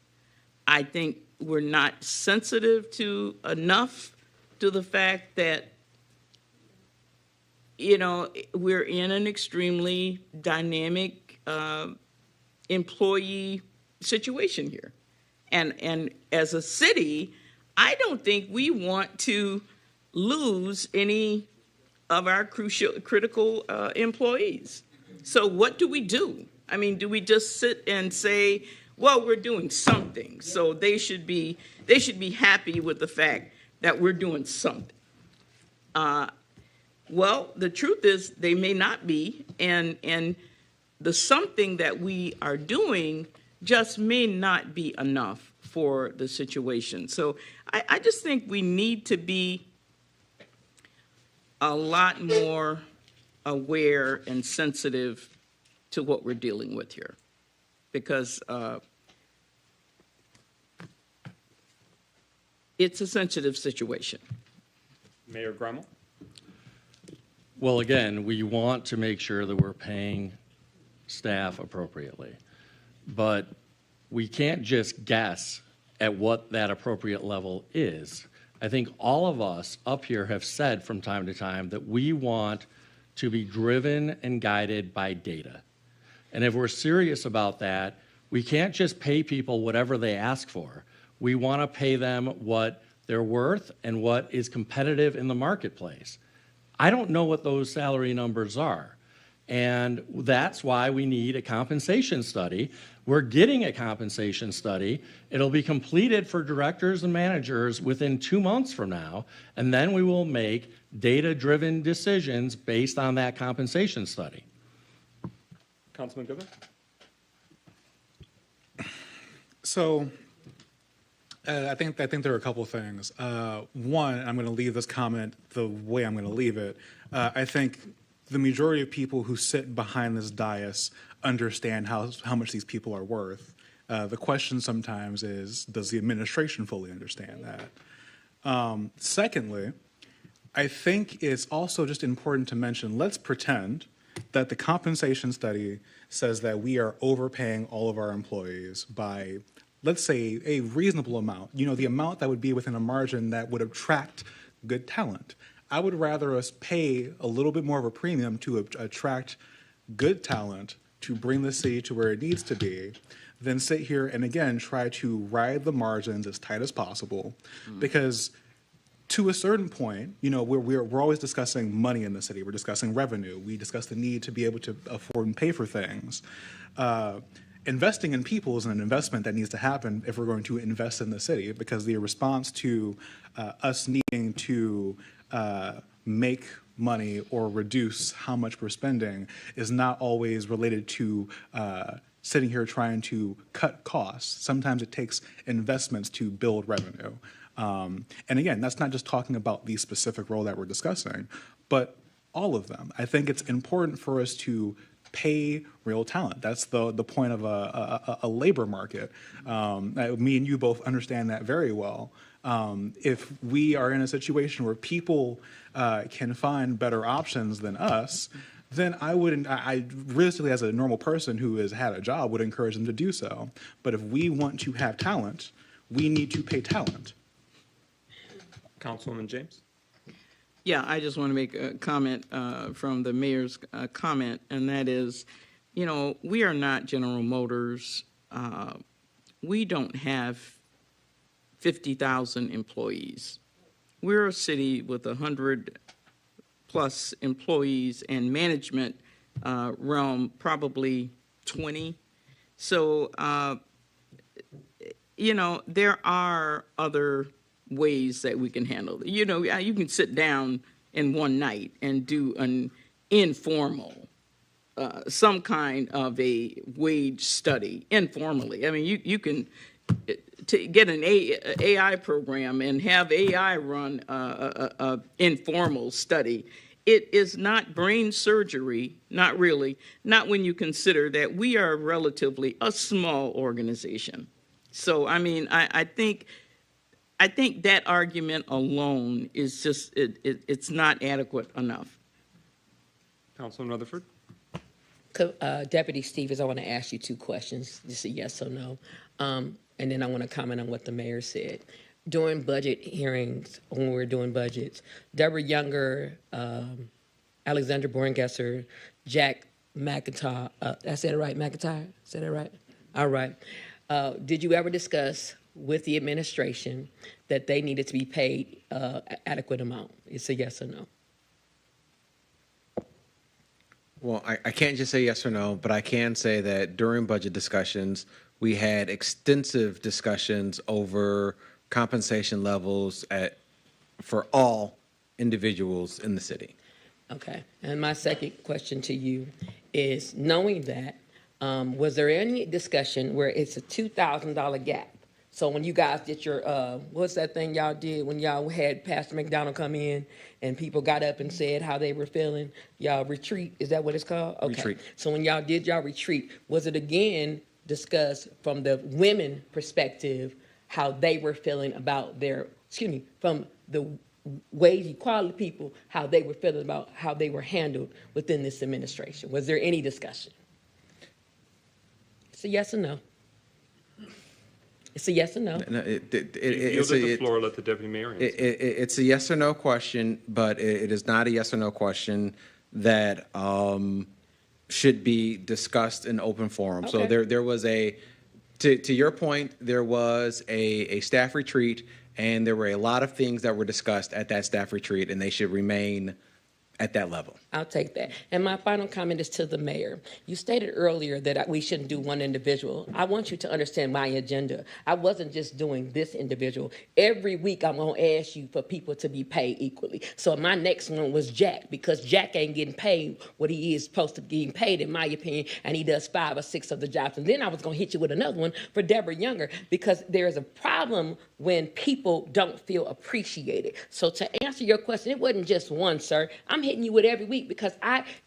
I think we're not sensitive to enough to the fact that we're in an extremely dynamic employee situation here. And as a city, I don't think we want to lose any of our critical employees. So what do we do? I mean, do we just sit and say, well, we're doing something, so they should be happy with the fact that we're doing something? Well, the truth is they may not be, and the something that we are doing just may not be enough for the situation. So I just think we need to be a lot more aware and sensitive to what we're dealing with here, because it's a sensitive situation. Mayor Grummel? Well, again, we want to make sure that we're paying staff appropriately, but we can't just guess at what that appropriate level is. I think all of us up here have said from time to time that we want to be driven and guided by data. And if we're serious about that, we can't just pay people whatever they ask for. We want to pay them what they're worth and what is competitive in the marketplace. I don't know what those salary numbers are. And that's why we need a compensation study. We're getting a compensation study. It'll be completed for directors and managers within 2 months from now, and then we will make data-driven decisions based on that compensation study. Councilman Goodman? So I think there are a couple of things. One, I'm going to leave this comment the way I'm going to leave it. I think the majority of people who sit behind this dais understand how much these people are worth. The question sometimes is, does the administration fully understand that? Secondly, I think it's also just important to mention, let's pretend that the compensation study says that we are overpaying all of our employees by, let's say, a reasonable amount, the amount that would be within a margin that would attract good talent. I would rather us pay a little bit more of a premium to attract good talent to bring the city to where it needs to be than sit here and, again, try to ride the margins as tight as possible. Because to a certain point, we're always discussing money in the city. We're discussing revenue. We discuss the need to be able to afford and pay for things. Investing in people is an investment that needs to happen if we're going to invest in the city, because the response to us needing to make money or reduce how much we're spending is not always related to sitting here trying to cut costs. Sometimes it takes investments to build revenue. And again, that's not just talking about the specific role that we're discussing, but all of them. I think it's important for us to pay real talent. That's the point of a labor market. Me and you both understand that very well. If we are in a situation where people can find better options than us, then I realistically, as a normal person who has had a job, would encourage them to do so. But if we want to have talent, we need to pay talent. Councilwoman James? Yeah, I just want to make a comment from the mayor's comment, and that is, we are not General Motors. We don't have 50,000 employees. We're a city with 100 plus employees, and management realm probably 20. So, there are other ways that we can handle it. You can sit down in one night and do an informal, some kind of a wage study informally. I mean, you can get an AI program and have AI run a informal study. It is not brain surgery, not really, not when you consider that we are relatively a small organization. So, I mean, I think that argument alone is just, it's not adequate enough. Councilman Rutherford? Deputy Stevens, I want to ask you 2 questions, just a yes or no. And then I want to comment on what the mayor said. During budget hearings, when we were doing budgets, Deborah Younger, Alexander Borngesser, Jack McIntyre, I said it right, McIntyre? Said it right? All right. Did you ever discuss with the administration that they needed to be paid adequate amount? It's a yes or no. Well, I can't just say yes or no, but I can say that during budget discussions, we had extensive discussions over compensation levels for all individuals in the city. Okay. And my second question to you is, knowing that, was there any discussion where it's a $2,000 gap? So when you guys did your, what's that thing y'all did when y'all had Pastor McDonald come in and people got up and said how they were feeling? Y'all retreat, is that what it's called? Okay. Retreat. So when y'all did y'all retreat, was it again discussed from the women perspective how they were feeling about from the wage equality people, how they were feeling about how they were handled within this administration? Was there any discussion? It's a yes or no. It's a yes or no. No, You yield the floor, let the deputy mayor answer. It's a yes or no question, but it is not a yes or no question that should be discussed in open forum. So Okay. there was to your point, there was a staff retreat, and there were a lot of things that were discussed at that staff retreat, and they should remain at that level. I'll take that. And my final comment is to the mayor. You stated earlier that we shouldn't do one individual. I want you to understand my agenda. I wasn't just doing this individual. Every week I'm going to ask you for people to be paid equally. So my next one was Jack, because Jack ain't getting paid what he is supposed to be getting paid, in my opinion, and he does 5 or 6 of the jobs. And then I was going to hit you with another one for Deborah Younger, because there is a problem when people don't feel appreciated. So to answer your question, it wasn't just one, sir. I'm hitting you with every week because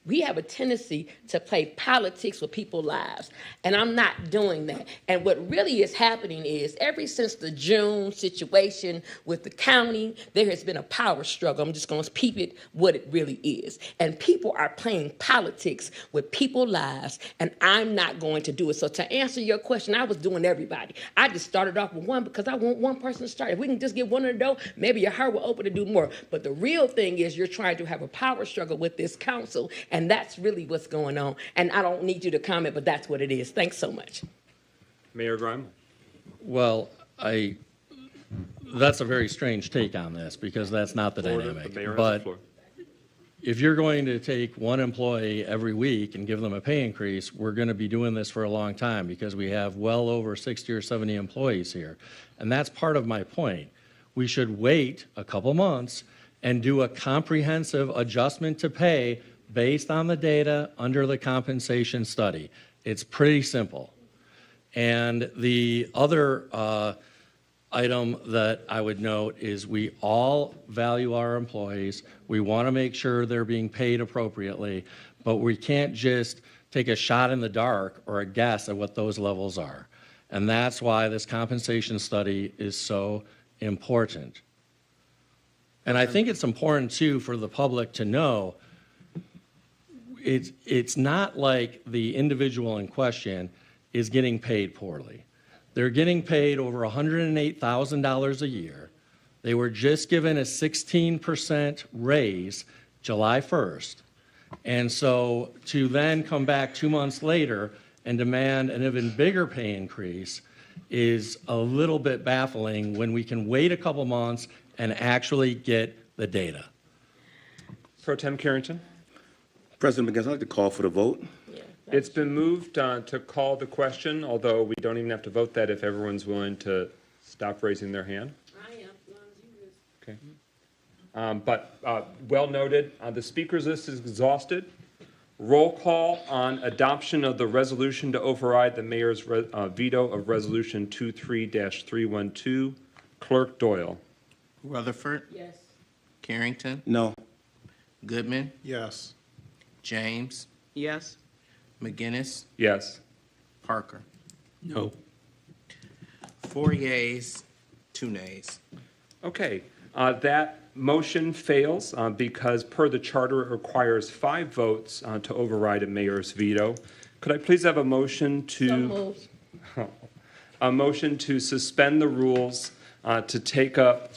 we have a tendency to play politics with people's lives, and I'm not doing that. And what really is happening is, ever since the June situation with the county, there has been a power struggle. I'm just going to peep it what it really is. And people are playing politics with people's lives, and I'm not going to do it. So to answer your question, I was doing everybody. I just started off with one because I want one person to start. If we can just get one in the door, maybe your heart will open to do more. But the real thing is, you're trying to have a power struggle with this council, and that's really what's going on. And I don't need you to comment, but that's what it is. Thanks so much. Mayor Grimal. Well, that's a very strange take on this, because that's not the dynamic. But if you're going to take one employee every week and give them a pay increase, we're going to be doing this for a long time, because we have well over 60 or 70 employees here. And that's part of my point. We should wait a couple months and do a comprehensive adjustment to pay based on the data under the compensation study. It's pretty simple. And the other item that I would note is, we all value our employees. We want to make sure they're being paid appropriately, but we can't just take a shot in the dark or a guess at what those levels are. And that's why this compensation study is so important. And I think it's important, too, for the public to know it's not like the individual in question is getting paid poorly. They're getting paid over $108,000 a year. They were just given a 16% raise July 1st. And so to then come back 2 months later and demand an even bigger pay increase is a little bit baffling, when we can wait a couple months and actually get the data. Pro Tem Carrington. President McGinnis, I'd like to call for the vote. It's been moved to call the question, although we don't even have to vote that if everyone's willing to stop raising their hand. I am, as long as you Okay. But well noted, the speakers list is exhausted. Roll call on adoption of the resolution to override the mayor's veto of Resolution 23-312. Clerk Doyle. Rutherford. Yes. Carrington. No. Goodman. Yes. James. Yes. McGinnis. Yes. Parker. No. 4 yeas, 2 nays. Okay. That motion fails because per the charter, it requires 5 votes to override a mayor's veto. Could I please have a motion to... So moved. A motion to suspend the rules to take up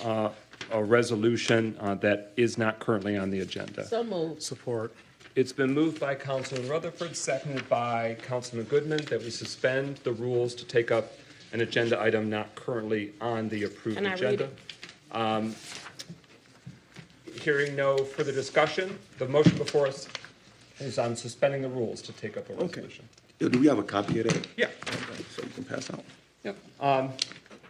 a resolution that is not currently on the agenda. So moved. Support. It's been moved by Councilman Rutherford, seconded by Councilman Goodman, that we suspend the rules to take up an agenda item not currently on the approved Can I read agenda. it? Hearing no further discussion, the motion before us is on suspending the rules to take up a resolution. Do we have a copy of that? Yeah. Okay, so you can pass out. Yep.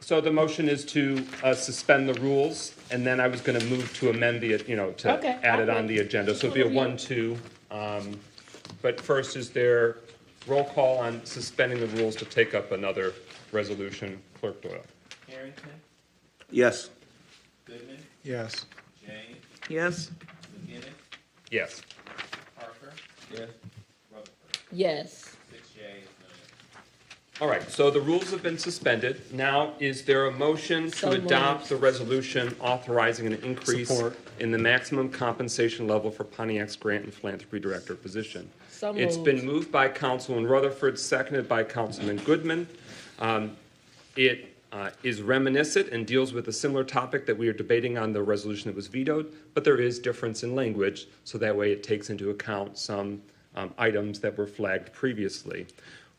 So the motion is to suspend the rules, and then I was going to move to amend the, to Okay, add it okay. on the agenda. So it'll be a 1-2. But first, is there roll call on suspending the rules to take up another resolution? Clerk Doyle. Carrington. Yes. Goodman. Yes. James. Yes. McGinnis. Yes. Parker. Yes. Rutherford. Yes. 6 yeas, no nays. All right, so the rules have been suspended. Now, is there a motion So to moved. adopt the resolution authorizing an increase Support. in the maximum compensation level for Pontiac's Grant and Philanthropy Director position? So It's moved. been moved by Councilman Rutherford, seconded by Councilman Goodman. is reminiscent and deals with a similar topic that we are debating on the resolution that was vetoed, but there is difference in language, so that way it takes into account some items that were flagged previously.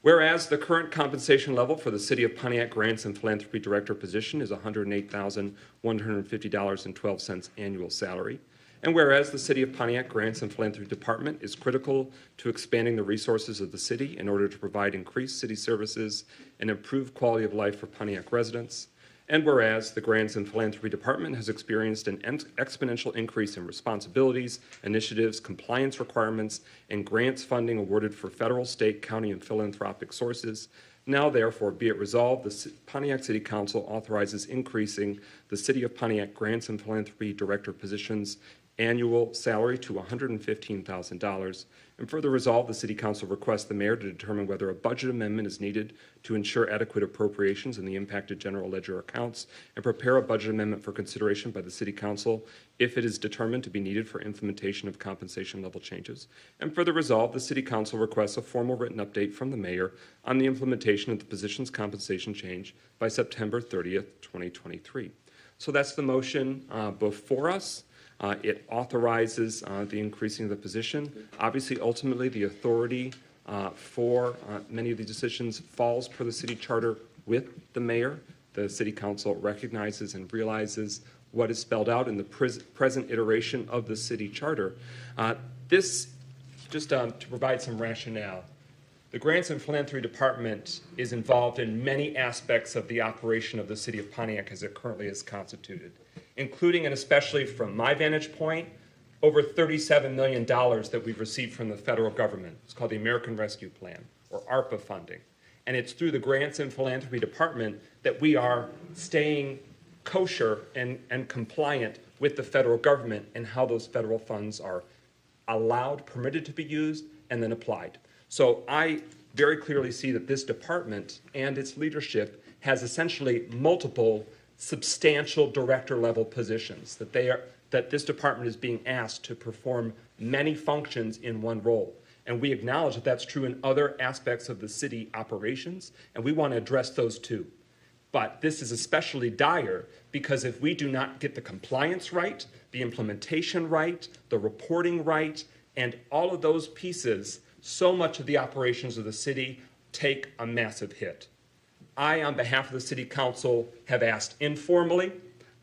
Whereas the current compensation level for the City of Pontiac Grants and Philanthropy Director position is $108,150.12 annual salary. And whereas the City of Pontiac Grants and Philanthropy Department is critical to expanding the resources of the city in order to provide increased city services and improve quality of life for Pontiac residents. And whereas the Grants and Philanthropy Department has experienced an exponential increase in responsibilities, initiatives, compliance requirements, and grants funding awarded for federal, state, county, and philanthropic sources. Now, therefore, be it resolved, the Pontiac City Council authorizes increasing the City of Pontiac Grants and Philanthropy Director position's annual salary to $115,000. And further resolved, the City Council requests the mayor to determine whether a budget amendment is needed to ensure adequate appropriations in the impacted general ledger accounts and prepare a budget amendment for consideration by the City Council if it is determined to be needed for implementation of compensation level changes. And further resolved, the City Council requests a formal written update from the mayor on the implementation of the position's compensation change by September 30th, 2023. So that's the motion before us. It authorizes the increasing of the position. Obviously, ultimately, the authority for many of these decisions falls per the city charter with the mayor. The city council recognizes and realizes what is spelled out in the present iteration of the city charter. This, just to provide some rationale, the Grants and Philanthropy Department is involved in many aspects of the operation of the city of Pontiac as it currently is constituted, including and especially from my vantage point, over $37 million that we've received from the federal government. It's called the American Rescue Plan, or ARPA funding. And it's through the Grants and Philanthropy Department that we are staying kosher and compliant with the federal government and how those federal funds are allowed, permitted to be used, and then applied. So I very clearly see that this department and its leadership has essentially multiple substantial director level positions, that this department is being asked to perform many functions in one role. And we acknowledge that that's true in other aspects of the city operations, and we want to address those too. But this is especially dire because if we do not get the compliance right, the implementation right, the reporting right, and all of those pieces, so much of the operations of the city take a massive hit. I, on behalf of the City Council, have asked informally,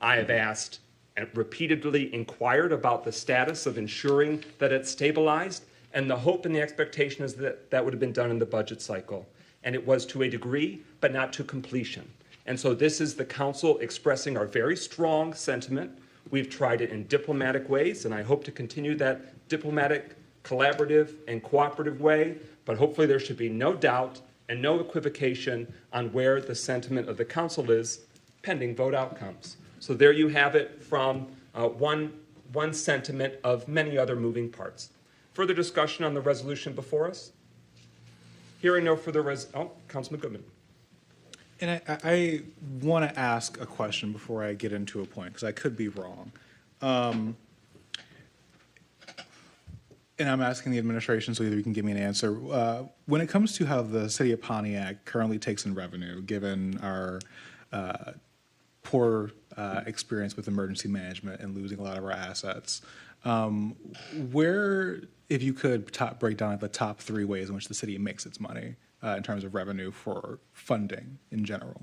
I have asked and repeatedly inquired about the status of ensuring that it's stabilized, and the hope and the expectation is that that would have been done in the budget cycle. And it was to a degree, but not to completion. And so this is the council expressing our very strong sentiment. We've tried it in diplomatic ways, and I hope to continue that diplomatic, collaborative, and cooperative way, but hopefully there should be no doubt and no equivocation on where the sentiment of the council is pending vote outcomes. So there you have it from one sentiment of many other moving parts. Further discussion on the resolution before us? Hearing no further Councilman Goodman. And I want to ask a question before I get into a point, because I could be wrong. And I'm asking the administration, so either you can give me an answer. When it comes to how the city of Pontiac currently takes in revenue, given our poor experience with emergency management and losing a lot of our assets, where, if you could break down the top 3 ways in which the city makes its money in terms of revenue for funding in general?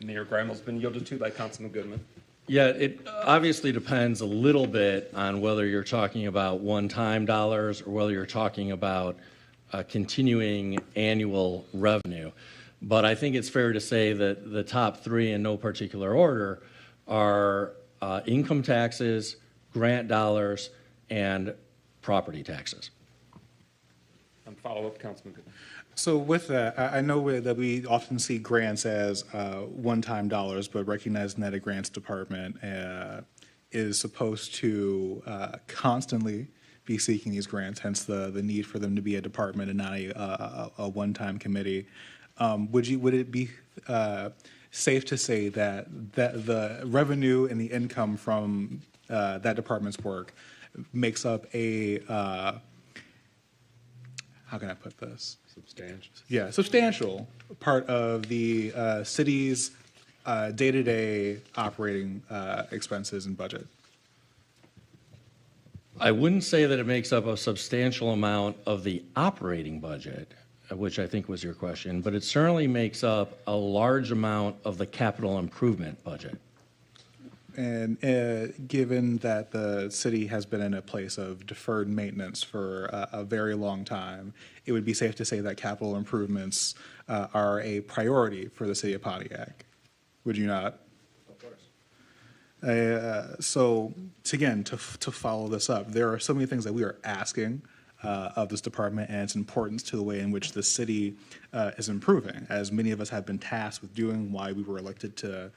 Mayor Grimal's been yielded to by Councilman Goodman. Yeah, it obviously depends a little bit on whether you're talking about one-time dollars or whether you're talking about continuing annual revenue. But I think it's fair to say that the top 3 in no particular order are income taxes, grant dollars, and property taxes. Follow-up, Councilman Goodman. So with that, I know that we often see grants as one-time dollars, but recognizing that a grants department is supposed to constantly be seeking these grants, hence the need for them to be a department and not a one-time committee. Would it be safe to say that the revenue and the income from that department's work makes up a how can I put this? substantial part of the city's day-to-day operating expenses and budget. I wouldn't say that it makes up a substantial amount of the operating budget, which I think was your question, but it certainly makes up a large amount of the capital improvement budget. And given that the city has been in a place of deferred maintenance for a very long time, it would be safe to say that capital improvements are a priority for the city of Pontiac. Would you not? Of course. So, to follow this up, there are so many things that we are asking of this department and its importance to the way in which the city is improving, as many of us have been tasked with doing, why we were elected to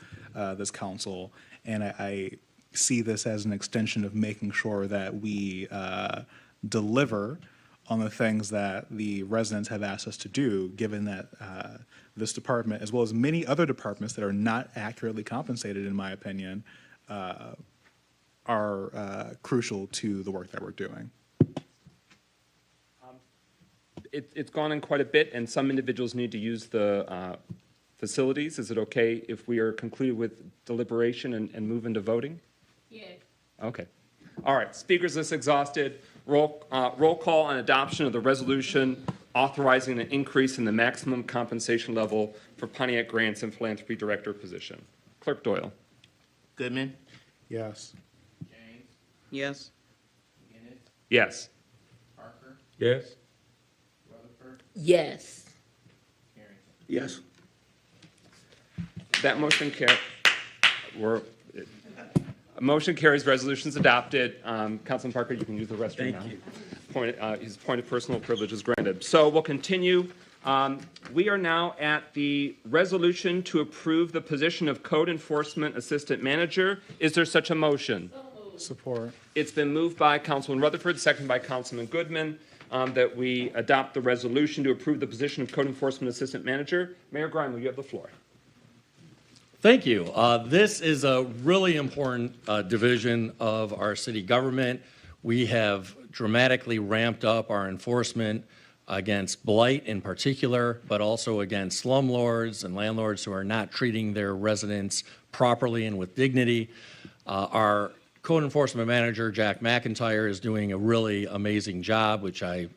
this council. And I see this as an extension of making sure that we deliver on the things that the residents have asked us to do, given that this department, as well as many other departments that are not accurately compensated, in my opinion, are crucial to the work that we're doing. It's gone in quite a bit, and some individuals need to use the facilities. Is it okay if we are concluded with deliberation and move into voting? Yes. Okay. All right. Speakers list exhausted. Roll call on adoption of the resolution authorizing an increase in the maximum compensation level for Pontiac Grants and Philanthropy Director position. Clerk Doyle. Goodman? Yes. James, Yes. Guinness, Yes. Parker, Yes. Rutherford, Yes. Carrington. Yes. That motion motion carries. Resolutions adopted. Councilman Parker, you can use the restroom now. Thank you. His point of personal privilege is granted. So we'll continue. We are now at the resolution to approve the position of Code Enforcement Assistant Manager. Is there such a motion? Support. It's been moved by Councilman Rutherford, seconded by Councilman Goodman, that we adopt the resolution to approve the position of Code Enforcement Assistant Manager. Mayor Grime, you have the floor. Thank you. This is a really important division of our city government. We have dramatically ramped up our enforcement against blight in particular, but also against slumlords and landlords who are not treating their residents properly and with dignity. Our Code Enforcement Manager, Jack McIntyre, is doing a really amazing job, which I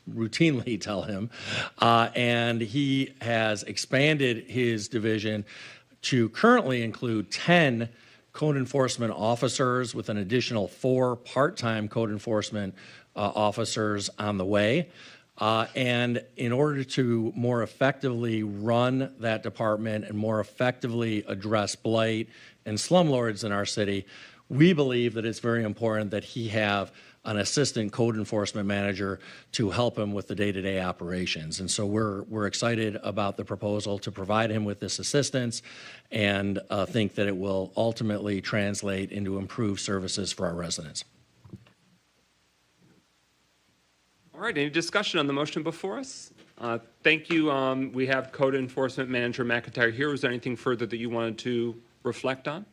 routinely tell him. And he has expanded his division to currently include 10 code enforcement officers with an additional 4 part-time code enforcement officers on the way. And in order to more effectively run that department and more effectively address blight and slumlords in our city, we believe that it's very important that he have an assistant code enforcement manager to help him with the day-to-day operations. And so we're excited about the proposal to provide him with this assistance and think that it will ultimately translate into improved services for our residents. All right, any discussion on the motion before us? Thank you. We have Code Enforcement Manager McIntyre here. Was there anything further that you wanted to reflect on?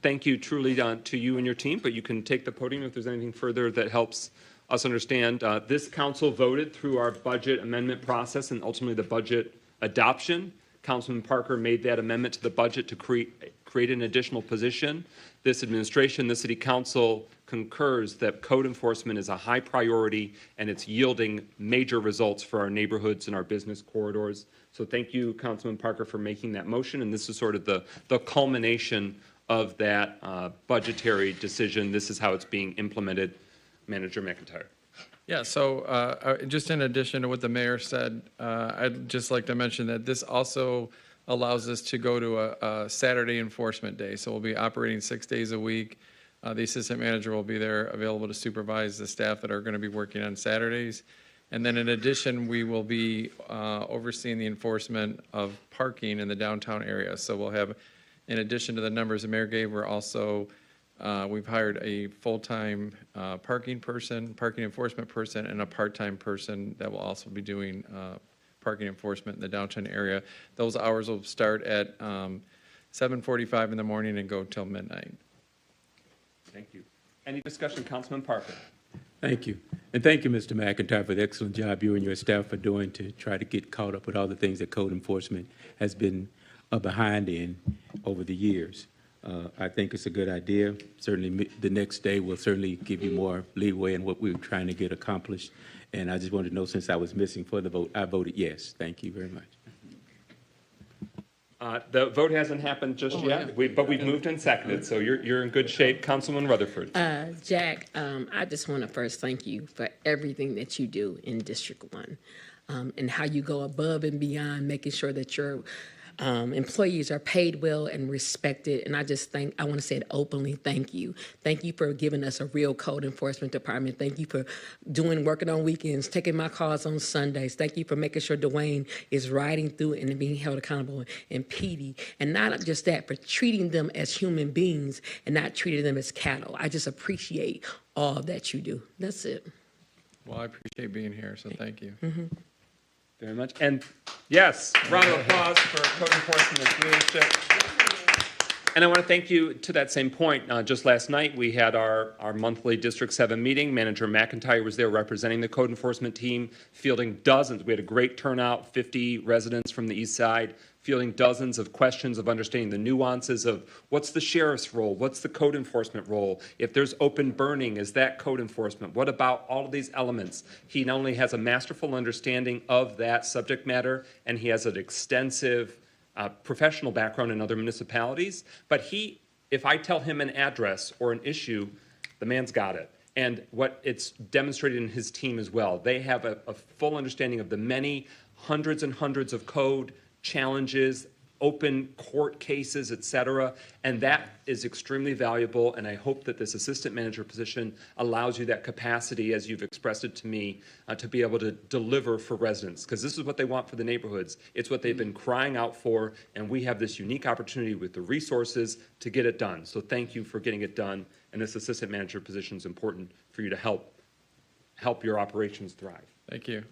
Thank you truly to you and your team, but you can take the podium if there's anything further that helps us understand. This council voted through our budget amendment process and ultimately the budget adoption. Councilman Parker made that amendment to the budget to create an additional position. This administration, the city council, concurs that code enforcement is a high priority and it's yielding major results for our neighborhoods and our business corridors. So thank you, Councilman Parker, for making that motion. And this is sort of the culmination of that budgetary decision. This is how it's being implemented. Manager McIntyre. Yeah, so just in addition to what the mayor said, I'd just like to mention that this also allows us to go to a Saturday enforcement day. So we'll be operating 6 days a week. The assistant manager will be there available to supervise the staff that are going to be working on Saturdays. And then in addition, we will be overseeing the enforcement of parking in the downtown area. So we'll have, in addition to the numbers the mayor gave, we're also we've hired a full-time parking enforcement person, and a part-time person that will also be doing parking enforcement in the downtown area. Those hours will start at 7:45 in the morning and go till midnight. Thank you. Any discussion, Councilman Parker? Thank you. And thank you, Mr. McIntyre, for the excellent job you and your staff are doing to try to get caught up with all the things that code enforcement has been behind in over the years. I think it's a good idea. Certainly, the next day will certainly give you more leeway in what we were trying to get accomplished. And I just wanted to know, since I was missing for the vote, I voted yes. Thank you very much. The vote hasn't happened just yet, but we've moved and seconded, so you're in good shape. Councilman Rutherford. Jack, I just want to first thank you for everything that you do in District 1 and how you go above and beyond making sure that your employees are paid well and respected. And I want to say it openly, thank you. Thank you for giving us a real code enforcement department. Thank you for working on weekends, taking my calls on Sundays. Thank you for making sure Dwayne is riding through and being held accountable, and Petey. And not just that, for treating them as human beings and not treating them as cattle. I just appreciate all that you do. That's it. Well, I appreciate being here, so thank you. Very much. And yes, round of applause for code enforcement leadership. And I want to thank you to that same point. Just last night, we had our monthly District 7 meeting. Manager McIntyre was there representing the code enforcement team, fielding dozens. We had a great turnout, 50 residents from the east side, fielding dozens of questions of understanding the nuances of what's the sheriff's role, what's the code enforcement role, if there's open burning, is that code enforcement, what about all of these elements? He not only has a masterful understanding of that subject matter, and he has an extensive professional background in other municipalities, but if I tell him an address or an issue, the man's got it. And what it's demonstrated in his team as well, they have a full understanding of the many hundreds and hundreds of code challenges, open court cases, et cetera, and that is extremely valuable, and I hope that this assistant manager position allows you that capacity, as you've expressed it to me, to be able to deliver for residents, because this is what they want for the neighborhoods. It's what they've been crying out for, and we have this unique opportunity with the resources to get it done. So thank you for getting it done, and this assistant manager position is important for you to help your operations thrive. Thank you.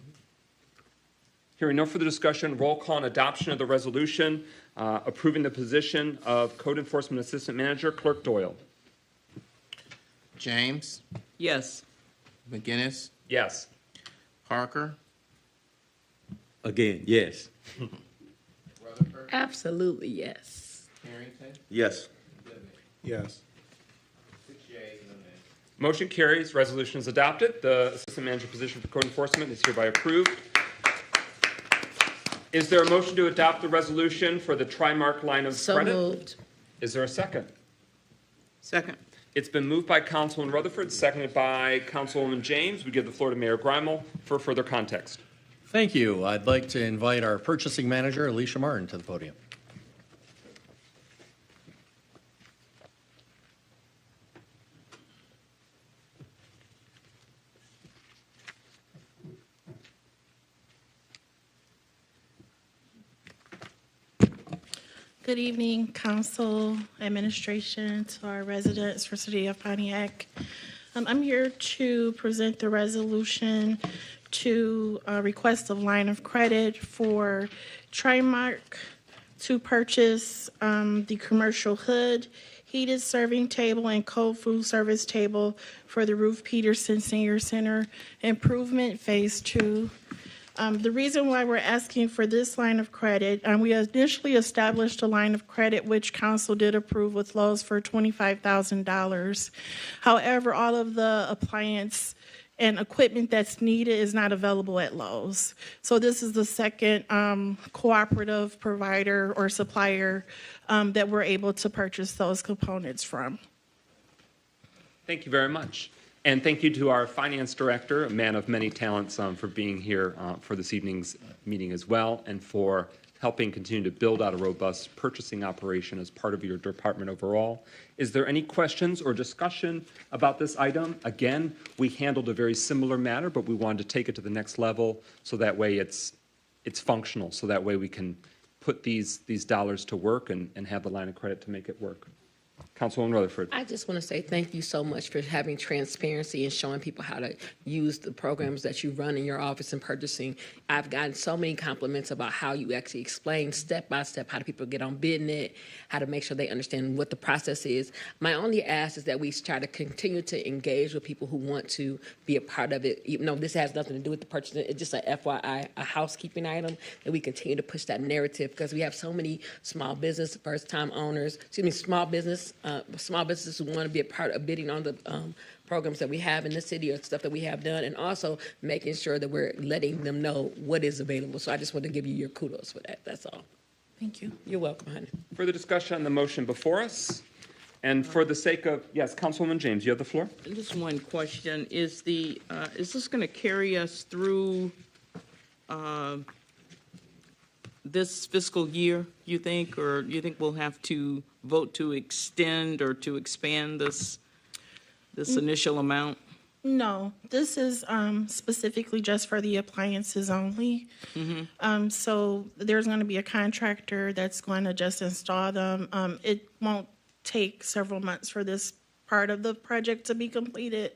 Hearing no further discussion, roll call on adoption of the resolution approving the position of Code Enforcement Assistant Manager. Clerk Doyle. James, Yes. McGinnis, Yes. Parker, Again, yes. Rutherford, Absolutely, yes. Harrington, Yes. Yes. 6 yeas, no nays. Motion carries. Resolution is adopted. The assistant manager position for code enforcement is hereby approved. Is there a motion to adopt the resolution for the Trimark line of So credit? moved. Is there a second? Second. It's been moved by Councilman Rutherford, seconded by Councilwoman James. We give the floor to Mayor Grimel for further context. Thank you. I'd like to invite our purchasing manager, Alicia Martin, to the podium. Good evening, council, administration, to our residents for City of Pontiac. I'm here to present the resolution to request of line of credit for Trimark to purchase the commercial hood, heated serving table, and cold food service table for the Ruth Peterson Senior Center Improvement Phase 2. The reason why we're asking for this line of credit, we initially established a line of credit which council did approve with Lowe's for $25,000. However, all of the appliance and equipment that's needed is not available at Lowe's. So this is the second cooperative provider or supplier that we're able to purchase those components from. Thank you very much. And thank you to our finance director, a man of many talents, for being here for this evening's meeting as well, and for helping continue to build out a robust purchasing operation as part of your department overall. Is there any questions or discussion about this item? Again, we handled a very similar matter, but we wanted to take it to the next level so that way it's functional, so that way we can put these dollars to work and have the line of credit to make it work. Councilwoman Rutherford. I just want to say thank you so much for having transparency and showing people how to use the programs that you run in your office and purchasing. I've gotten so many compliments about how you actually explain step by step how do people get on BidNet, how to make sure they understand what the process is. My only ask is that we try to continue to engage with people who want to be a part of it, even though this has nothing to do with the purchasing. It's just a FYI, a housekeeping item, that we continue to push that narrative because we have so many small business, first-time owners, small businesses who want to be a part of bidding on the programs that we have in the city or stuff that we have done, and also making sure that we're letting them know what is available. So I just want to give you your kudos for that. That's all. Thank you. You're welcome, honey. Further discussion on the motion before us? And for the sake of, yes, Councilwoman James, you have the floor. Just one question. Is this going to carry us through this fiscal year, you think, or you think we'll have to vote to extend or to expand this initial amount? No, this is specifically just for the appliances only. So there's going to be a contractor that's going to just install them. It won't take several months for this part of the project to be completed.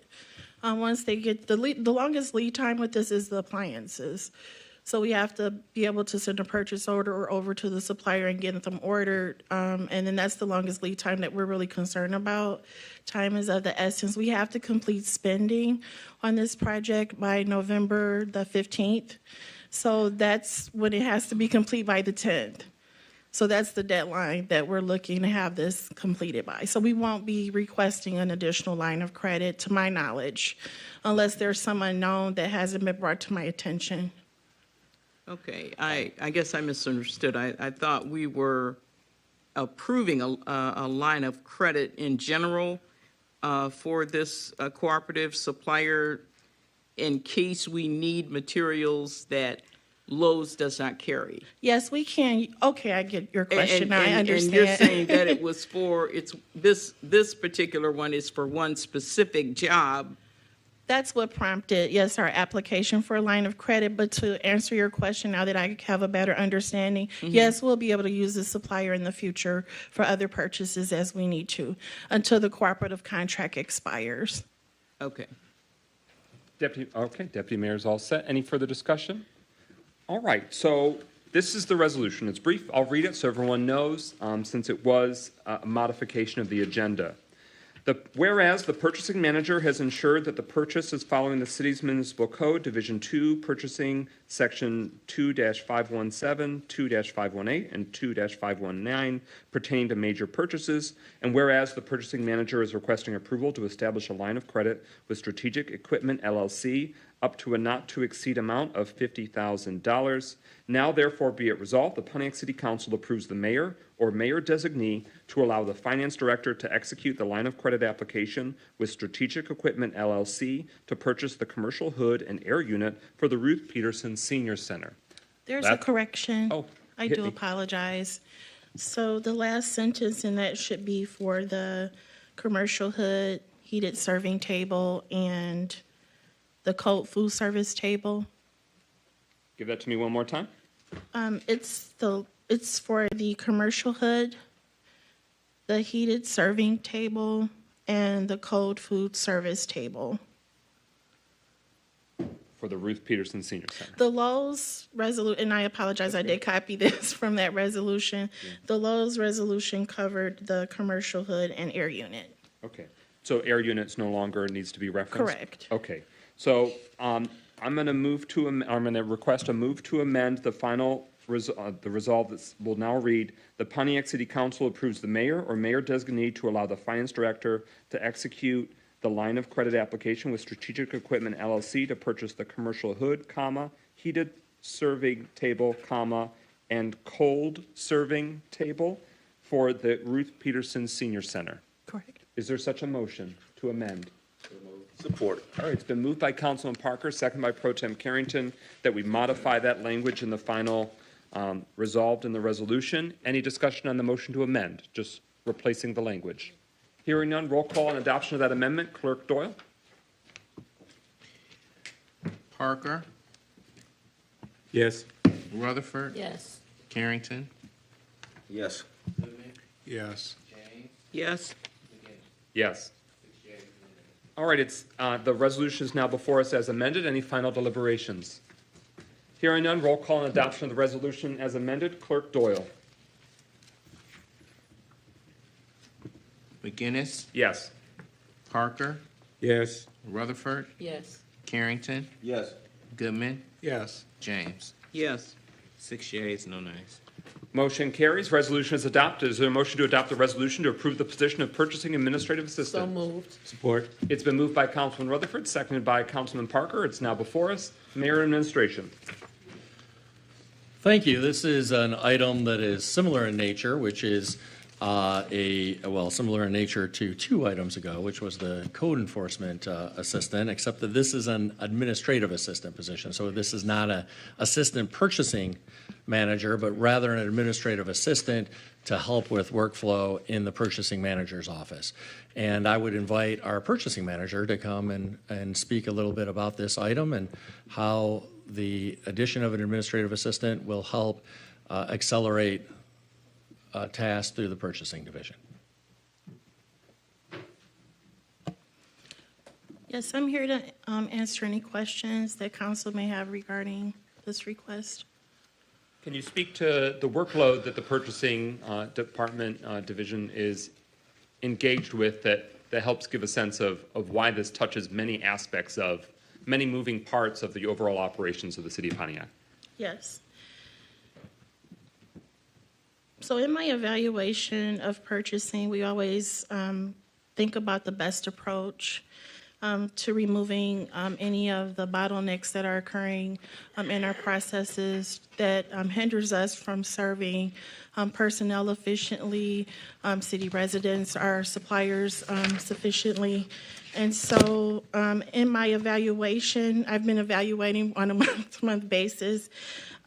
Once they get the longest lead time with this is the appliances. So we have to be able to send a purchase order over to the supplier and get them ordered. And then that's the longest lead time that we're really concerned about. Time is of the essence. We have to complete spending on this project by November the 15th. So that's when it has to be complete by the 10th. So that's the deadline that we're looking to have this completed by. So we won't be requesting an additional line of credit, to my knowledge, unless there's some unknown that hasn't been brought to my attention. Okay, I guess I misunderstood. I thought we were approving a line of credit in general for this cooperative supplier in case we need materials that Lowe's does not carry. Yes, we can. Okay, I get your question. I understand. And you're saying that it was this particular one is for one specific job. That's what prompted, yes, our application for a line of credit. But to answer your question, now that I have a better understanding, yes, we'll be able to use the supplier in the future for other purchases as we need to until the cooperative contract expires. Okay. Deputy Mayor's all set. Any further discussion? All right, so this is the resolution. It's brief. I'll read it so everyone knows, since it was a modification of the agenda. Whereas the purchasing manager has ensured that the purchase is following the city's municipal code, Division 2, Purchasing, Section 2-517, 2-518, and 2-519, pertaining to major purchases, and whereas the purchasing manager is requesting approval to establish a line of credit with Strategic Equipment LLC up to a not-to-exceed amount of $50,000. Now, therefore, be it resolved, the Pontiac City Council approves the mayor or mayor designee to allow the finance director to execute the line of credit application with Strategic Equipment LLC to purchase the commercial hood and air unit for the Ruth Peterson Senior Center. There's a correction. Oh, I do apologize. So the last sentence in that should be for the commercial hood, heated serving table, and the cold food service table. Give that to me one more time. It's for the commercial hood, the heated serving table, and the cold food service table. For the Ruth Peterson Senior Center. The Lowe's resolution, and I apologize, I did copy this from that resolution. The Lowe's resolution covered the commercial hood and air unit. Okay, so air units no longer needs to be referenced? Correct. Okay, so I'm going to request a move to amend the final the resolve that will now read: the Pontiac City Council approves the mayor or mayor designee to allow the finance director to execute the line of credit application with Strategic Equipment LLC to purchase the commercial hood, heated serving table, and cold serving table for the Ruth Peterson Senior Center. Correct. Is there such a motion to amend? Support. All right, it's been moved by Councilman Parker, second by Pro Tem Carrington, that we modify that language in the final resolved in the resolution. Any discussion on the motion to amend? Just replacing the language. Hearing none, roll call on adoption of that amendment. Clerk Doyle? Parker, Yes. Rutherford, Yes. Carrington, Yes. Yes. James, Yes. Yes. All right, the resolution is now before us as amended. Any final deliberations? Hearing none, roll call on adoption of the resolution as amended. Clerk Doyle. McGinnis, Yes. Parker, Yes. Rutherford, Yes. Carrington, Yes. Goodman, Yes. James. Yes. 6 yeas, no nays. Motion carries. Resolution is adopted. Is there a motion to adopt the resolution to approve the position of purchasing administrative assistant? So moved. Support. It's been moved by Councilman Rutherford, seconded by Councilman Parker. It's now before us. Mayor and Administration. Thank you. This is an item that is similar in nature, which is similar in nature to 2 items ago, which was the code enforcement assistant, except that this is an administrative assistant position. So this is not an assistant purchasing manager, but rather an administrative assistant to help with workflow in the purchasing manager's office. And I would invite our purchasing manager to come and speak a little bit about this item and how the addition of an administrative assistant will help accelerate tasks through the purchasing division. Yes, I'm here to answer any questions that council may have regarding this request. Can you speak to the workload that the purchasing department division is engaged with that helps give a sense of why this touches many aspects of many moving parts of the overall operations of the city of Pontiac? Yes. So in my evaluation of purchasing, we always think about the best approach to removing any of the bottlenecks that are occurring in our processes that hinders us from serving personnel efficiently, city residents, our suppliers sufficiently. And so in my evaluation, I've been evaluating on a month-to-month basis.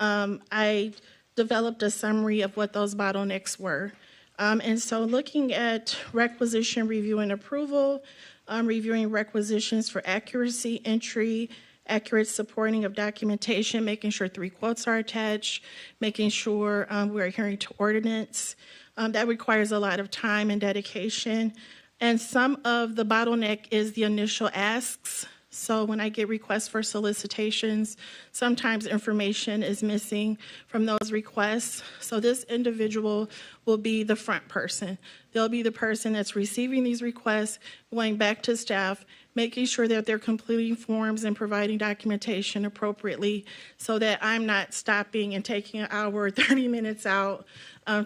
I developed a summary of what those bottlenecks were. And so looking at requisition review and approval, reviewing requisitions for accuracy, entry, accurate supporting of documentation, making sure 3 quotes are attached, making sure we're adhering to ordinance. That requires a lot of time and dedication. And some of the bottleneck is the initial asks. So when I get requests for solicitations, sometimes information is missing from those requests. So this individual will be the front person. They'll be the person that's receiving these requests, going back to staff, making sure that they're completing forms and providing documentation appropriately so that I'm not stopping and taking an hour or 30 minutes out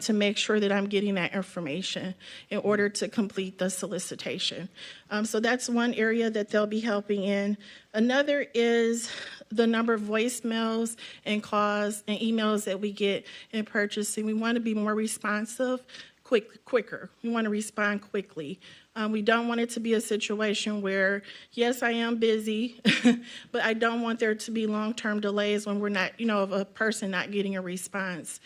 to make sure that I'm getting that information in order to complete the solicitation. So that's one area that they'll be helping in. Another is the number of voicemails and calls and emails that we get in purchasing. We want to be more responsive, quicker. We want to respond quickly. We don't want it to be a situation where, yes, I am busy, but I don't want there to be long-term delays when we're not, of a person not getting a response.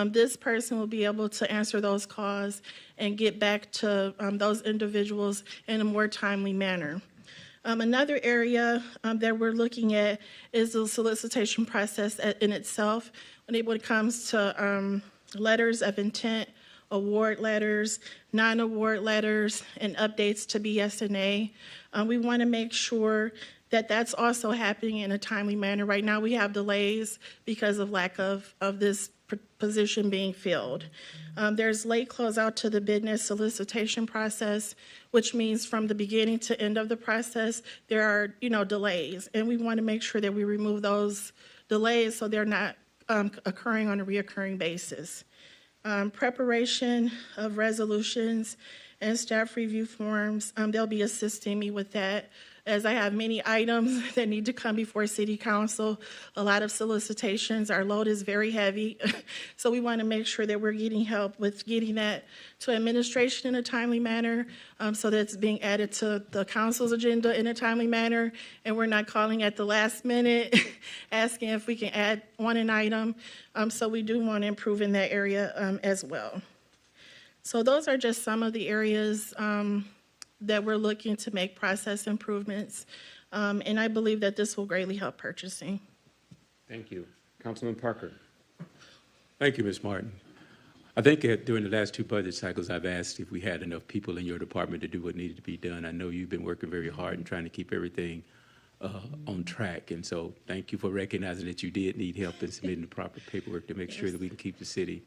This person will be able to answer those calls and get back to those individuals in a more timely manner. Another area that we're looking at is the solicitation process in itself. When it comes to letters of intent, award letters, non-award letters, and updates to BS&A. We want to make sure that that's also happening in a timely manner. Right now we have delays because of lack of this position being filled. There's late closeout to the business solicitation process, which means from the beginning to end of the process, there are, delays. And we want to make sure that we remove those delays so they're not occurring on a reoccurring basis. Preparation of resolutions and staff review forms. They'll be assisting me with that as I have many items that need to come before City Council. A lot of solicitations. Our load is very heavy. So we want to make sure that we're getting help with getting that to administration in a timely manner so that it's being added to the council's agenda in a timely manner. And we're not calling at the last minute asking if we can add on an item. So we do want to improve in that area as well. So those are just some of the areas that we're looking to make process improvements. And I believe that this will greatly help purchasing. Thank you. Councilman Parker. Thank you, Ms. Martin. I think during the last two budget cycles, I've asked if we had enough people in your department to do what needed to be done. I know you've been working very hard and trying to keep everything on track. And so thank you for recognizing that you did need help in submitting the proper paperwork to make sure that we can keep the city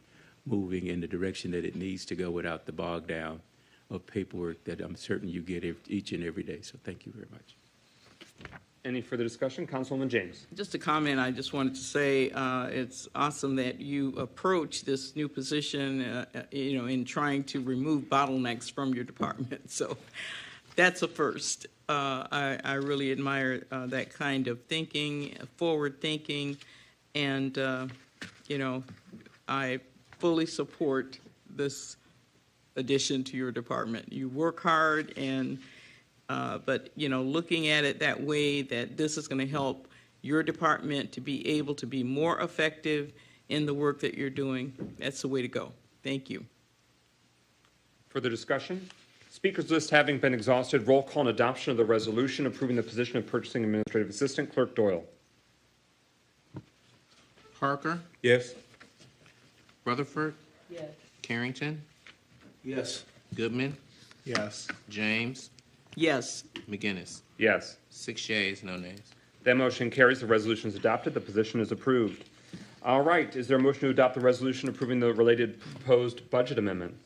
moving in the direction that it needs to go without the bog down of paperwork that I'm certain you get each and every day. So thank you very much. Any further discussion? Councilwoman James. Just a comment, I just wanted to say it's awesome that you approach this new position, in trying to remove bottlenecks from your department. So that's a first. I really admire that kind of thinking, forward thinking, and, I fully support this addition to your department. You work hard but, looking at it that way, that this is going to help your department to be able to be more effective in the work that you're doing, that's the way to go. Thank you. Further discussion? Speakers list having been exhausted, roll call and adoption of the resolution approving the position of Purchasing Administrative Assistant. Clerk Doyle. Parker, Yes. Rutherford, Yes. Carrington, Yes. Goodman, Yes. James, Yes. McGinnis. Yes. 6 yeas, no nays. That motion carries. The resolution is adopted. The position is approved. All right. Is there a motion to adopt the resolution approving the related proposed budget amendment?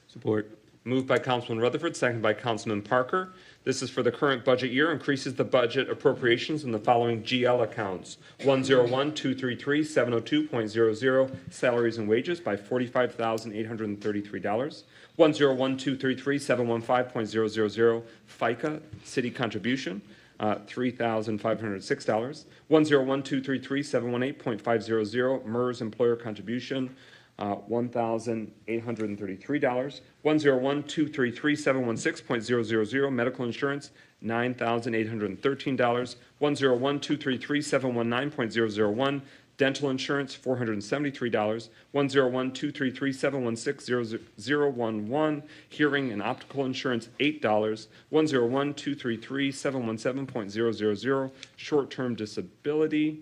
Support. Moved by Councilman Rutherford, seconded by Councilman Parker. This is for the current budget year, increases the budget appropriations in the following GL accounts. 101-233-702.00, salaries and wages by $45,833. 101-233-715.000, FICA, city contribution, $3,506. 101-233-718.500, MERS employer contribution, $1,833. 101-233-716.000, medical insurance, $9,813. 101-233-719.001, dental insurance, $473. 101-233-716.0011, hearing and optical insurance, $8. 101-233-717.000, short-term disability,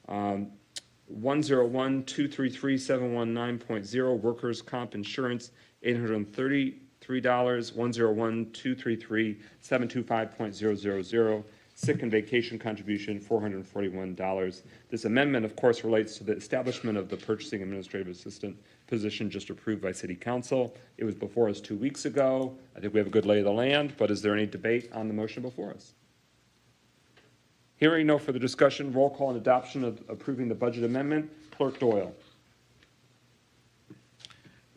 101-233-719.0, workers' comp insurance, $833. 101-233-725.000, sick and vacation contribution, $441. This amendment, of course, relates to the establishment of the Purchasing Administrative Assistant position just approved by City Council. It was before us 2 weeks ago. I think we have a good lay of the land, but is there any debate on the motion before us? Hearing no further discussion, roll call and adoption of approving the budget amendment. Clerk Doyle.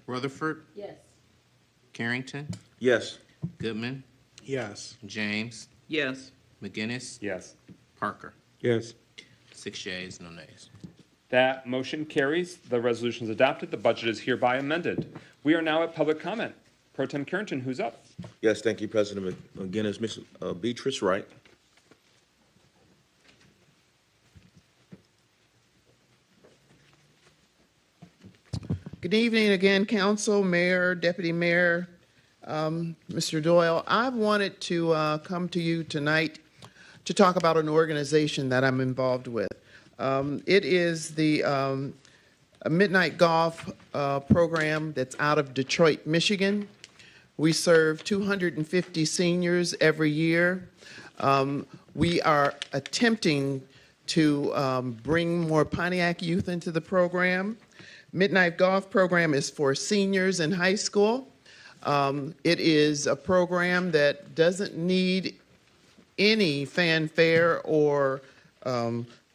Rutherford, Yes. Carrington, Yes. Goodman, Yes. James, Yes. McGinnis, Yes. Parker. Yes. 6 yeas, no nays. That motion carries. The resolution is adopted. The budget is hereby amended. We are now at public comment. Pro Tem Carrington, who's up? Yes, thank you, President McGinnis. Ms. Beatrice Wright. Good evening again, Council, Mayor, Deputy Mayor, Mr. Doyle. I wanted to come to you tonight to talk about an organization that I'm involved with. It is the Midnight Golf program that's out of Detroit, Michigan. We serve 250 seniors every year. We are attempting to bring more Pontiac youth into the program. Midnight Golf program is for seniors in high school. It is a program that doesn't need any fanfare or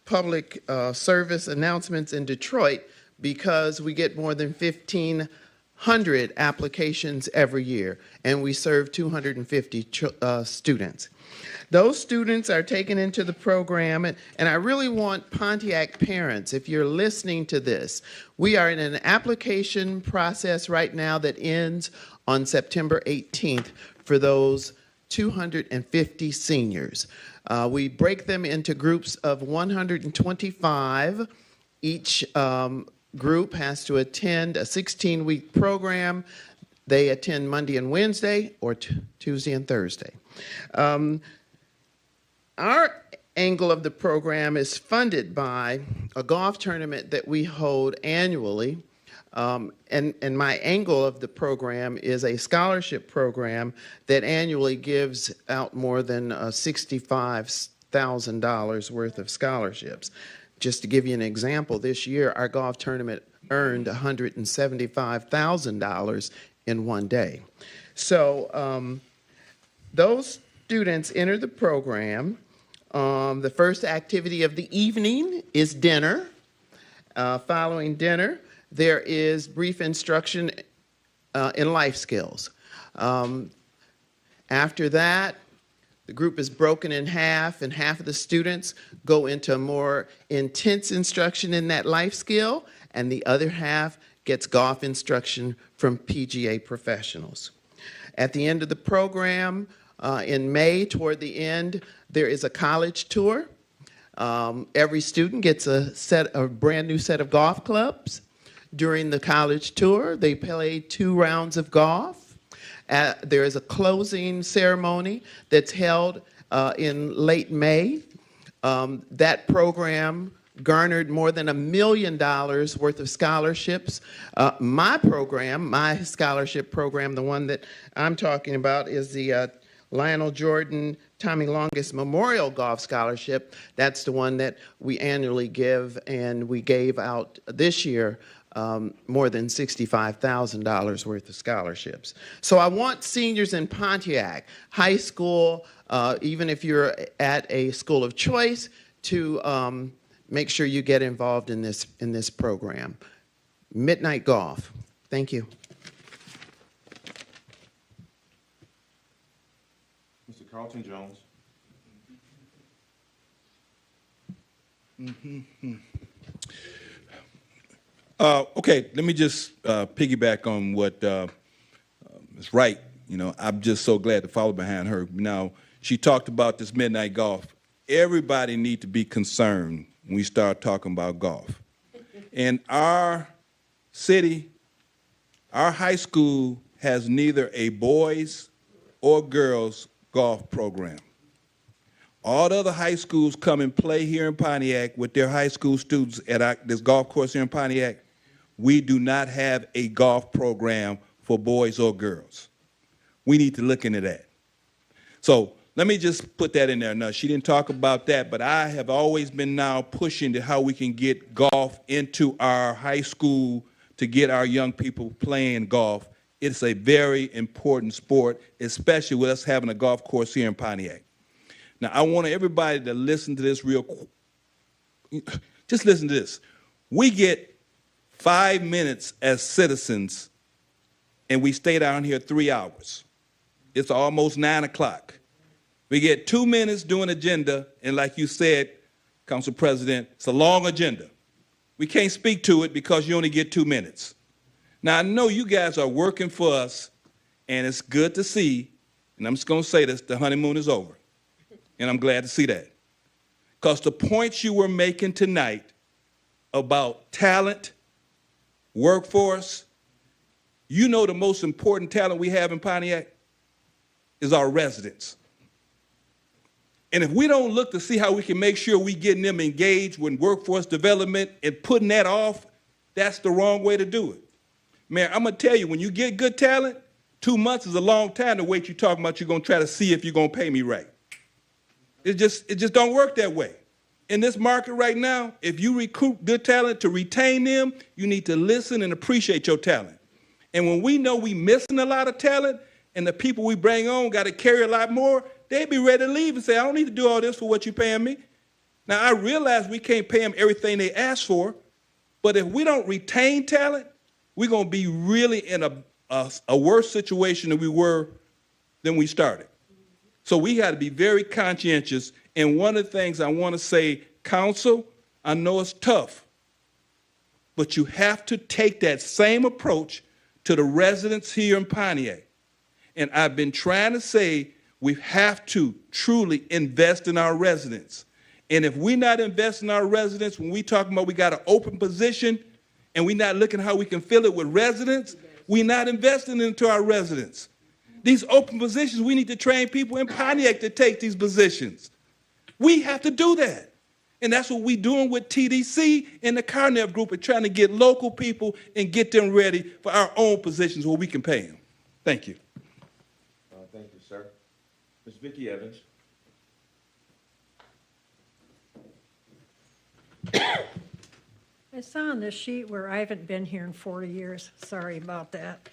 public service announcements in Detroit because we get more than 1,500 applications every year, and we serve 250 students. Those students are taken into the program, and I really want Pontiac parents, if you're listening to this, we are in an application process right now that ends on September 18th for those 250 seniors. We break them into groups of 125. Each group has to attend a 16-week program. They attend Monday and Wednesday or Tuesday and Thursday. Our angle of the program is funded by a golf tournament that we hold annually. And my angle of the program is a scholarship program that annually gives out more than $65,000 worth of scholarships. Just to give you an example, this year our golf tournament earned $175,000 in one day. So those students enter the program. The first activity of the evening is dinner. Following dinner, there is brief instruction in life skills. After that, the group is broken in half, and half of the students go into more intense instruction in that life skill, and the other half gets golf instruction from PGA professionals. At the end of the program, in May, toward the end, there is a college tour. Every student gets a brand new set of golf clubs. During the college tour, they play 2 rounds of golf. There is a closing ceremony that's held in late May. That program garnered more than $1 million worth of scholarships. My program, my scholarship program, the one that I'm talking about, is the Lionel Jordan Tommy Longus Memorial Golf Scholarship. That's the one that we annually give, and we gave out this year more than $65,000 worth of scholarships. So I want seniors in Pontiac, high school, even if you're at a school of choice, to make sure you get involved in this program. Midnight Golf. Thank you. Mr. Carlton Jones. Okay, let me just piggyback on what Ms. Wright, I'm just so glad to follow behind her. Now, she talked about this midnight golf. Everybody need to be concerned when we start talking about golf. In our city, our high school has neither a boys or girls golf program. All the other high schools come and play here in Pontiac with their high school students at this golf course here in Pontiac. We do not have a golf program for boys or girls. We need to look into that. So let me just put that in there. Now, she didn't talk about that, but I have always been now pushing to how we can get golf into our high school to get our young people playing golf. It's a very important sport, especially with us having a golf course here in Pontiac. Now, I want everybody to listen to this real quick. Just listen to this. We get 5 minutes as citizens, and we stay down here 3 hours. It's almost 9 o'clock. We get 2 minutes doing agenda, and like you said, Council President, it's a long agenda. We can't speak to it because you only get 2 minutes. Now, I know you guys are working for us, and it's good to see, and I'm just going to say this, the honeymoon is over. And I'm glad to see that. Because the points you were making tonight about talent, workforce, the most important talent we have in Pontiac is our residents. And if we don't look to see how we can make sure we getting them engaged with workforce development and putting that off, that's the wrong way to do it. Man, I'm going to tell you, when you get good talent, 2 months is a long time to wait. You're talking about you're going to try to see if you're going to pay me right. It just don't work that way. In this market right now, if you recruit good talent, to retain them, you need to listen and appreciate your talent. And when we know we missing a lot of talent and the people we bring on got to carry a lot more, they'd be ready to leave and say, I don't need to do all this for what you're paying me. Now, I realize we can't pay them everything they ask for, but if we don't retain talent, we're going to be really in a worse situation than we started. So we got to be very conscientious. And one of the things I want to say, council, I know it's tough, but you have to take that same approach to the residents here in Pontiac. And I've been trying to say we have to truly invest in our residents. And if we're not investing in our residents, when we talking about we got an open position and we're not looking how we can fill it with residents, we're not investing into our residents. These open positions, we need to train people in Pontiac to take these positions. We have to do that. And that's what we're doing with TDC and the Carnev Group, and trying to get local people and get them ready for our own positions where we can pay them. Thank you. Thank you, sir. Ms. Vicki Evans. I saw on this sheet where I haven't been here in 40 years, sorry about that,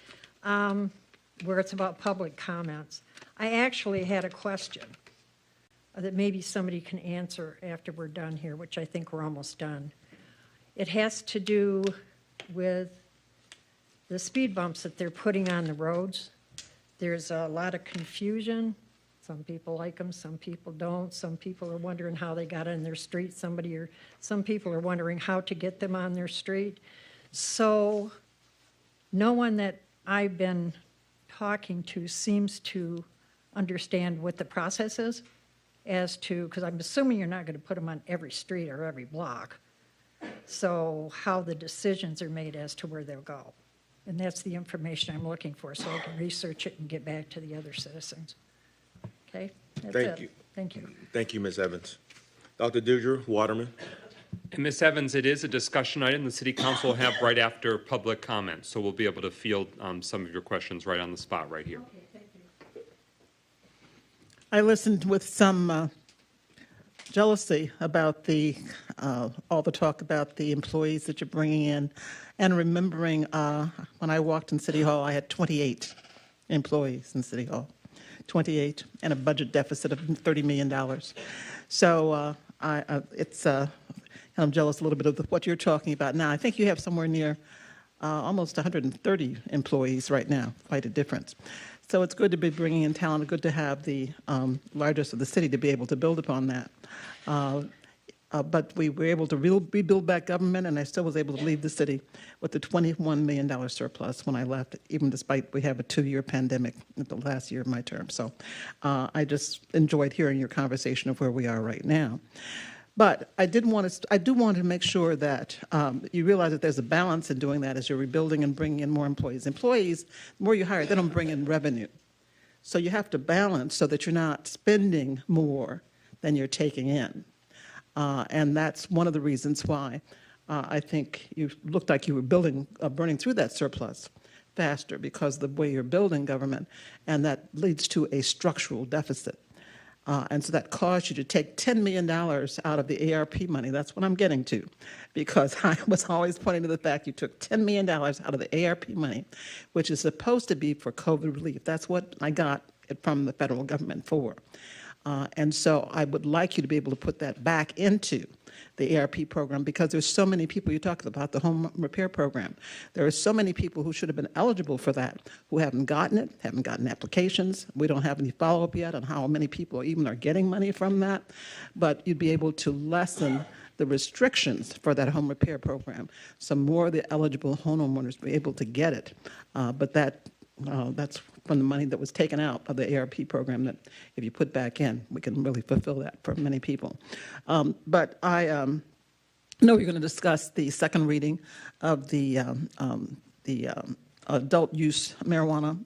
where it's about public comments. I actually had a question that maybe somebody can answer after we're done here, which I think we're almost done. It has to do with the speed bumps that they're putting on the roads. There's a lot of confusion. Some people like them, some people don't. Some people are wondering how they got on their street. Some people are wondering how to get them on their street. So no one that I've been talking to seems to understand what the process is as to, because I'm assuming you're not going to put them on every street or every block. So how the decisions are made as to where they'll go. And that's the information I'm looking for so I can research it and get back to the other citizens. Okay? That's Thank it. you. Thank you. Thank you, Ms. Evans. Dr. Deirdre Waterman. And Ms. Evans, it is a discussion item the City Council will have right after public comment, so we'll be able to field some of your questions right on the spot right here. I listened with some jealousy about all the talk about the employees that you're bringing in, and remembering when I walked in City Hall, I had 28 employees in City Hall, 28, and a budget deficit of $30 million. So I'm jealous a little bit of what you're talking about now. I think you have somewhere near almost 130 employees right now, quite a difference. So it's good to be bringing in talent, good to have the largest of the city to be able to build upon that. But we were able to rebuild back government, and I still was able to leave the city with a $21 million surplus when I left, even despite we have a 2-year pandemic at the last year of my term. So I just enjoyed hearing your conversation of where we are right now. But I do want to make sure that you realize that there's a balance in doing that as you're rebuilding and bringing in more employees. Employees, the more you hire, they don't bring in revenue. So you have to balance so that you're not spending more than you're taking in. And that's one of the reasons why I think you looked like you were burning through that surplus faster, because of the way you're building government, and that leads to a structural deficit. And so that caused you to take $10 million out of the ARP money. That's what I'm getting to, because I was always pointing to the fact you took $10 million out of the ARP money, which is supposed to be for COVID relief. That's what I got it from the federal government for. And so I would like you to be able to put that back into the ARP program, because there's so many people, you talked about the home repair program. There are so many people who should have been eligible for that who haven't gotten it, haven't gotten applications. We don't have any follow-up yet on how many people even are getting money from that. But you'd be able to lessen the restrictions for that home repair program, so more of the eligible homeowners be able to get it. But that's from the money that was taken out of the ARP program, that if you put back in, we can really fulfill that for many people. But I know you're going to discuss the second reading of the adult use marijuana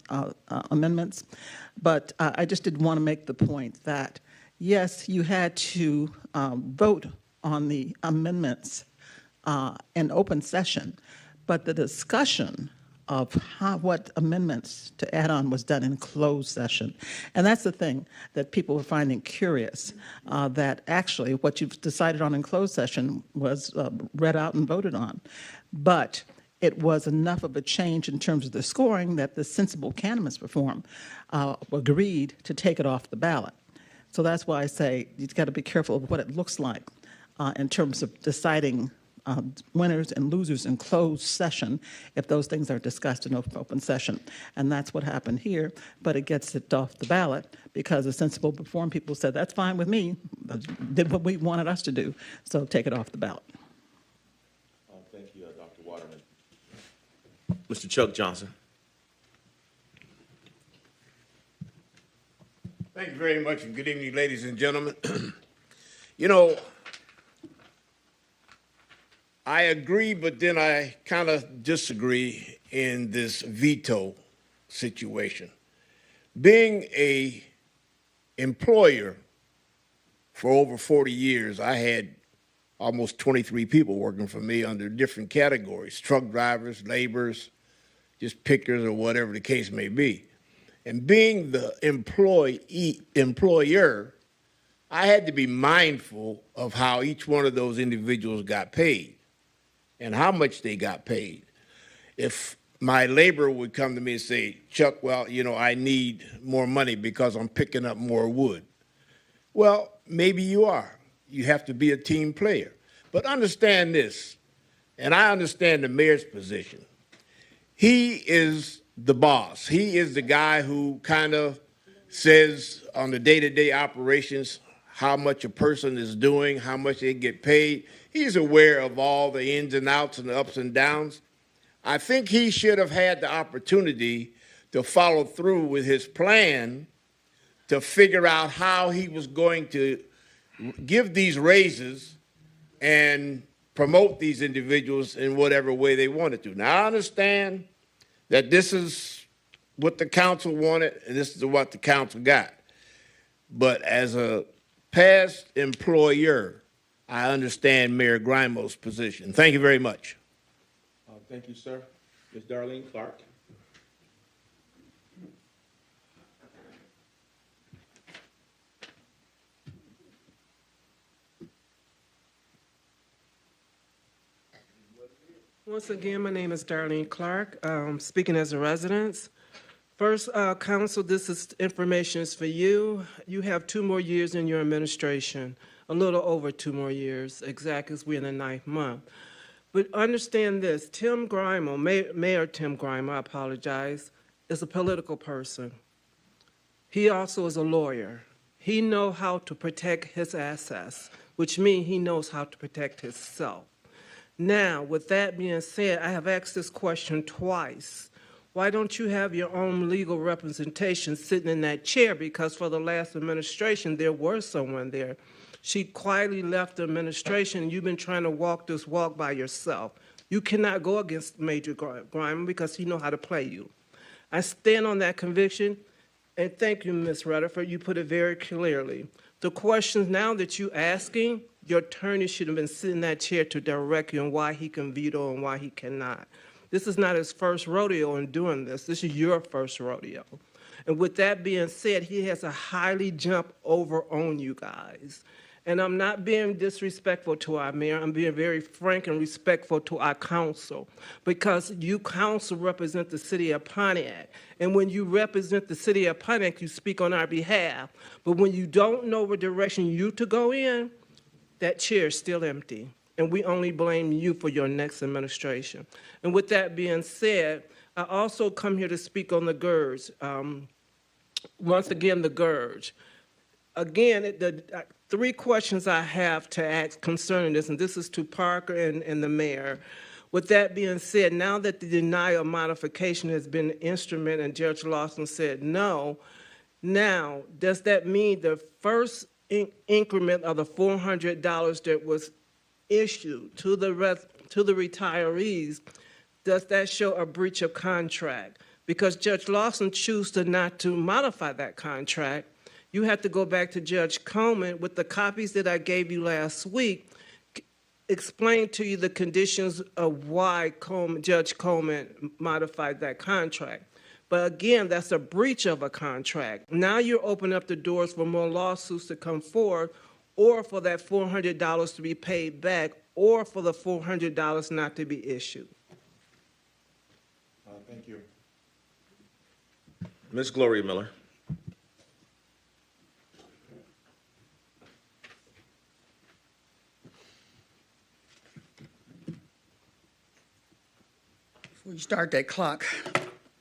amendments, but I just did want to make the point that, yes, you had to vote on the amendments in open session, but the discussion of what amendments to add on was done in closed session. And that's the thing that people were finding curious, that actually what you've decided on in closed session was read out and voted on. But it was enough of a change in terms of the scoring that the Sensible Cannabis Reform agreed to take it off the ballot. So that's why I say you've got to be careful of what it looks like in terms of deciding winners and losers in closed session if those things are discussed in open session. And that's what happened here, but it gets it off the ballot because the Sensible Reform people said, that's fine with me, did what we wanted us to do, so take it off the ballot. Thank you, Dr. Waterman. Mr. Chuck Johnson. Thank you very much, and good evening, ladies and gentlemen. You know, I agree, but then I kind of disagree in this veto situation. Being an employer for over 40 years, I had almost 23 people working for me under different categories, truck drivers, laborers, just pickers or whatever the case may be. And being the employer, I had to be mindful of how each one of those individuals got paid and how much they got paid. If my laborer would come to me and say, Chuck, well, you know, I need more money because I'm picking up more wood. Well, maybe you are. You have to be a team player. But understand this, and I understand the mayor's position. He is the boss. He is the guy who kind of says on the day-to-day operations how much a person is doing, how much they get paid. He's aware of all the ins and outs and the ups and downs. I think he should have had the opportunity to follow through with his plan to figure out how he was going to give these raises and promote these individuals in whatever way they wanted to. Now, I understand that this is what the council wanted and this is what the council got. But as a past employer, I understand Mayor Grimo's position. Thank you very much. Thank you, sir. Ms. Darlene Clark. Once again, my name is Darlene Clark, speaking as a resident. First, council, information is for you. You have 2 more years in your administration, a little over 2 more years, exactly as we're in the 9th month. But understand this, Tim Grimo, Mayor Tim Grimo, I apologize, is a political person. He also is a lawyer. He knows how to protect his assets, which means he knows how to protect himself. Now, with that being said, I have asked this question twice. Why don't you have your own legal representation sitting in that chair? Because for the last administration, there was someone there. She quietly left the administration, and you've been trying to walk this walk by yourself. You cannot go against Major Grimo because he knows how to play you. I stand on that conviction, and thank you, Ms. Rutherford. You put it very clearly. The questions now that you're asking, your attorney should have been sitting in that chair to direct you on why he can veto and why he cannot. This is not his first rodeo in doing this. This is your first rodeo. And with that being said, he has a highly jump over on you guys. And I'm not being disrespectful to our mayor. I'm being very frank and respectful to our council, because you council represent the city of Pontiac. And when you represent the city of Pontiac, you speak on our behalf. But when you don't know what direction you to go in, that chair is still empty. And we only blame you for your next administration. And with that being said, I also come here to speak on the GERS. Once again, the GERS. Again, the 3 questions I have to ask concerning this, and this is to Parker and the mayor. With that being said, now that the denial modification has been instrumented and Judge Lawson said no, now, does that mean the first increment of the $400 that was issued to the retirees, does that show a breach of contract? Because Judge Lawson chose not to modify that contract. You have to go back to Judge Coleman with the copies that I gave you last week, explain to you the conditions of why Judge Coleman modified that contract. But again, that's a breach of a contract. Now you're opening up the doors for more lawsuits to come forward, or for that $400 to be paid back, or for the $400 not to be issued. Thank you. Ms. Gloria Miller. Before you start that clock,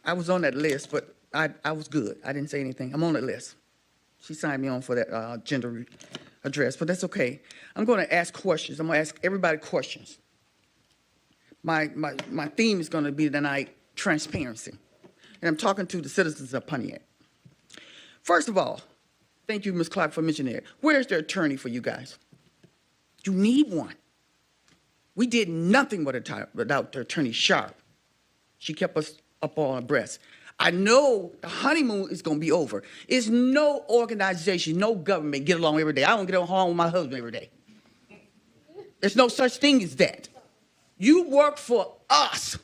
I was on that list, but I was good. I didn't say anything. I'm on that list. She signed me on for that gender address, but that's okay. I'm going to ask questions. I'm going to ask everybody questions. My theme is going to be tonight transparency, and I'm talking to the citizens of Pontiac. First of all, thank you, Ms. Clark, for mentioning it. Where's the attorney for you guys? You need one. We did nothing without the attorney Sharp. She kept us up on our breast. I know the honeymoon is going to be over. It's no organization, no government get along every day. I don't get along with my husband every day. There's no such thing as that. You work for us.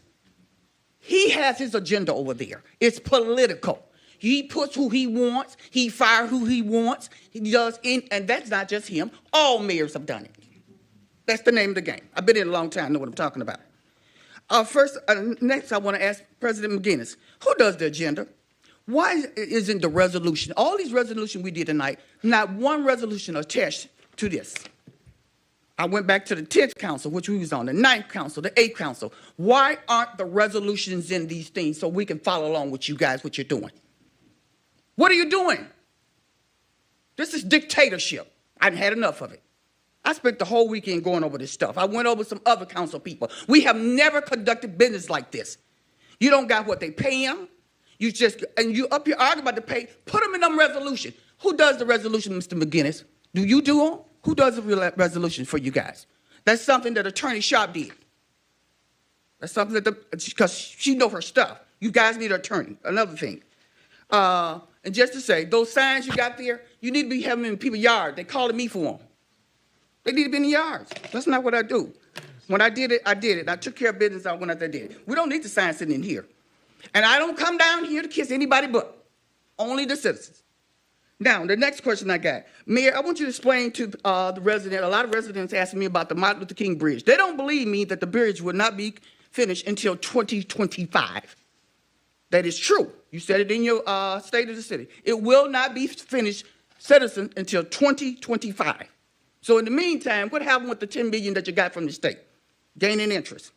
He has his agenda over there. It's political. He puts who he wants. He fires who he wants. He does, and that's not just him. All mayors have done it. That's the name of the game. I've been in a long time, I know what I'm talking about. Next, I want to ask President McGinnis, who does the agenda? Why isn't the resolution, all these resolutions we did tonight, not one resolution attached to this? I went back to the 10th council, which we was on, the 9th council, the 8th council. Why aren't the resolutions in these things so we can follow along with you guys, what you're doing? What are you doing? This is dictatorship. I've had enough of it. I spent the whole weekend going over this stuff. I went over some other council people. We have never conducted business like this. You don't got what they pay them. You just, and you up here arguing about the pay, put them in them resolution. Who does the resolution, Mr. McGinnis? Do you do them? Who does the resolution for you guys? That's something that Attorney Sharp did. That's something that, because she know her stuff. You guys need an attorney. Another thing. And just to say, those signs you got there, you need to be having them in people's yard. They calling me for them. They need to be in the yards. That's not what I do. When I did it, I did it. I took care of business when I did it. We don't need the signs sitting in here. And I don't come down here to kiss anybody but only the citizens. Now, the next question I got. Mayor, I want you to explain to the resident, a lot of residents asking me about the Martin Luther King Bridge. They don't believe me that the bridge will not be finished until 2025. That is true. You said it in your state of the city. It will not be finished, citizen, until 2025. So in the meantime, what happened with the $10 billion that you got from the state? Gaining interest.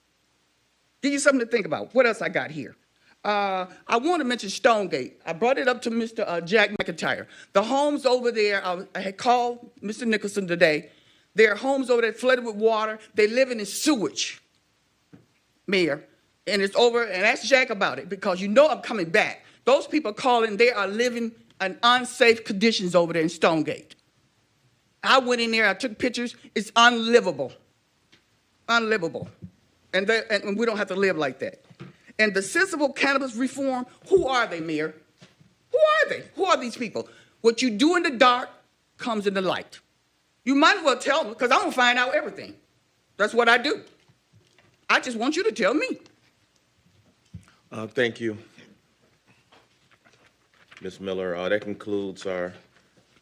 Give you something to think about. What else I got here? I want to mention Stonegate. I brought it up to Mr. Jack McIntyre. The homes over there, I had called Mr. Nicholson today. Their homes over there flooded with water. They live in sewage, Mayor. And it's over, and ask Jack about it, because you know I'm coming back. Those people calling, they are living in unsafe conditions over there in Stonegate. I went in there, I took pictures. It's unlivable. Unlivable. And we don't have to live like that. And the sensible cannabis reform, who are they, Mayor? Who are they? Who are these people? What you do in the dark comes in the light. You might as well tell me, because I'm going to find out everything. That's what I do. I just want you to tell me. Thank you, Ms. Miller. That concludes our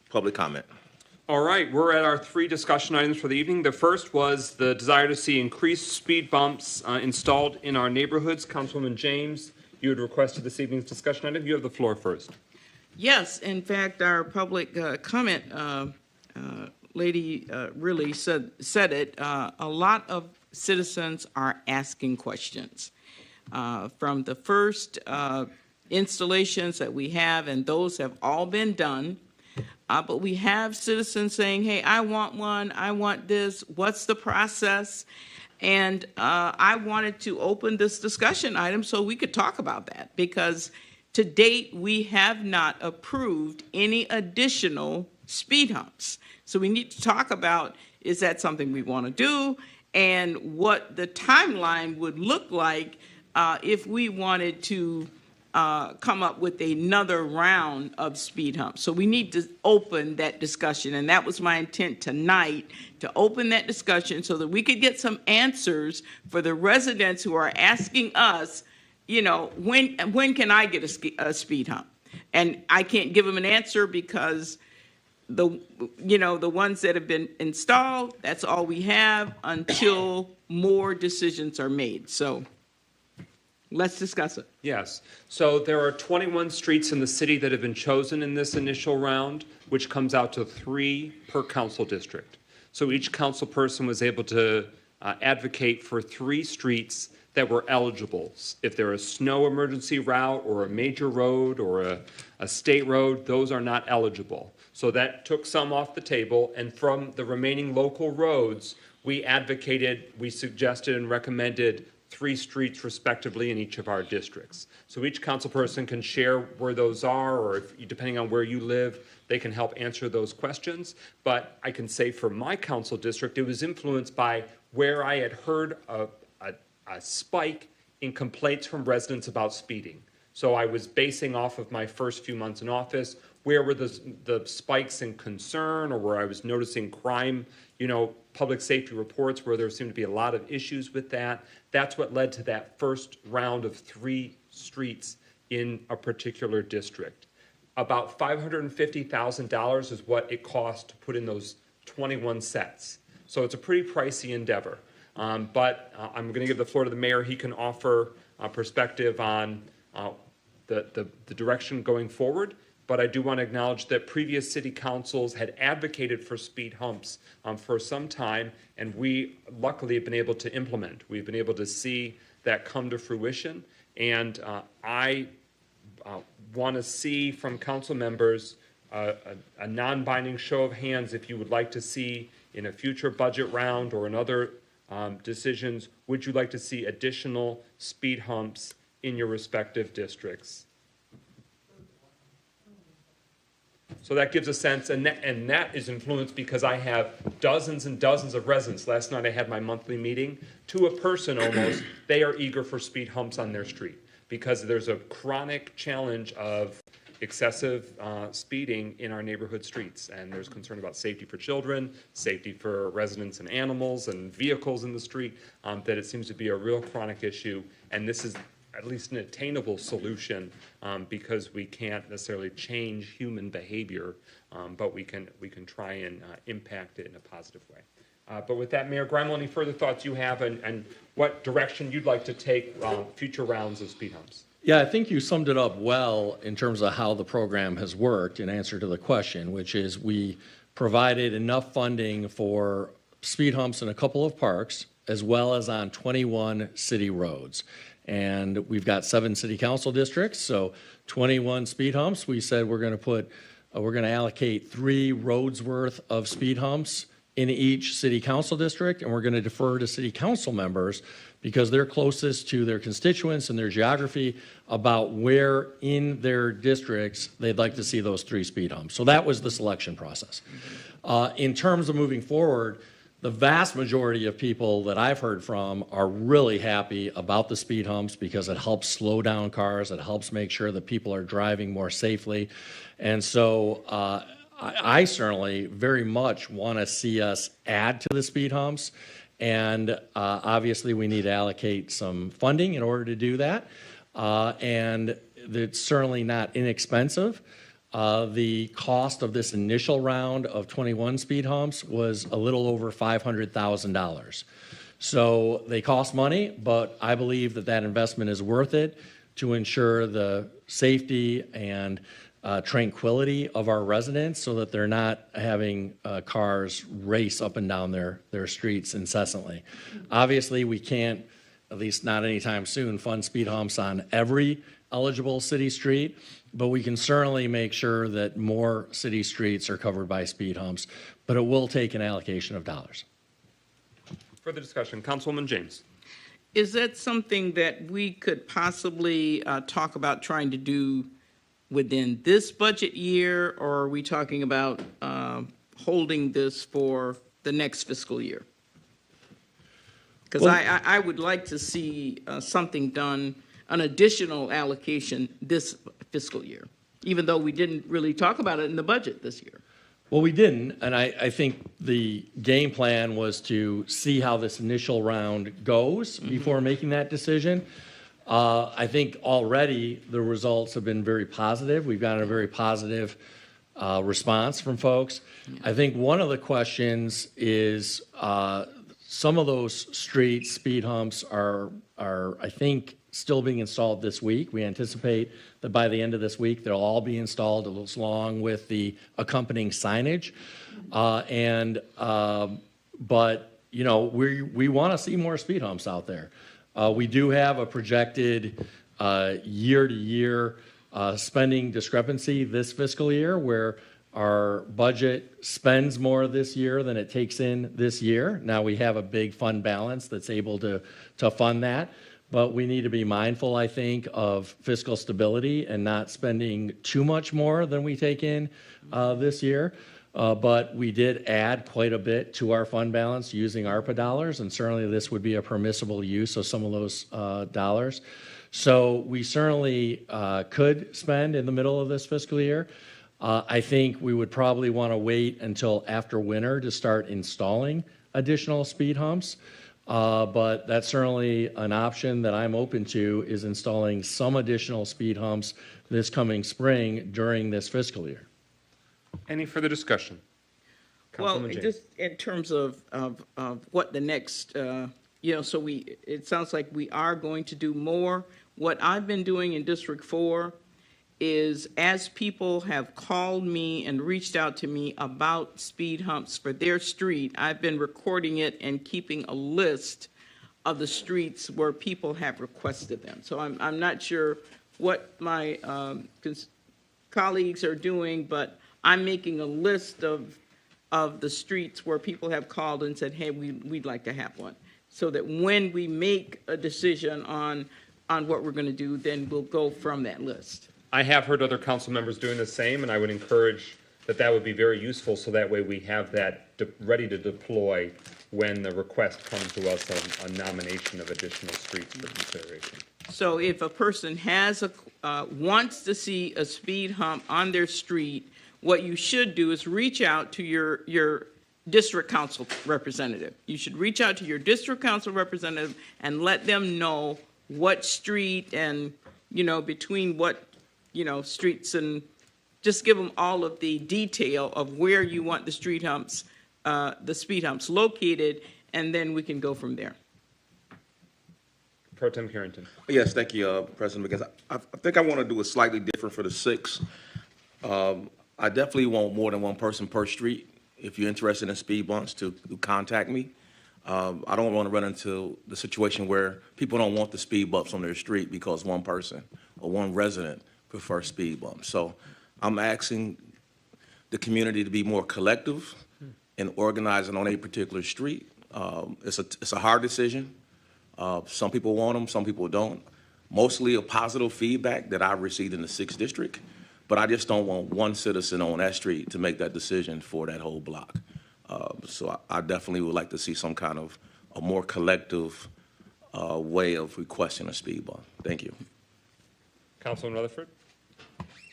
public comment. All right, we're at our 3 discussion items for the evening. The first was the desire to see increased speed bumps installed in our neighborhoods. Councilwoman James, you had requested this evening's discussion item. You have the floor first. Yes, in fact, our public comment lady really said it. A lot of citizens are asking questions. From the first installations that we have, and those have all been done. But we have citizens saying, hey, I want one, I want this, what's the process? And I wanted to open this discussion item so we could talk about that, because to date, we have not approved any additional speed humps. So we need to talk about, is that something we want to do, and what the timeline would look like if we wanted to come up with another round of speed humps. So we need to open that discussion, and that was my intent tonight, to open that discussion so that we could get some answers for the residents who are asking us, you know, when can I get a speed hump? And I can't give them an answer because the ones that have been installed, that's all we have until more decisions are made. So let's discuss it. Yes. So there are 21 streets in the city that have been chosen in this initial round, which comes out to 3 per council district. So each council person was able to advocate for 3 streets that were eligible. If they're a snow emergency route or a major road or a state road, those are not eligible. So that took some off the table. And from the remaining local roads, we advocated, we suggested and recommended 3 streets respectively in each of our districts. So each council person can share where those are, or if, depending on where you live, they can help answer those questions. But I can say for my council district, it was influenced by where I had heard a spike in complaints from residents about speeding. So I was basing off of my first few months in office, where were the spikes in concern, or where I was noticing crime, public safety reports where there seemed to be a lot of issues with that. That's what led to that first round of 3 streets in a particular district. About $550,000 is what it cost to put in those 21 sets. So it's a pretty pricey endeavor. But I'm going to give the floor to the mayor. He can offer a perspective on the direction going forward. But I do want to acknowledge that previous city councils had advocated for speed humps for some time, and we luckily have been able to implement. We've been able to see that come to fruition, and I want to see from council members a non-binding show of hands if you would like to see in a future budget round or in other decisions, would you like to see additional speed humps in your respective districts? So that gives a sense, and that is influenced because I have dozens and dozens of residents. Last night I had my monthly meeting. To a person almost, they are eager for speed humps on their street because there's a chronic challenge of excessive speeding in our neighborhood streets. And there's concern about safety for children, safety for residents and animals and vehicles in the street, that it seems to be a real chronic issue. And this is at least an attainable solution because we can't necessarily change human behavior, but we can try and impact it in a positive way. But with that, Mayor Greimel, any further thoughts you have and what direction you'd like to take future rounds of speed humps? Yeah, I think you summed it up well in terms of how the program has worked in answer to the question, which is we provided enough funding for speed humps in a couple of parks as well as on 21 city roads. And we've got 7 city council districts, so 21 speed humps. We said we're going to allocate 3 roads worth of speed humps in each city council district, and we're going to defer to city council members because they're closest to their constituents and their geography about where in their districts they'd like to see those 3 speed humps. So that was the selection process. In terms of moving forward, the vast majority of people that I've heard from are really happy about the speed humps because it helps slow down cars, it helps make sure that people are driving more safely. And so I certainly very much want to see us add to the speed humps. And obviously we need to allocate some funding in order to do that. And it's certainly not inexpensive. The cost of this initial round of 21 speed humps was a little over $500,000. So they cost money, but I believe that that investment is worth it to ensure the safety and tranquility of our residents so that they're not having cars race up and down their streets incessantly. Obviously, we can't, at least not anytime soon, fund speed humps on every eligible city street, but we can certainly make sure that more city streets are covered by speed humps, but it will take an allocation of dollars. Further discussion, Councilwoman James. Is that something that we could possibly talk about trying to do within this budget year, or are we talking about holding this for the next fiscal year? Because I would like to see something done, an additional allocation this fiscal year, even though we didn't really talk about it in the budget this year. Well, we didn't, and I think the game plan was to see how this initial round goes before making that decision. I think already the results have been very positive. We've gotten a very positive response from folks. I think one of the questions is some of those street speed humps are I think, still being installed this week. We anticipate that by the end of this week, they'll all be installed along with the accompanying signage. But, you know, we want to see more speed humps out there. We do have a projected year-to-year spending discrepancy this fiscal year where our budget spends more this year than it takes in this year. Now we have a big fund balance that's able to fund that, but we need to be mindful, I think, of fiscal stability and not spending too much more than we take in this year. But we did add quite a bit to our fund balance using ARPA dollars, and certainly this would be a permissible use of some of those dollars. So we certainly could spend in the middle of this fiscal year. I think we would probably want to wait until after winter to start installing additional speed humps. But that's certainly an option that I'm open to, is installing some additional speed humps this coming spring during this fiscal year. Any further discussion? Well, Councilwoman James. just in terms of what the next, so it sounds like we are going to do more. What I've been doing in District 4 is, as people have called me and reached out to me about speed humps for their street, I've been recording it and keeping a list of the streets where people have requested them. So I'm not sure what my colleagues are doing, but I'm making a list of the streets where people have called and said, hey, we'd like to have one. So that when we make a decision on what we're going to do, then we'll go from that list. I have heard other council members doing the same, and I would encourage that would be very useful, so that way we have that ready to deploy when the request comes to us on a nomination of additional streets for consideration. So if a person has wants to see a speed hump on their street, what you should do is reach out to your district council representative. You should reach out to your district council representative and let them know what street and, between what, streets, and just give them all of the detail of where you want the speed humps located, and then we can go from there. Pro Tem Carrington. Yes, thank you, President, because I think I want to do it slightly different for the 6. I definitely want more than one person per street. If you're interested in speed bumps, to contact me. I don't want to run into the situation where people don't want the speed bumps on their street because one person or one resident prefers speed bumps. So I'm asking the community to be more collective in organizing on a particular street. It's a hard decision. Some people want them, some people don't. Mostly a positive feedback that I received in the 6th district, but I just don't want one citizen on that street to make that decision for that whole block. So I definitely would like to see some kind of a more collective way of requesting a speed bump. Thank you. Councilman Rutherford.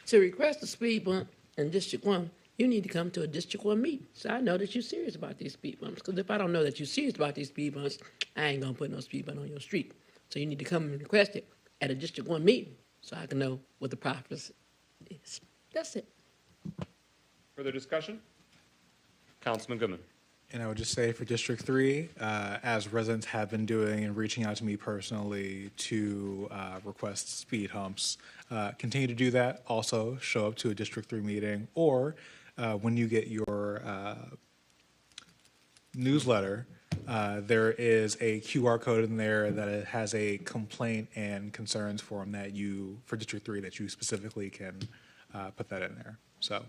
To request a speed bump in District 1, you need to come to a District 1 meeting. So I know that you're serious about these speed bumps. Because if I don't know that you're serious about these speed bumps, I ain't going to put no speed bump on your street. So you need to come and request it at a District 1 meeting so I can know what the process is. That's it. Further discussion? Councilman Goodman. And I would just say for District 3, as residents have been doing and reaching out to me personally to request speed humps, continue to do that. Also, show up to a District 3 meeting, or when you get your newsletter, there is a QR code in there that it has a complaint and concerns form that for District 3, that you specifically can put that in there. So.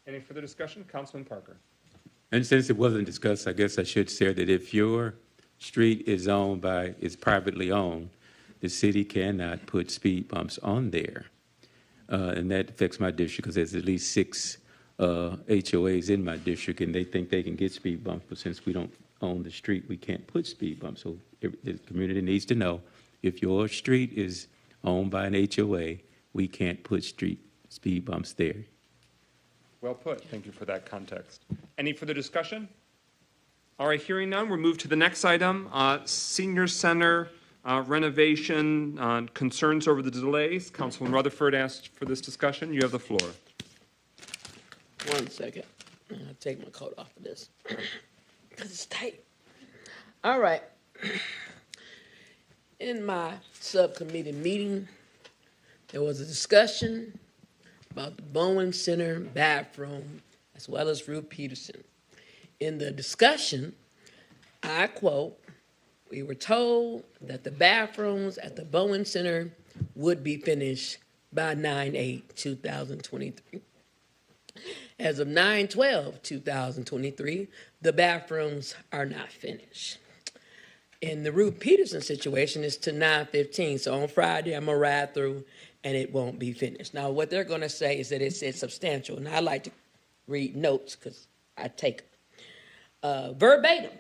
Any further discussion? Councilman Parker. And since it wasn't discussed, I guess I should share that if your street is privately owned, the city cannot put speed bumps on there. And that affects my district because there's at least 6 HOAs in my district, and they think they can get speed bumps, but since we don't own the street, we can't put speed bumps. So the community needs to know, if your street is owned by an HOA, we can't put speed bumps there. Well put. Thank you for that context. Any further discussion? All right, hearing none, we'll move to the next item, Senior Center renovation, concerns over the delays. Councilman Rutherford asked for this discussion. You have the floor. 1 second. I'll take my coat off of this because it's tight. All right. In my subcommittee meeting, there was a discussion about the Bowen Center bathroom as well as Ruth Peterson. In the discussion, I quote, "We were told that the bathrooms at the Bowen Center would be finished by 9/8/2023. As of 9/12/2023, the bathrooms are not finished. In the Ruth Peterson situation, it's to 9/15. So on Friday, I'm going to ride through and it won't be finished. Now, what they're going to say is that it's substantial. And I like to read notes because I take verbatim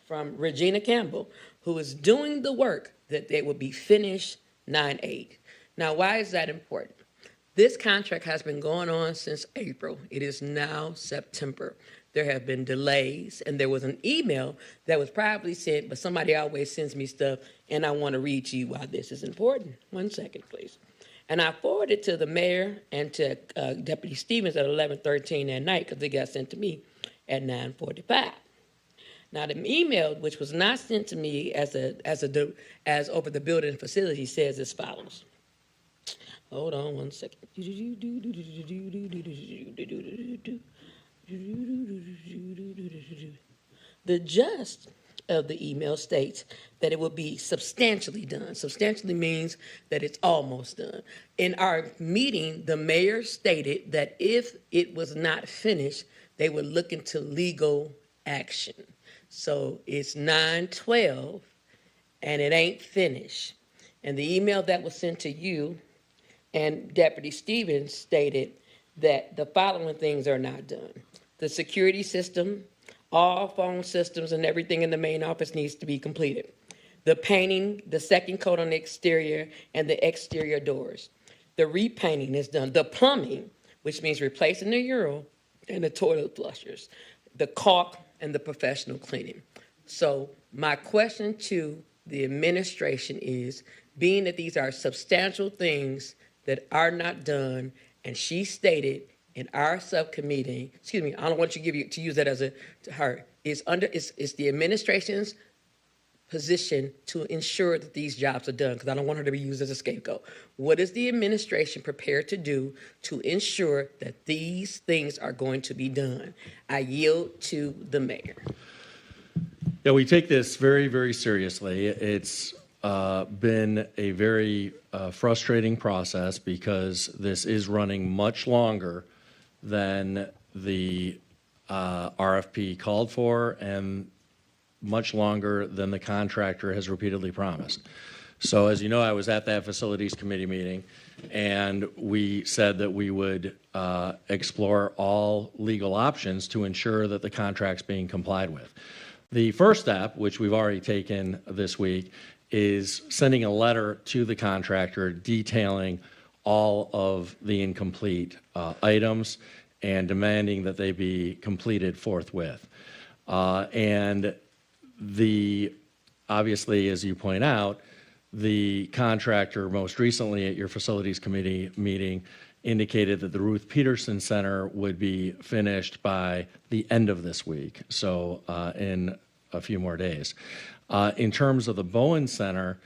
from Regina Campbell, who is doing the work, that they will be finished 9/8. Now, why is that important? This contract has been going on since April. It is now September. There have been delays, and there was an email that was probably sent, but somebody always sends me stuff, and I want to read to you why this is important. 1 second, please. And I forwarded to the mayor and to Deputy Stevens at 11:13 that night because it got sent to me at 9:45. Now, the email, which was not sent to me as over the building facility, says as follows. Hold on 1 second. The gist of the email states that it will be substantially done. Substantially means that it's almost done. In our meeting, the mayor stated that if it was not finished, they would look into legal action. So it's 9/12 and it ain't finished. And the email that was sent to you and Deputy Stevens stated that the following things are not done. The security system, all phone systems and everything in the main office needs to be completed. The painting, the second coat on the exterior and the exterior doors. The repainting is done. The plumbing, which means replacing the urinal and the toilet flushers, the caulk and the professional cleaning. So my question to the administration is, being that these are substantial things that are not done, and she stated in our subcommittee, excuse me, I don't want you to use that as to her, it's the administration's position to ensure that these jobs are done, because I don't want her to be used as a scapegoat. What is the administration prepared to do to ensure that these things are going to be done? I yield to the mayor. Yeah, we take this very, very seriously. It's been a very frustrating process because this is running much longer than the RFP called for and much longer than the contractor has repeatedly promised. So as you know, I was at that facilities committee meeting, and we said that we would explore all legal options to ensure that the contract's being complied with. The first step, which we've already taken this week, is sending a letter to the contractor detailing all of the incomplete items and demanding that they be completed forthwith. And obviously, as you point out, the contractor most recently at your facilities committee meeting indicated that the Ruth Peterson Center would be finished by the end of this week, so in a few more days. In terms of the Bowen Center,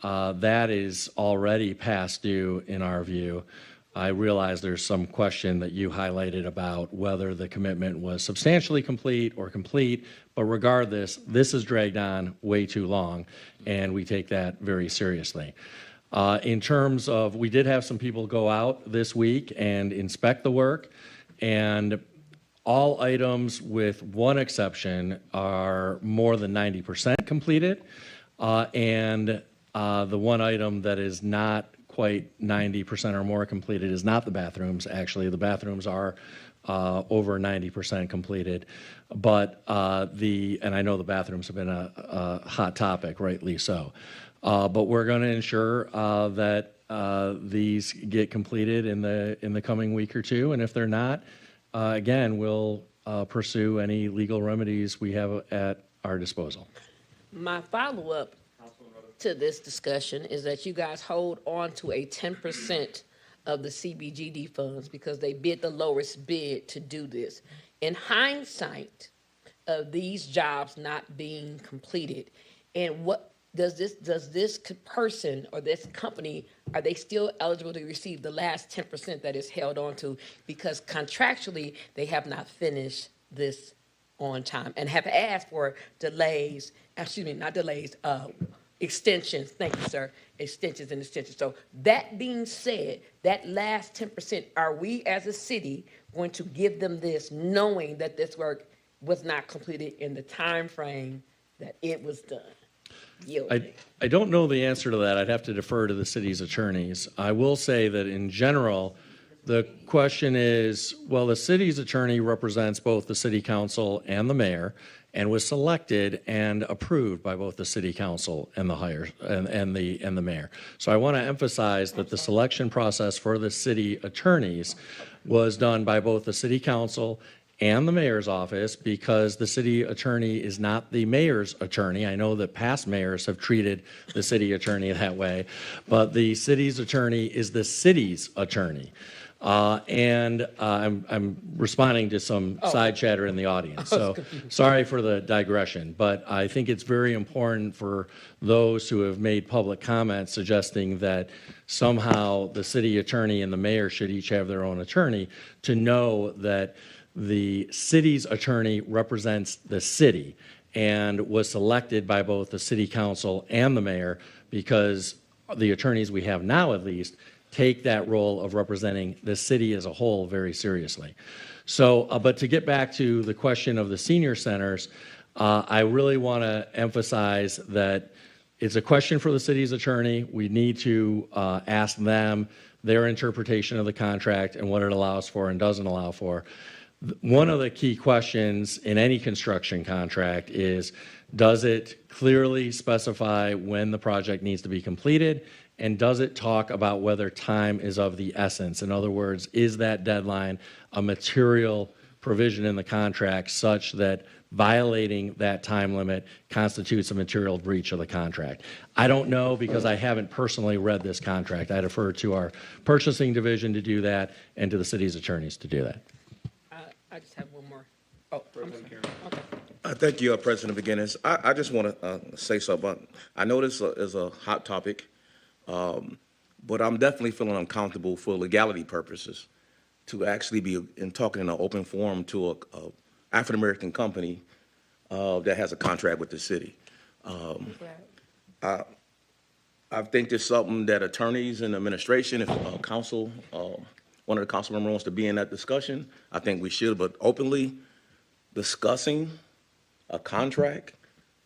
that is already past due in our view. I realize there's some question that you highlighted about whether the commitment was substantially complete or complete, but regardless, this has dragged on way too long, and we take that very seriously. In terms of, we did have some people go out this week and inspect the work, and all items with one exception are more than 90% completed, and the one item that is not quite 90% or more completed is not the bathrooms. Actually, the bathrooms are over 90% completed, but and I know the bathrooms have been a hot topic, rightly so. But we're going to ensure that these get completed in the coming week or two, and if they're not, again, we'll pursue any legal remedies we have at our disposal. My follow-up to this discussion is that you guys hold on to a 10% of the CBGD funds because they bid the lowest bid to do this. In hindsight of these jobs not being completed, and what does this person or this company, are they still eligible to receive the last 10% that is held on to, because contractually they have not finished this on time and have asked for delays, extensions, thank you, sir, extensions and extensions. So that being said, that last 10%, are we as a city going to give them this knowing that this work was not completed in the time frame that it was done? I don't know the answer to that. I'd have to defer to the city's attorneys. I will say that in general, the question is, well, the city's attorney represents both the city council and the mayor, and was selected and approved by both the city council and the mayor. So I want to emphasize that the selection process for the city attorneys was done by both the city council and the mayor's office, because the city attorney is not the mayor's attorney. I know that past mayors have treated the city attorney that way, but the city's attorney is the city's attorney. I'm responding to some side chatter in the audience, so sorry for the digression, but I think it's very important for those who have made public comments suggesting that somehow the city attorney and the mayor should each have their own attorney, to know that the city's attorney represents the city and was selected by both the city council and the mayor, because the attorneys we have now, at least, take that role of representing the city as a whole very seriously. So, but to get back to the question of the senior centers, I really want to emphasize that it's a question for the city's attorney. We need to ask them their interpretation of the contract and what it allows for and doesn't allow for. One of the key questions in any construction contract is, does it clearly specify when the project needs to be completed? And does it talk about whether time is of the essence? In other words, is that deadline a material provision in the contract such that violating that time limit constitutes a material breach of the contract? I don't know, because I haven't personally read this contract. I defer to our purchasing division to do that and to the city's attorneys to do that. I just have one more. Oh, I'm sorry. Okay. Thank you, President McGinnis. I just want to say something. I know this is a hot topic, but I'm definitely feeling uncomfortable for legality purposes to actually be talking in an open forum to a African-American company that has a contract with the city. I think there's something that attorneys and administration, if council, one of the council members wants to be in that discussion, I think we should, but openly discussing a contract,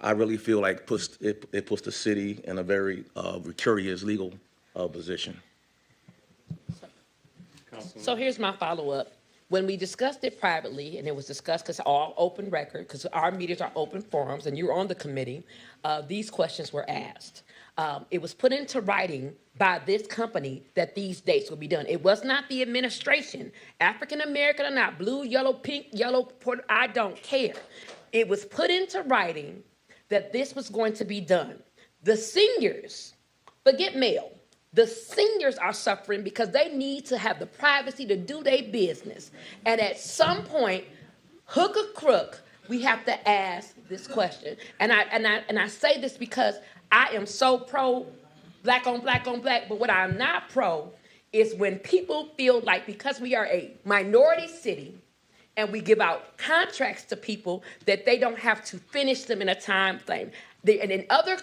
I really feel like it puts the city in a very precarious legal position. So here's my follow-up. When we discussed it privately, and it was discussed because all open record, because our meetings are open forums, and you're on the committee, these questions were asked. It was put into writing by this company that these dates will be done. It was not the administration, African American or not, blue, yellow, pink, yellow, I don't care. It was put into writing that this was going to be done. The seniors, forget male, the seniors are suffering because they need to have the privacy to do their business. And at some point, hook or crook, we have to ask this question. And I say this because I am so pro black on black on black, but what I'm not pro is when people feel like because we are a minority city and we give out contracts to people that they don't have to finish them in a time frame. And in other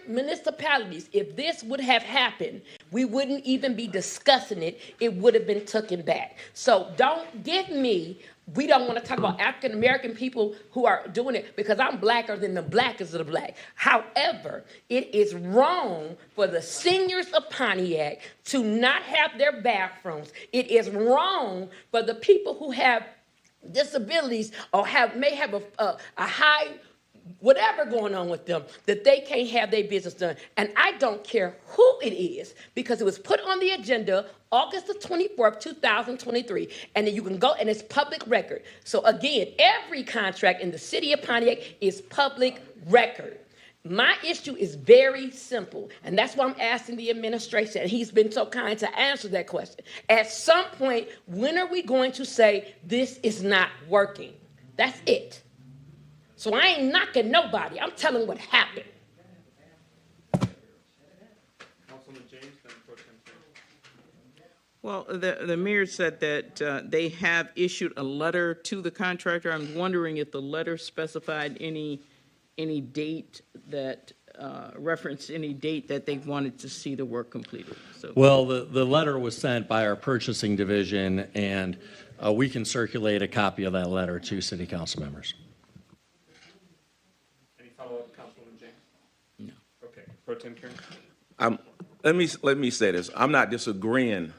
municipalities, if this would have happened, we wouldn't even be discussing it. It would have been taken back. So don't give me, we don't want to talk about African American people who are doing it because I'm blacker than the blackest of the black. However, it is wrong for the seniors of Pontiac to not have their bathrooms. It is wrong for the people who have disabilities or may have a high whatever going on with them, that they can't have their business done. And I don't care who it is, because it was put on the agenda August the 24th, 2023. And then you can go, and it's public record. So again, every contract in the city of Pontiac is public record. My issue is very simple, and that's why I'm asking the administration, and he's been so kind to answer that question. At some point, when are we going to say this is not working? That's it. So I ain't knocking nobody. I'm telling what happened. Councilman James, then Pro Tem Chair. Well, the mayor said that they have issued a letter to the contractor. I'm wondering if the letter specified any date that referenced any date that they wanted to see the work completed. So. Well, the letter was sent by our purchasing division, and we can circulate a copy of that letter to city council members. Any follow-up, Councilwoman James? No. Okay. Pro Tem Karen? Let me say this. I'm not disagreeing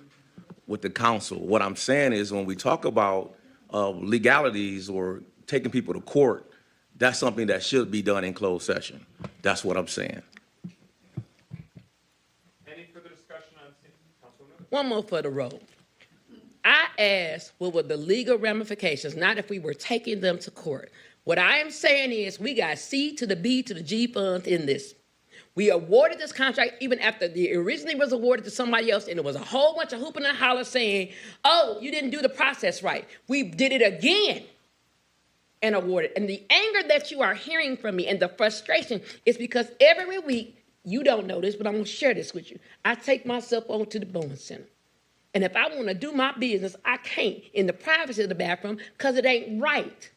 with the council. What I'm saying is when we talk about legalities or taking people to court, that's something that should be done in closed session. That's what I'm saying. Any further discussion on Councilwoman? One more for the road. I asked what were the legal ramifications, not if we were taking them to court. What I am saying is we got C to the B to the G funds in this. We awarded this contract even after it originally was awarded to somebody else, and it was a whole bunch of hooping and holler saying, oh, you didn't do the process right. We did it again and awarded. And the anger that you are hearing from me and the frustration is because every week, you don't know this, but I'm going to share this with you. I take myself over to the Bowling Center. And if I want to do my business, I can't in the privacy of the bathroom because it ain't right.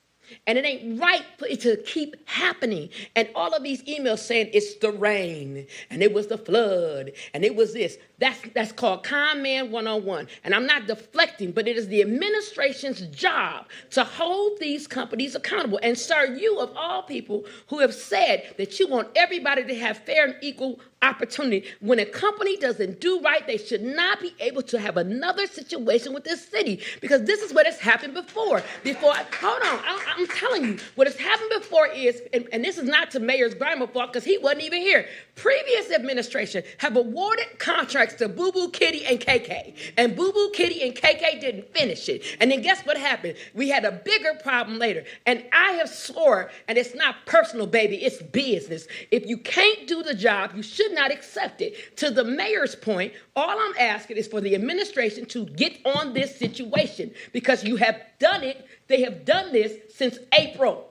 And it ain't right for it to keep happening. And all of these emails saying it's the rain, and it was the flood, and it was this. That's called Con Man 101. And I'm not deflecting, but it is the administration's job to hold these companies accountable. And sir, you of all people who have said that you want everybody to have fair and equal opportunity. When a company doesn't do right, they should not be able to have another situation with this city, because this is what has happened before. Hold on, I'm telling you, what has happened before is, and this is not to Mayor Grimer's fault because he wasn't even here. Previous administration have awarded contracts to Boo Boo Kitty and KK, and Boo Boo Kitty and KK didn't finish it. And then guess what happened? We had a bigger problem later. And I have swore, and it's not personal, baby, it's business. If you can't do the job, you should not accept it. To the mayor's point, all I'm asking is for the administration to get on this situation, because you have done it. They have done this since April.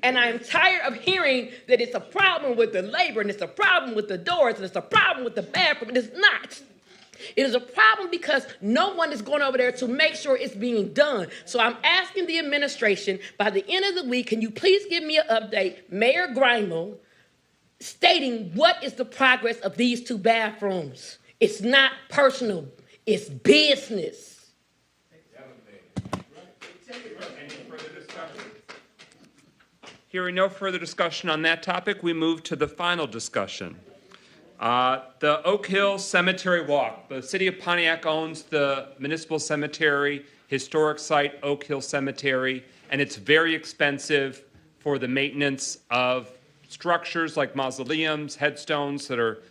And I'm tired of hearing that it's a problem with the labor, and it's a problem with the doors, and it's a problem with the bathroom. It is not. It is a problem because no one is going over there to make sure it's being done. So I'm asking the administration, by the end of the week, can you please give me an update, Mayor Grimer, stating what is the progress of these 2 bathrooms. It's not personal, it's business. Hearing no further discussion on that topic, we move to the final discussion. The Oak Hill Cemetery Walk. The city of Pontiac owns the municipal cemetery, historic site Oak Hill Cemetery, and it's very expensive for the maintenance of structures like mausoleums, headstones that are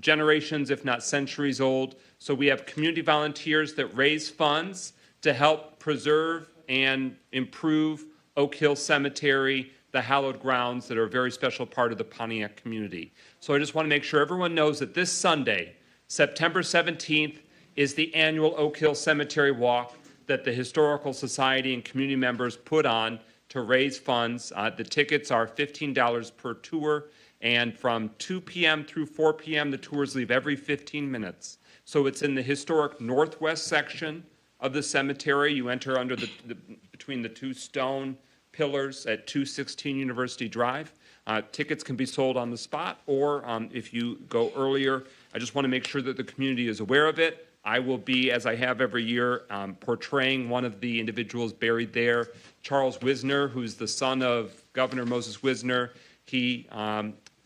generations, if not centuries old. So we have community volunteers that raise funds to help preserve and improve Oak Hill Cemetery, the hallowed grounds that are a very special part of the Pontiac community. So I just want to make sure everyone knows that this Sunday, September 17th, is the annual Oak Hill Cemetery Walk that the Historical Society and community members put on to raise funds. The tickets are $15 per tour, and from 2 p.m. through 4 p.m., the tours leave every 15 minutes. So it's in the historic northwest section of the cemetery. You enter under between the 2 stone pillars at 216 University Drive. Tickets can be sold on the spot, or if you go earlier. I just want to make sure that the community is aware of it. I will be, as I have every year, portraying one of the individuals buried there, Charles Wisner, who's the son of Governor Moses Wisner. He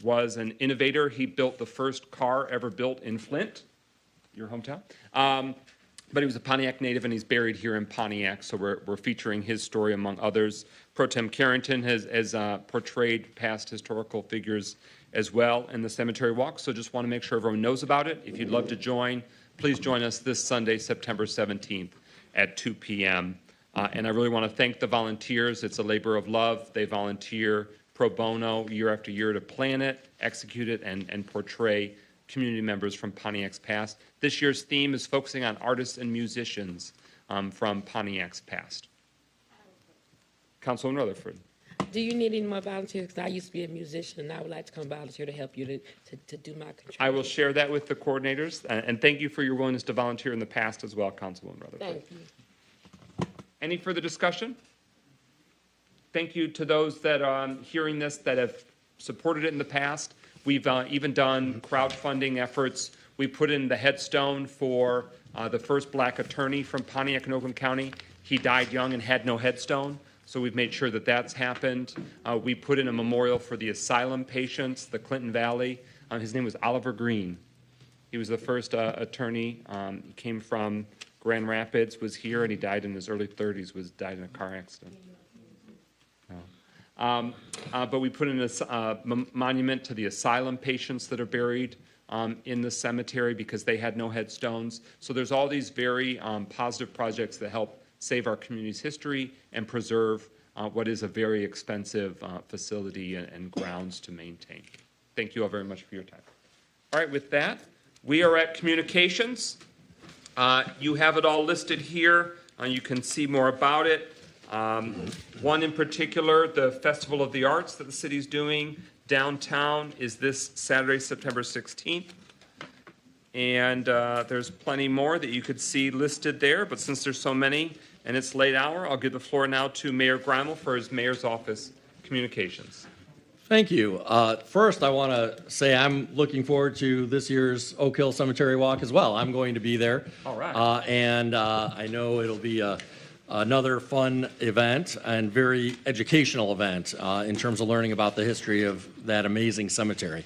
was an innovator. He built the first car ever built in Flint, your hometown. But he was a Pontiac native, and he's buried here in Pontiac, so we're featuring his story among others. Pro Tem Carrington has portrayed past historical figures as well in the cemetery walk, so just want to make sure everyone knows about it. If you'd love to join, please join us this Sunday, September 17th at 2 p.m. And I really want to thank the volunteers. It's a labor of love. They volunteer pro bono year after year to plan it, execute it, and portray community members from Pontiac's past. This year's theme is focusing on artists and musicians from Pontiac's past. Councilwoman Rutherford. Do you need any more volunteers? Because I used to be a musician, and I would like to come volunteer to help you to do my contribution. I will share that with the coordinators, and thank you for your willingness to volunteer in the past as well, Councilwoman Rutherford. Thank you. Any further discussion? Thank you to those that are hearing this that have supported it in the past. We've even done crowdfunding efforts. We put in the headstone for the first black attorney from Pontiac and Oakland County. He died young and had no headstone, so we've made sure that that's happened. We put in a memorial for the asylum patients, the Clinton Valley. His name was Oliver Green. He was the first attorney. He came from Grand Rapids, was here, and he died in his early 30s, died in a car accident. But we put in a monument to the asylum patients that are buried in the cemetery because they had no headstones. So there's all these very positive projects that help save our community's history and preserve what is a very expensive facility and grounds to maintain. Thank you all very much for your time. All right, with that, we are at communications. You have it all listed here. You can see more about it. One in particular, the Festival of the Arts that the city's doing downtown is this Saturday, September 16th. And there's plenty more that you could see listed there, but since there's so many and it's late hour, I'll give the floor now to Mayor Grimal for his mayor's office communications. Thank you. First, I want to say I'm looking forward to this year's Oak Hill Cemetery Walk as well. I'm going to be there. All right. And I know it'll be another fun event and very educational event in terms of learning about the history of that amazing cemetery.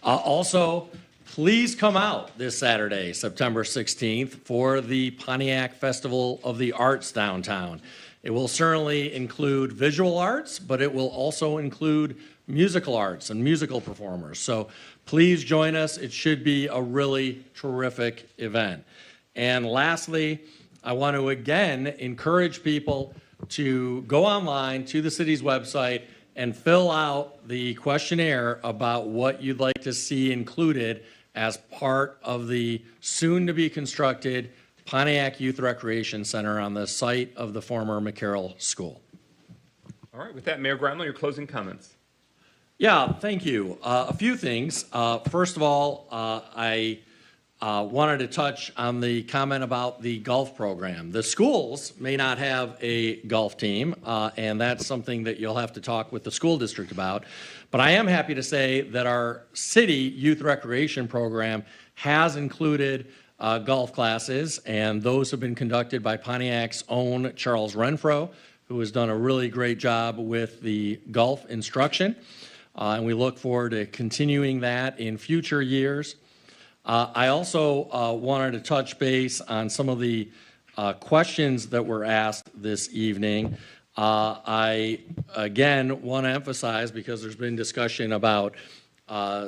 Also, please come out this Saturday, September 16th, for the Pontiac Festival of the Arts downtown. It will certainly include visual arts, but it will also include musical arts and musical performers. So please join us. It should be a really terrific event. And lastly, I want to again encourage people to go online to the city's website and fill out the questionnaire about what you'd like to see included as part of the soon-to-be constructed Pontiac Youth Recreation Center on the site of the former McCarroll School. All right, with that, Mayor Grimal, your closing comments. Yeah, thank you. A few things. First of all, I wanted to touch on the comment about the golf program. The schools may not have a golf team, and that's something that you'll have to talk with the school district about. But I am happy to say that our city youth recreation program has included golf classes, and those have been conducted by Pontiac's own Charles Renfro, who has done a really great job with the golf instruction. And we look forward to continuing that in future years. I also wanted to touch base on some of the questions that were asked this evening. I, again, want to emphasize, because there's been discussion about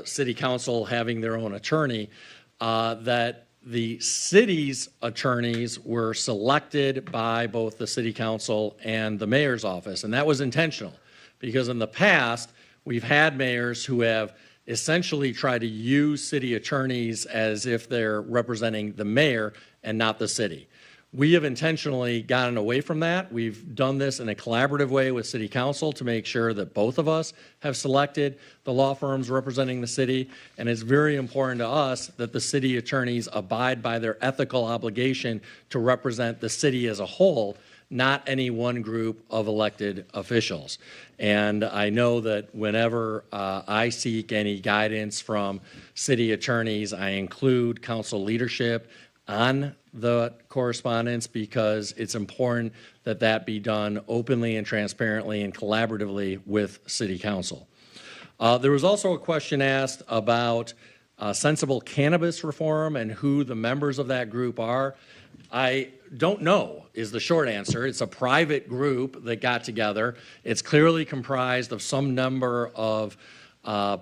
city council having their own attorney, that the city's attorneys were selected by both the city council and the mayor's office, and that was intentional, because in the past, we've had mayors who have essentially tried to use city attorneys as if they're representing the mayor and not the city. We have intentionally gotten away from that. We've done this in a collaborative way with city council to make sure that both of us have selected the law firms representing the city, and it's very important to us that the city attorneys abide by their ethical obligation to represent the city as a whole, not any one group of elected officials. And I know that whenever I seek any guidance from city attorneys, I include council leadership on the correspondence, because it's important that that be done openly and transparently and collaboratively with city council. There was also a question asked about sensible cannabis reform and who the members of that group are. I don't know is the short answer. It's a private group that got together. It's clearly comprised of some number of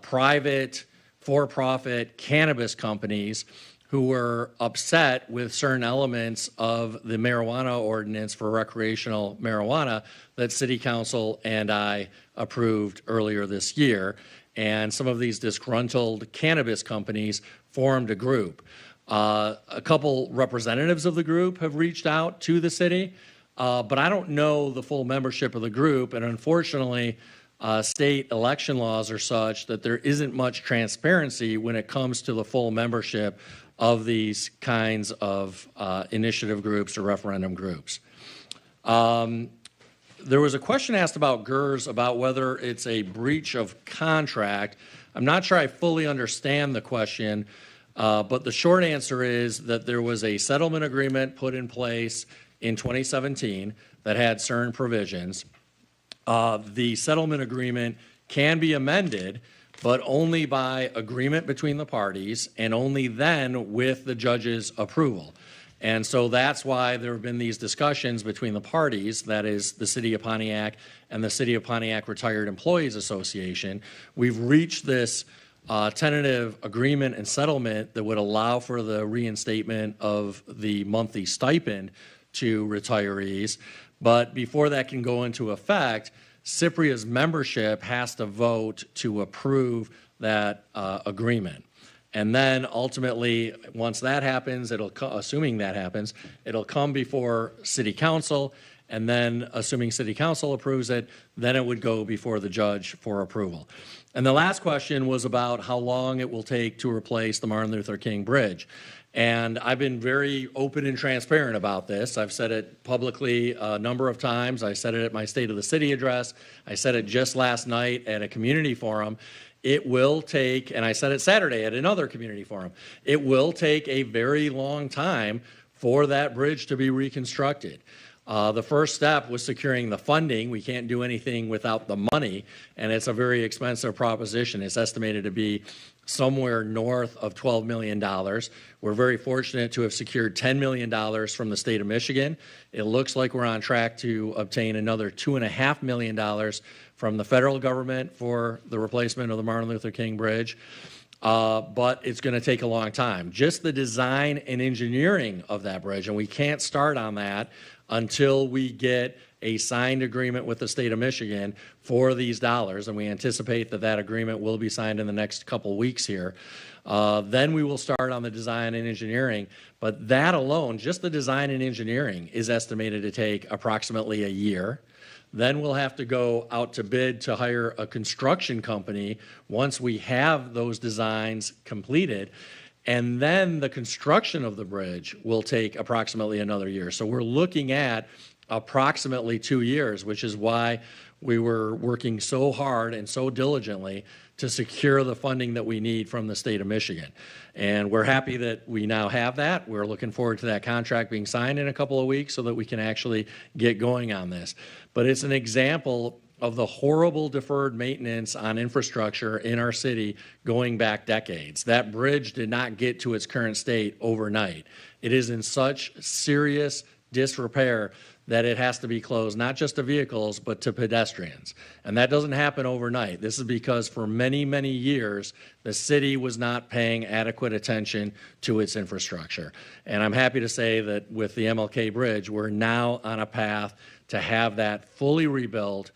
private, for-profit cannabis companies who were upset with certain elements of the marijuana ordinance for recreational marijuana that City Council and I approved earlier this year. And some of these disgruntled cannabis companies formed a group. A couple representatives of the group have reached out to the city, but I don't know the full membership of the group, and unfortunately, state election laws are such that there isn't much transparency when it comes to the full membership of these kinds of initiative groups or referendum groups. There was a question asked about GERS, about whether it's a breach of contract. I'm not sure I fully understand the question, but the short answer is that there was a settlement agreement put in place in 2017 that had certain provisions. The settlement agreement can be amended, but only by agreement between the parties, and only then with the judge's approval. And so that's why there have been these discussions between the parties, that is the City of Pontiac and the City of Pontiac Retired Employees Association. We've reached this tentative agreement and settlement that would allow for the reinstatement of the monthly stipend to retirees. But before that can go into effect, CIPRIA's membership has to vote to approve that agreement. And then ultimately, once that happens, assuming that happens, it'll come before City Council, and then assuming City Council approves it, then it would go before the judge for approval. And the last question was about how long it will take to replace the Martin Luther King Bridge. And I've been very open and transparent about this. I've said it publicly a number of times. I said it at my State of the City address. I said it just last night at a community forum. It will take, and I said it Saturday at another community forum, it will take a very long time for that bridge to be reconstructed. The first step was securing the funding. We can't do anything without the money, and it's a very expensive proposition. It's estimated to be somewhere north of $12 million. We're very fortunate to have secured $10 million from the state of Michigan. It looks like we're on track to obtain another $2.5 million from the federal government for the replacement of the Martin Luther King Bridge. But it's going to take a long time. Just the design and engineering of that bridge, and we can't start on that until we get a signed agreement with the state of Michigan for these dollars, and we anticipate that that agreement will be signed in the next couple weeks here. Then we will start on the design and engineering, but that alone, just the design and engineering, is estimated to take approximately a year. Then we'll have to go out to bid to hire a construction company once we have those designs completed. And then the construction of the bridge will take approximately another year. So we're looking at approximately 2 years, which is why we were working so hard and so diligently to secure the funding that we need from the state of Michigan. And we're happy that we now have that. We're looking forward to that contract being signed in a couple of weeks so that we can actually get going on this. But it's an example of the horrible deferred maintenance on infrastructure in our city going back decades. That bridge did not get to its current state overnight. It is in such serious disrepair that it has to be closed, not just to vehicles, but to pedestrians. And that doesn't happen overnight. This is because for many, many years, the city was not paying adequate attention to its infrastructure. And I'm happy to say that with the MLK Bridge, we're now on a path to have that fully rebuilt,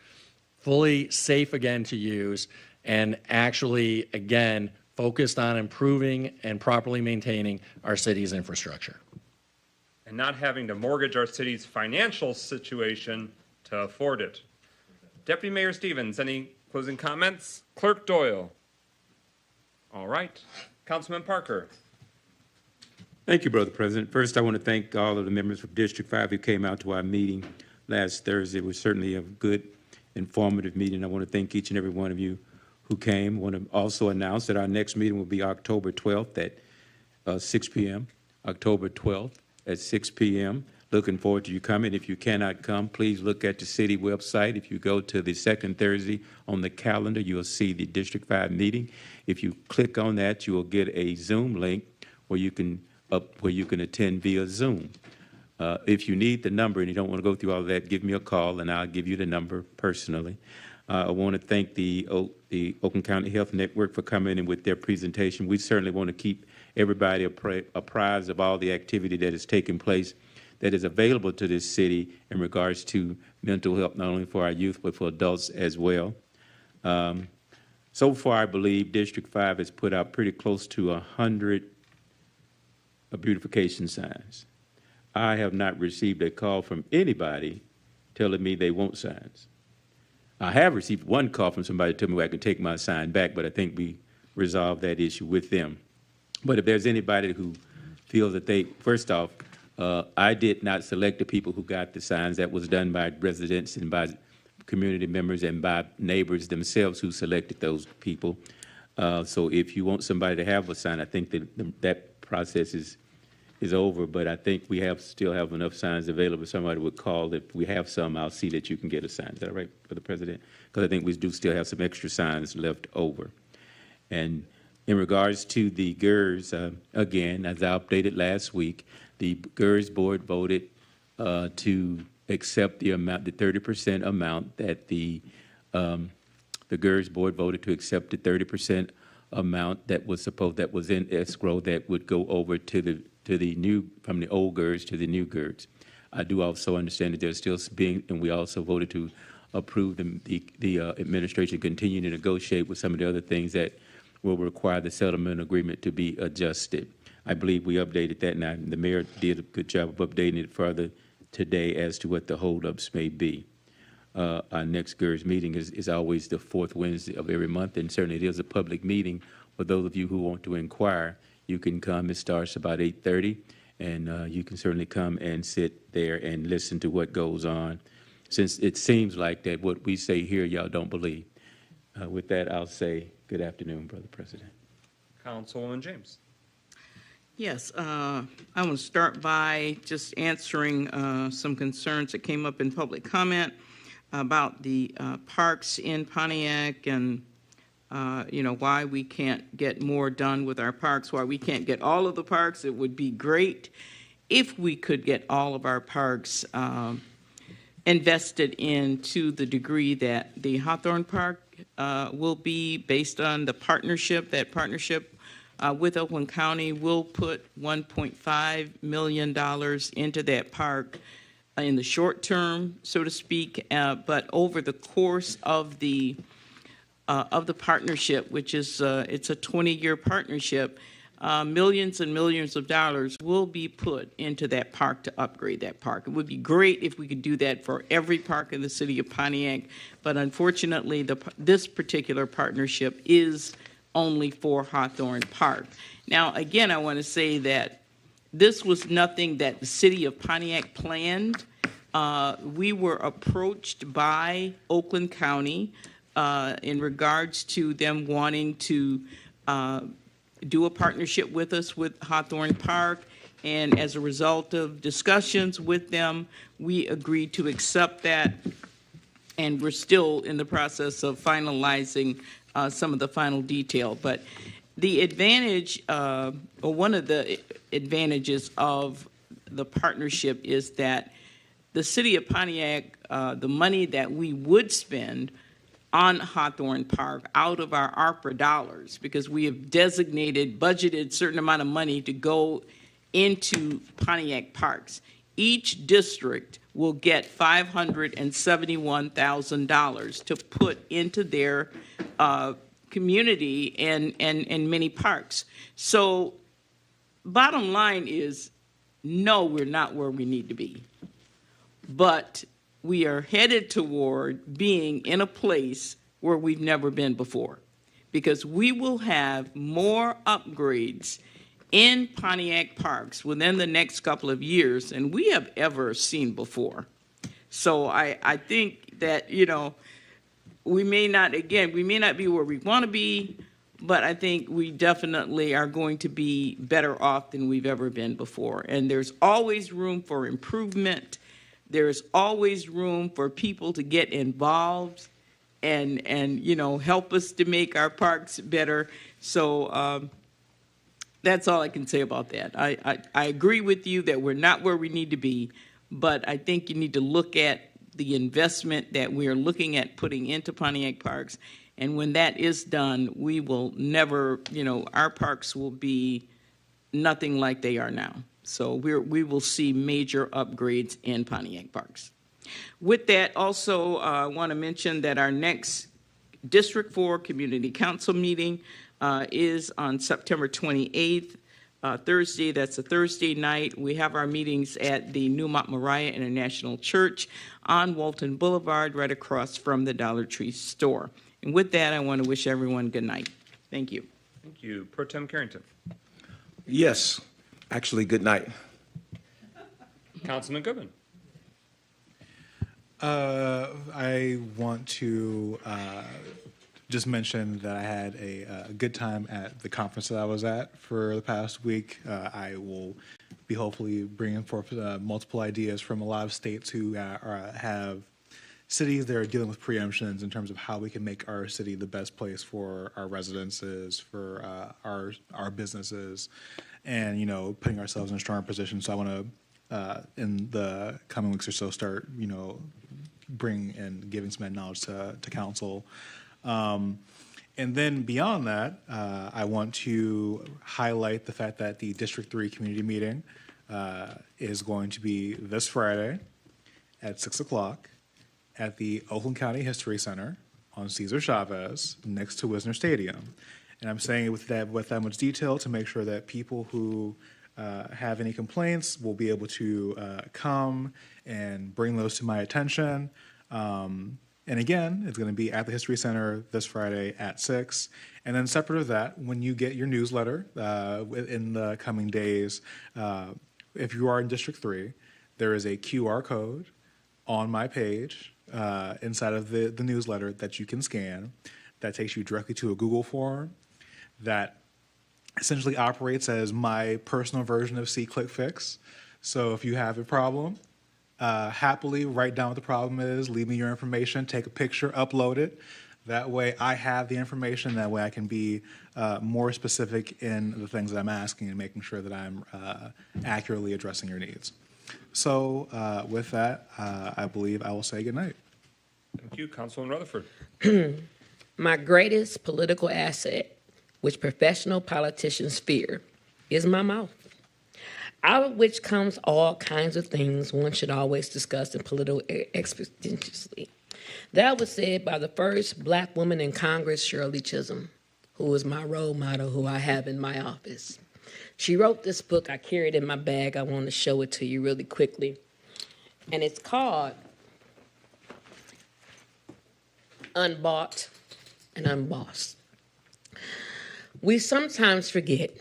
fully safe again to use, and actually, again, focused on improving and properly maintaining our city's infrastructure. And not having to mortgage our city's financial situation to afford it. Deputy Mayor Stevens, any closing comments? Clerk Doyle. All right. Councilman Parker. Thank you, Brother President. First, I want to thank all of the members from District 5 who came out to our meeting last Thursday. It was certainly a good, informative meeting. I want to thank each and every one of you who came. I want to also announce that our next meeting will be October 12th at 6 p.m. October 12th. At 6 p.m. Looking forward to you coming. If you cannot come, please look at the city website. If you go to the second Thursday on the calendar, you'll see the District 5 meeting. If you click on that, you will get a Zoom link where you can attend via Zoom. If you need the number and you don't want to go through all of that, give me a call and I'll give you the number personally. I want to thank the Oakland County Health Network for coming in with their presentation. We certainly want to keep everybody apprised of all the activity that is taking place that is available to this city in regards to mental health, not only for our youth, but for adults as well. So far, I believe District 5 has put out pretty close to 100 beautification signs. I have not received a call from anybody telling me they want signs. I have received one call from somebody to tell me I can take my sign back, but I think we resolved that issue with them. But if there's anybody who feels that they, first off, I did not select the people who got the signs. That was done by residents and by community members and by neighbors themselves who selected those people. So if you want somebody to have a sign, I think that that process is over. But I think we still have enough signs available. Somebody would call. If we have some, I'll see that you can get a sign. Is that all right for the President? Because I think we do still have some extra signs left over. And in regards to the GERS, again, as I updated last week, The GERS board voted to accept the amount, the 30% amount that the GERS board voted to accept the 30% amount that was in escrow that would go over to the new, from the old GERS to the new GERS. I do also understand that there's still being, and we also voted to approve the administration continue to negotiate with some of the other things that will require the settlement agreement to be adjusted. I believe we updated that, and the mayor did a good job of updating it further today as to what the holdups may be. Our next GERS meeting is always the fourth Wednesday of every month, and certainly it is a public meeting. For those of you who want to inquire, you can come. It starts about 8:30, and you can certainly come and sit there and listen to what goes on, since it seems like that what we say here, y'all don't believe. With that, I'll say good afternoon, Brother President. Councilwoman James. Yes, I want to start by just answering some concerns that came up in public comment about the parks in Pontiac and, why we can't get more done with our parks, why we can't get all of the parks. It would be great if we could get all of our parks invested in to the degree that the Hawthorne Park will be, based on the partnership. That partnership with Oakland County will put $1.5 million into that park in the short term, so to speak, but over the course of the partnership, which is it's a 20-year partnership, millions and millions of dollars will be put into that park to upgrade that park. It would be great if we could do that for every park in the city of Pontiac, but unfortunately, this particular partnership is only for Hawthorne Park. Now, again, I want to say that this was nothing that the city of Pontiac planned. We were approached by Oakland County in regards to them wanting to do a partnership with us with Hawthorne Park, and as a result of discussions with them, we agreed to accept that, and we're still in the process of finalizing some of the final detail. But the advantage, or one of the advantages of the partnership is that the city of Pontiac, the money that we would spend on Hawthorne Park out of our ARPA dollars, because we have budgeted certain amount of money to go into Pontiac parks. Each district will get $571,000 to put into their community and many parks. So bottom line is, no, we're not where we need to be. But we are headed toward being in a place where we've never been before, because we will have more upgrades in Pontiac parks within the next couple of years than we have ever seen before. So I think that, we may not be where we want to be, but I think we definitely are going to be better off than we've ever been before. And there's always room for improvement. There's always room for people to get involved and help us to make our parks better. So that's all I can say about that. I agree with you that we're not where we need to be, but I think you need to look at the investment that we are looking at putting into Pontiac parks. And when that is done, we will never, our parks will be nothing like they are now. So we will see major upgrades in Pontiac parks. With that, also, I want to mention that our next District 4 Community Council meeting is on September 28th, Thursday. That's a Thursday night. We have our meetings at the New Mount Moriah International Church on Walton Boulevard, right across from the Dollar Tree store. And with that, I want to wish everyone good night. Thank you. Thank you. Pro Tem Carrington. Yes, actually, good night. Councilman Goodman. I want to just mention that I had a good time at the conference that I was at for the past week. I will be hopefully bringing forth multiple ideas from a lot of states who have cities that are dealing with preemptions in terms of how we can make our city the best place for our residences, for our businesses, and, putting ourselves in a stronger position. So I want to, in the coming weeks or so, start, bring and giving some knowledge to council. And then beyond that, I want to highlight the fact that the District 3 community meeting is going to be this Friday at 6 o'clock at the Oakland County History Center on Cesar Chavez next to Wisner Stadium. And I'm saying it with that much detail to make sure that people who have any complaints will be able to come and bring those to my attention. And again, it's going to be at the History Center this Friday at 6. And then separate of that, when you get your newsletter in the coming days, if you are in District 3, there is a QR code on my page inside of the newsletter that you can scan that takes you directly to a Google form that essentially operates as my personal version of See-Click-Fix. So if you have a problem, happily write down what the problem is, leave me your information, take a picture, upload it. That way I have the information. That way I can be more specific in the things that I'm asking and making sure that I'm accurately addressing your needs. So with that, I believe I will say goodnight. Thank you, Councilman Rutherford. My greatest political asset, which professional politicians fear, is my mouth, out of which comes all kinds of things one should always discuss in political expeditiously. That was said by the first Black woman in Congress, Shirley Chisholm, who is my role model, who I have in my office. She wrote this book. I carry it in my bag. I want to show it to you really quickly. And it's called Unbought and Unbossed. We sometimes forget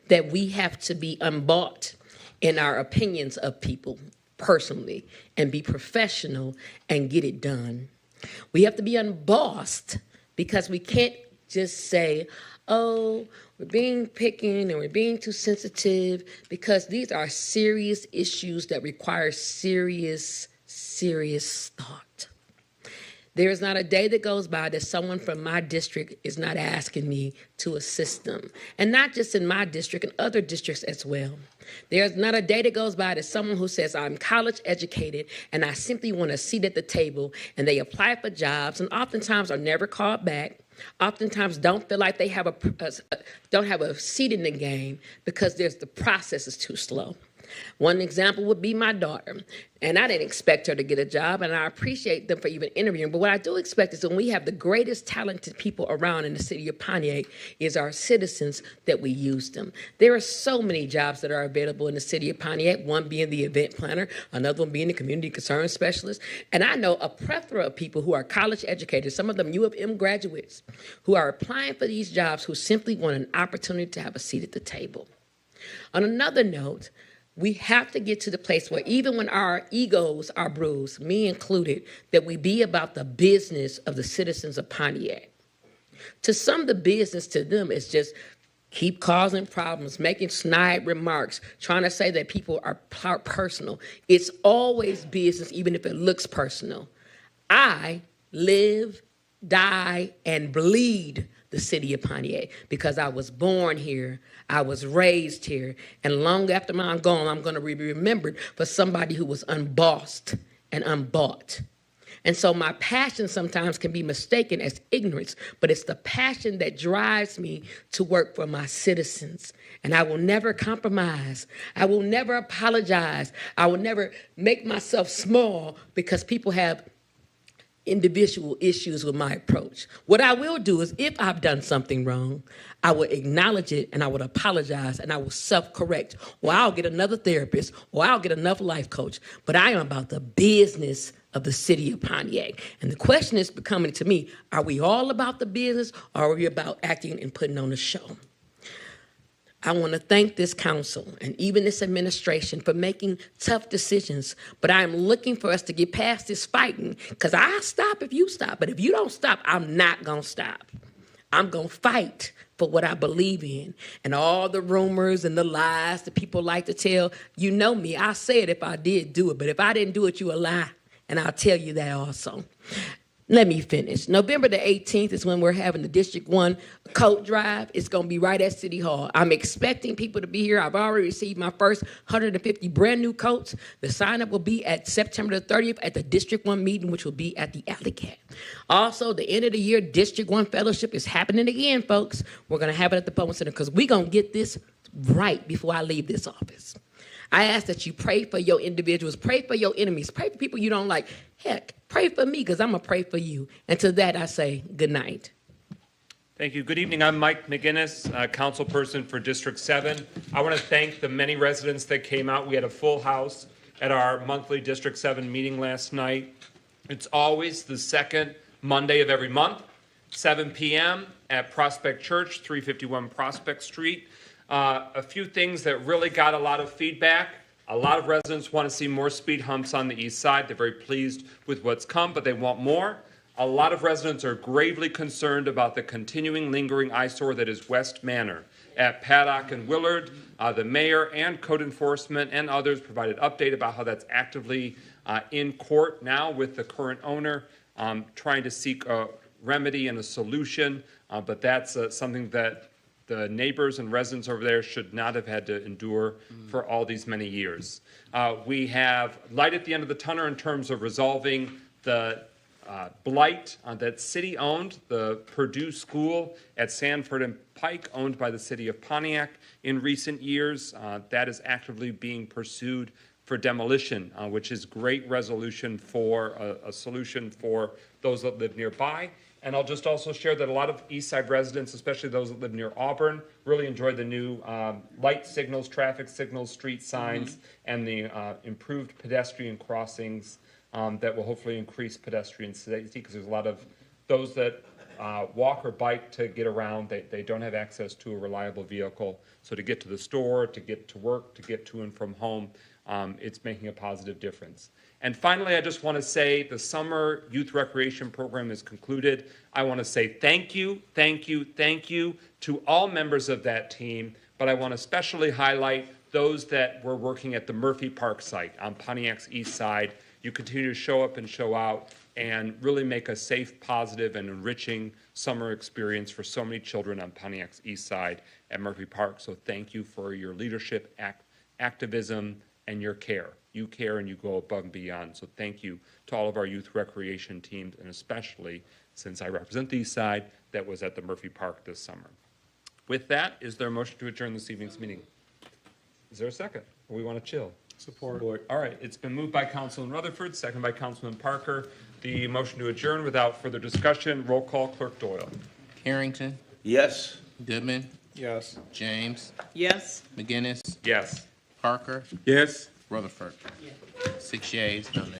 that we have to be unbought in our opinions of people personally and be professional and get it done. We have to be unbossed because we can't just say, oh, we're being picky and we're being too sensitive, because these are serious issues that require serious thought. There is not a day that goes by that someone from my district is not asking me to assist them. And not just in my district, in other districts as well. There's not a day that goes by that someone who says, I'm college educated and I simply want a seat at the table, and they apply for jobs and oftentimes are never called back. Oftentimes don't feel like they have don't have a seat in the game because the process is too slow. One example would be my daughter. And I didn't expect her to get a job, and I appreciate them for even interviewing. But what I do expect is when we have the greatest talented people around in the city of Pontiac is our citizens, that we use them. There are so many jobs that are available in the city of Pontiac, one being the event planner, another one being the community concern specialist. And I know a plethora of people who are college educated, some of them U of M graduates, who are applying for these jobs who simply want an opportunity to have a seat at the table. On another note, we have to get to the place where even when our egos are bruised, me included, that we be about the business of the citizens of Pontiac. To some, the business to them is just keep causing problems, making snide remarks, trying to say that people are personal. It's always business, even if it looks personal. I live, die, and bleed the city of Pontiac because I was born here, I was raised here, and long after I'm gone, I'm going to be remembered for somebody who was unbossed and unbought. And so my passion sometimes can be mistaken as ignorance, but it's the passion that drives me to work for my citizens. And I will never compromise. I will never apologize. I will never make myself small because people have individual issues with my approach. What I will do is, if I've done something wrong, I will acknowledge it and I will apologize and I will self-correct, or I'll get another therapist, or I'll get another life coach. But I am about the business of the city of Pontiac. And the question is becoming to me, are we all about the business, or are we about acting and putting on a show? I want to thank this council and even this administration for making tough decisions, but I am looking for us to get past this fighting, because I'll stop if you stop, but if you don't stop, I'm not going to stop. I'm going to fight for what I believe in. And all the rumors and the lies that people like to tell, you know me, I say it if I did do it, but if I didn't do it, you a lie, and I'll tell you that also. Let me finish. November the 18th is when we're having the District 1 coat drive. It's going to be right at City Hall. I'm expecting people to be here. I've already received my first 150 brand new coats. The sign up will be at September the 30th at the District 1 meeting, which will be at the Alley Cat. Also, the end of the year District 1 fellowship is happening again, folks. We're going to have it at the Public Center because we're going to get this right before I leave this office. I ask that you pray for your individuals, pray for your enemies, pray for people you don't like. Heck, pray for me because I'm going to pray for you. And to that, I say good night. Thank you. Good evening. I'm Mike McGinnis, councilperson for District 7. I want to thank the many residents that came out. We had a full house at our monthly District 7 meeting last night. It's always the second Monday of every month, 7 p.m. at Prospect Church, 351 Prospect Street. A few things that really got a lot of feedback. A lot of residents want to see more speed humps on the east side. They're very pleased with what's come, but they want more. A lot of residents are gravely concerned about the continuing lingering eyesore that is West Manor. At Paddock and Willard, the mayor and code enforcement and others provided update about how that's actively in court now with the current owner, trying to seek a remedy and a solution, but that's something that the neighbors and residents over there should not have had to endure for all these many years. We have light at the end of the tunnel in terms of resolving the blight that's city-owned, the Purdue School at Sanford and Pike, owned by the city of Pontiac in recent years. That is actively being pursued for demolition, which is great resolution for a solution for those that live nearby. And I'll just also share that a lot of East Side residents, especially those that live near Auburn, really enjoyed the new light signals, traffic signals, street signs, and the improved pedestrian crossings that will hopefully increase pedestrian safety, because there's a lot of those that walk or bike to get around. They don't have access to a reliable vehicle. So to get to the store, to get to work, to get to and from home, it's making a positive difference. And finally, I just want to say the summer youth recreation program is concluded. I want to say thank you, thank you, thank you to all members of that team, but I want to especially highlight those that were working at the Murphy Park site on Pontiac's east side. You continue to show up and show out and really make a safe, positive, and enriching summer experience for so many children on Pontiac's east side at Murphy Park. So thank you for your leadership, activism, and your care. You care and you go above and beyond. So thank you to all of our youth recreation teams, and especially, since I represent the east side, that was at the Murphy Park this summer. With that, is there a motion to adjourn this evening's meeting? Is there a second? Or we want to chill? Support. All right, it's been moved by Councilman Rutherford, second by Councilman Parker. The motion to adjourn without further discussion. Roll call, Clerk Doyle. Carrington, Yes. Goodman, Yes. James, Yes. McGinnis, Yes. Parker, Yes. Rutherford. 6 yeas, no nays.